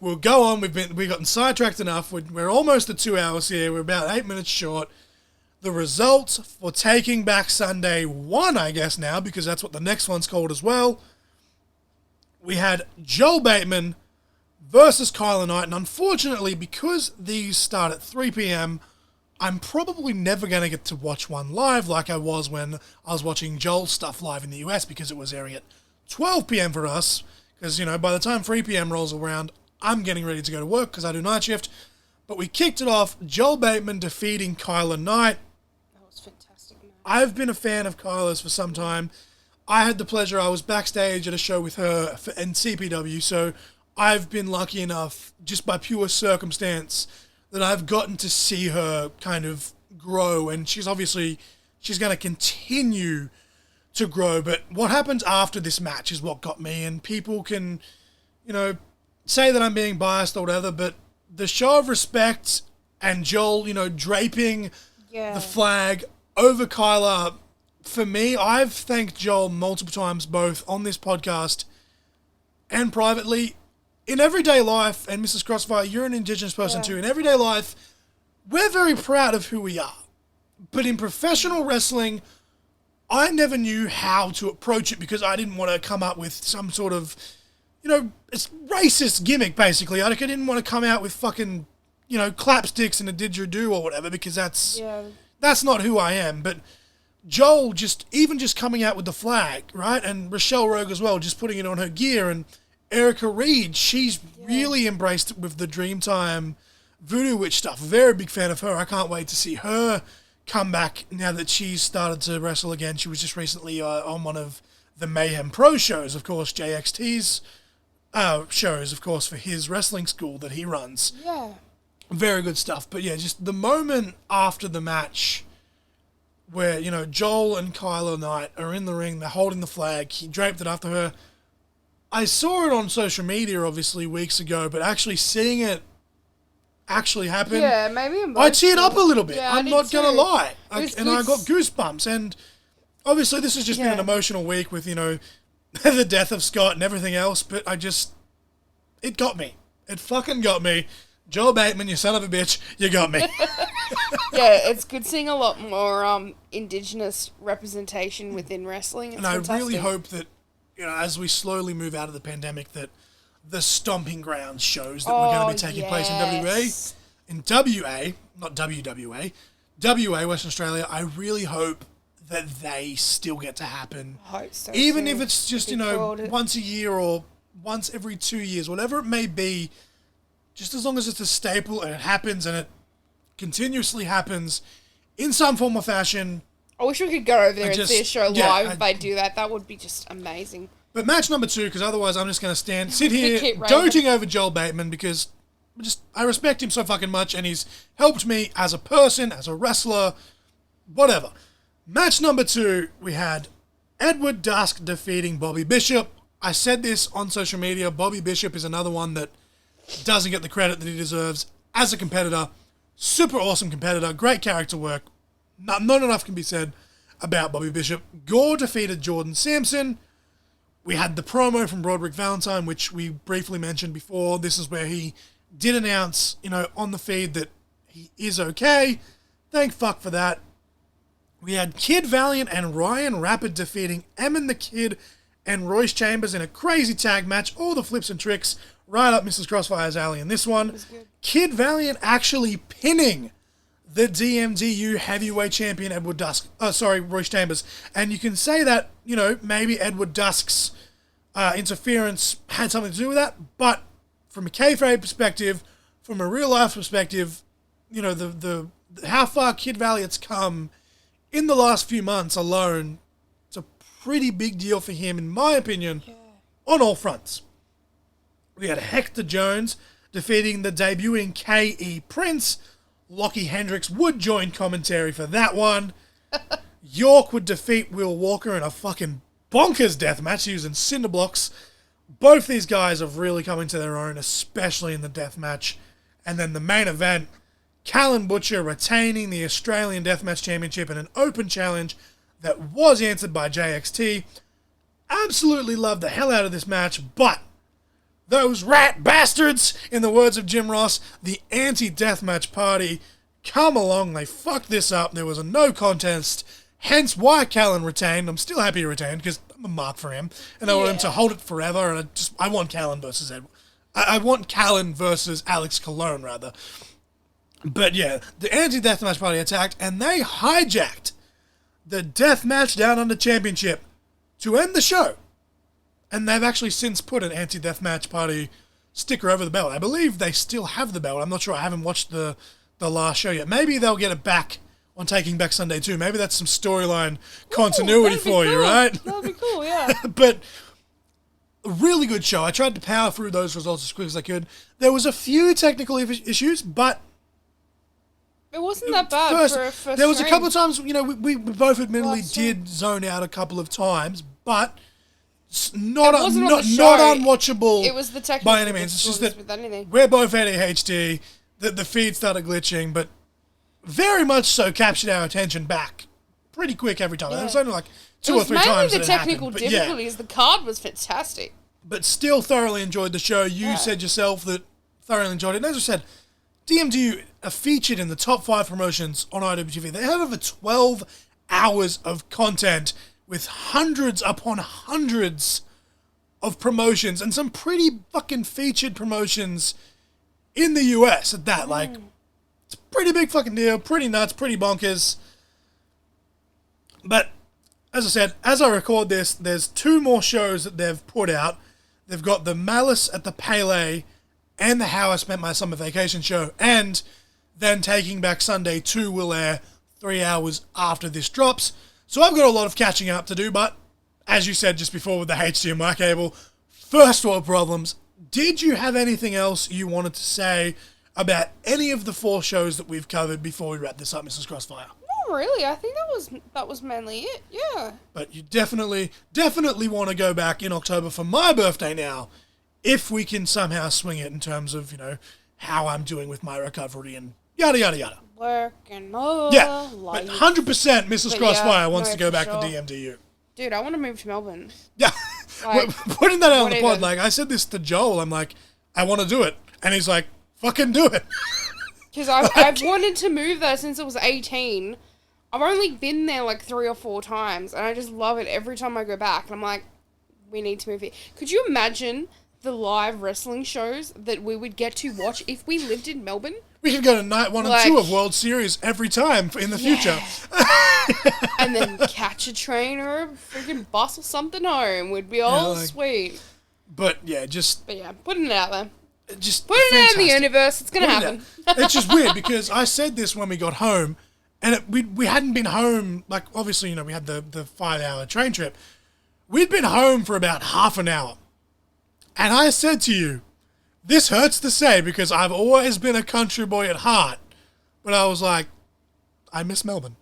we'll go on. We've gotten sidetracked enough. We're almost at 2 hours here. We're about 8 minutes short. The results for Taking Back Sunday 1, I guess now, because that's what the next one's called as well. We had Joel Bateman versus Kyler Knight, and unfortunately, because these start at 3 p.m., I'm probably never going to get to watch one live like I was when I was watching Joel's stuff live in the US, because it was airing at 12 p.m. for us, because, you know, by the time 3 p.m. rolls around, I'm getting ready to go to work because I do night shift. But we kicked it off, Joel Bateman defeating Kyler Knight. That was fantastic, man. I've been a fan of Kyler's for some time. I had the pleasure, I was backstage at a show with her in CPW, so I've been lucky enough, just by pure circumstance, that I've gotten to see her kind of grow, and she's going to continue to grow. But what happens after this match is what got me, and people can, you know, say that I'm being biased or whatever, but the show of respect and Joel, you know, draping the flag over Kyler, for me, I've thanked Joel multiple times, both on this podcast and privately. In everyday life, and Mrs. Crossfire, you're an Indigenous person too, in everyday life, we're very proud of who we are. But in professional wrestling, I never knew how to approach it, because I didn't want to come up with some sort of, you know, it's racist gimmick, basically. I didn't want to come out with fucking, you know, clapsticks and a didgeridoo or whatever, because that's not who I am. But Joel just coming out with the flag, right? And Rochelle Rogue as well, just putting it on her gear, and Erica Reed, she's really embraced it with the Dreamtime Voodoo Witch stuff. Very big fan of her. I can't wait to see her come back now that she's started to wrestle again. She was just recently on one of the Mayhem Pro shows, of course, JXT's shows, of course, for his wrestling school that he runs. Yeah. Very good stuff. But yeah, just the moment after the match where, you know, Joel and Kyler Knight are in the ring, they're holding the flag, he draped it after her. I saw it on social media, obviously, weeks ago, but actually seeing it actually happen, maybe I teared up a little bit. Yeah, I'm not going to lie. I got good. goosebumps. And obviously this has just been an emotional week with, you know, the death of Scott and everything else, but it got me. It fucking got me. Joel Bateman, you son of a bitch, you got me. Yeah, it's good seeing a lot more Indigenous representation within wrestling. It's fantastic. I really hope that, you know, as we slowly move out of the pandemic, that the stomping grounds shows that we're going to be taking place in WA, not WWA, WA, Western Australia, I really hope that they still get to happen. I hope so Even too. if it's just, you know, once a year or once every 2 years, whatever it may be, just as long as it's a staple and it happens and it continuously happens in some form or fashion. I wish we could go over there and see a show live if they do that. That would be just amazing. But match number 2, because otherwise I'm just going to sit here doting over Joel Bateman, because I respect him so fucking much, and he's helped me as a person, as a wrestler, whatever. Match number 2, we had Edward Dusk defeating Bobby Bishop. I said this on social media. Bobby Bishop is another one that doesn't get the credit that he deserves as a competitor. Super awesome competitor. Great character work. Not enough can be said about Bobby Bishop. Gore defeated Jordan Sampson. We had the promo from Broderick Valentine, which we briefly mentioned before. This is where he did announce, on the feed that he is okay. Thank fuck for that. We had Kid Valiant and Ryan Rapid defeating Emin the Kid and Royce Chambers in a crazy tag match. All the flips and tricks right up Mrs. Crossfire's alley in this one. Kid Valiant actually pinning the DMDU heavyweight champion Royce Chambers. And you can say that, maybe Edward Dusk's interference had something to do with that, but from a kayfabe perspective, from a real life perspective, the how far Kid Valiant's come in the last few months alone, it's a pretty big deal for him, in my opinion, on all fronts. We had Hector Jones defeating the debuting K.E. Prince. Lockie Hendricks would join commentary for that one. York would defeat Will Walker in a fucking bonkers death match using cinder blocks. Both these guys have really come into their own, especially in the death match. And then the main event, Callan Butcher retaining the Australian Deathmatch Championship in an open challenge that was answered by JXT. Absolutely loved the hell out of this match, but those rat bastards, in the words of Jim Ross, the anti-deathmatch party, come along, they fucked this up. There was a no contest, hence why Callan retained. I'm still happy he retained, because I'm a mark for him, and I want him to hold it forever, and I want Callan versus Edward. I want Callan versus Alex Colon, rather. But yeah, the anti-deathmatch party attacked, and they hijacked the Deathmatch Down Under Championship to end the show. And they've actually since put an anti-deathmatch party sticker over the belt. I believe they still have the belt. I'm not sure. I haven't watched the last show yet. Maybe they'll get it back on Taking Back Sunday too. Maybe that's some storyline continuity for you, right? That'd be cool, yeah. But a really good show. I tried to power through those results as quick as I could. There was a few technical issues, but it wasn't that bad for a first There was a stream. couple of times, we both admittedly did zone out a couple of times, but not unwatchable. It was the technical by any means. It's just that with anything. we're both ADHD, the feed started glitching, but very much so captured our attention back pretty quick every time. It was only like two or three times. It was mainly the technical difficulties. The card was fantastic. But still thoroughly enjoyed the show. You said yourself that thoroughly enjoyed it. And as I said, DMDU are featured in the top 5 promotions on IWTV. They have over 12 hours of content with hundreds upon hundreds of promotions and some pretty fucking featured promotions in the US at that. Like, it's a pretty big fucking deal, pretty nuts, pretty bonkers. But, as I said, as I record this, there's 2 more shows that they've put out. They've got the Malice at the Pele and the How I Spent My Summer Vacation show, and then Taking Back Sunday 2 will air 3 hours after this drops. So I've got a lot of catching up to do, but as you said just before with the HDMI cable, first world problems. Did you have anything else you wanted to say about any of the 4 shows that we've covered before we wrap this up, Mrs. Crossfire? Not really. I think that was mainly it. Yeah. But you definitely want to go back in October for my birthday now, if we can somehow swing it in terms of, how I'm doing with my recovery and yada, yada, yada. Working all but 100% Mrs. Crossfire wants to go back to DMDU. Dude, I want to move to Melbourne. Yeah. Like, putting that out on the pod, like, I said this to Joel, I'm like, I want to do it. And he's like, fucking do it. Because I've wanted to move there since I was 18. I've only been there like 3 or 4 times, and I just love it every time I go back. And I'm like, we need to move here. Could you imagine the live wrestling shows that we would get to watch if we lived in Melbourne? We could go to night 1 and 2 of World Series every time in the future. And then catch a train or a freaking bus or something home. We'd be all sweet. But putting it out there. Just putting it out in the universe. It's going to happen. It's just weird because I said this when we got home, and we hadn't been home, like, obviously, we had the 5-hour train trip. We'd been home for about half an hour. And I said to you, this hurts to say because I've always been a country boy at heart, but I was like, I miss Melbourne.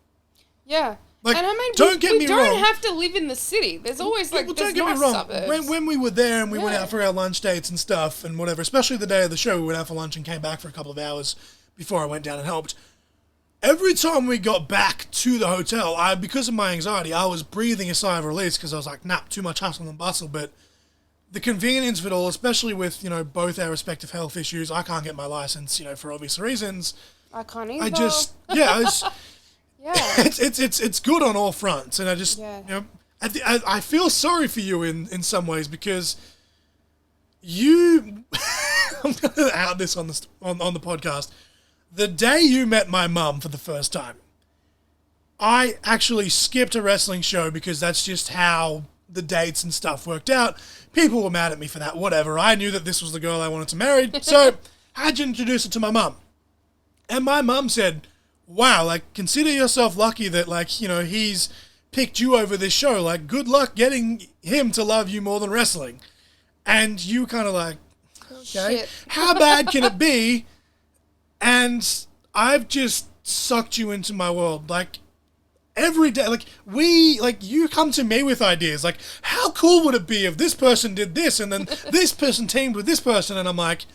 Yeah. Like, and I mean, we don't have to live in the city. There's always like, there's not suburbs. When we were there and we went out for our lunch dates and stuff and whatever, especially the day of the show, we went out for lunch and came back for a couple of hours before I went down and helped. every time we got back to the hotel, because of my anxiety, I was breathing a sigh of release because I was like, nah, too much hustle and bustle. But the convenience of it all, especially with, both our respective health issues, I can't get my license, for obvious reasons. I can't either. It's good on all fronts. And I just, I feel sorry for you in some ways because you, I'm going to out this on the podcast. The day you met my mum for the first time, I actually skipped a wrestling show because that's just how the dates and stuff worked out. People were mad at me for that, whatever. I knew that this was the girl I wanted to marry, so I had to introduce her to my mum. And my mum said, wow, like, consider yourself lucky that, like, he's picked you over this show. Like, good luck getting him to love you more than wrestling. And you kind of like, okay, how bad can it be? And I've just sucked you into my world. Like, every day, you come to me with ideas. Like, how cool would it be if this person did this and then this person teamed with this person? And I'm like,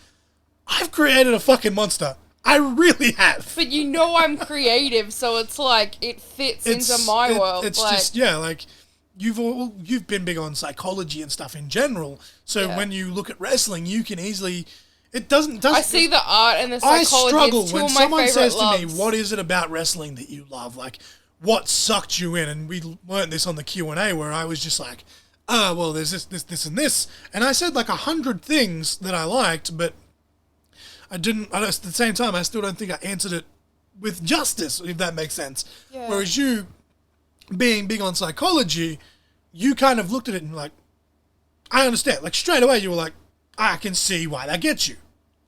I've created a fucking monster. I really have. But I'm creative, so it's like, it fits into my world. It's like, just, like, you've been big on psychology and stuff in general. So when you look at wrestling, you can easily... I see the art and the psychology. I struggle it's when someone says to me, what is it about wrestling that you love? Like, what sucked you in? And we learned this on the Q&A where I was just like, well, there's this, and this. And I said like 100 things that I liked, but at the same time, I still don't think I answered it with justice, if that makes sense. Yeah. Whereas you, being big on psychology, you kind of looked at it and like, I understand. Like, straight away, you were like, I can see why that gets you.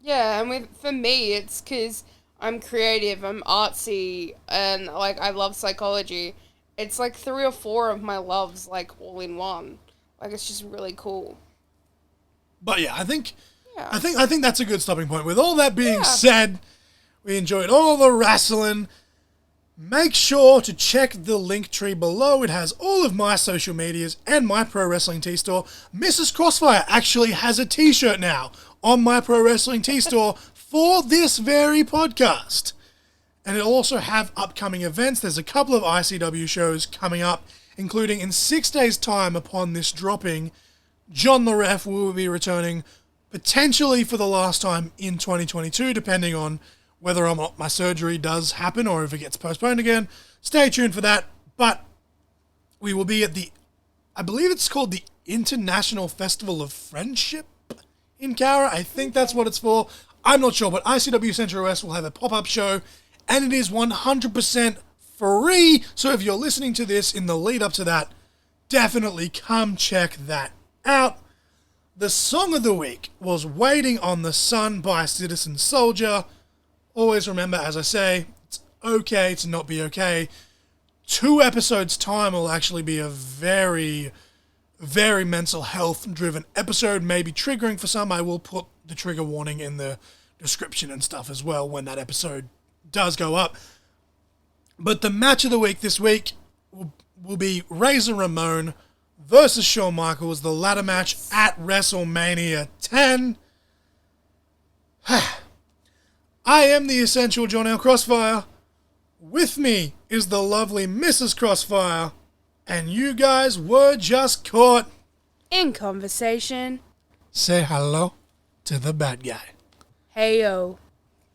Yeah, and for me, it's because I'm creative, I'm artsy, and, like, I love psychology. It's, like, 3 or 4 of my loves, like, all in one. Like, it's just really cool. But, yeah, I think that's a good stopping point. With all that being said, we enjoyed all the wrestling. Make sure to check the link tree below. It has all of my social medias and my Pro Wrestling Tee Store. Mrs. Crossfire actually has a t-shirt now on my Pro Wrestling Tee Store for this very podcast. And it'll also have upcoming events. There's a couple of ICW shows coming up, including in 6 days' time upon this dropping, John the Ref will be returning potentially for the last time in 2022, depending on whether or not my surgery does happen or if it gets postponed again. Stay tuned for that. But we will be at I believe it's called the International Festival of Friendship in Cowra. I think that's what it's for. I'm not sure, but ICW Central West will have a pop-up show, and it is 100% free. So if you're listening to this in the lead up to that, definitely come check that out. The song of the week was Waiting on the Sun by Citizen Soldier. Always remember, as I say, it's okay to not be okay. 2 episodes' time will actually be a very, very mental health-driven episode, maybe triggering for some. I will put the trigger warning in the description and stuff as well when that episode does go up. But the match of the week this week will be Razor Ramon versus Shawn Michaels, the ladder match at WrestleMania 10. I am the essential John L. Crossfire. With me is the lovely Mrs. Crossfire. And you guys were just caught in conversation. Say hello to the bad guy. Heyo.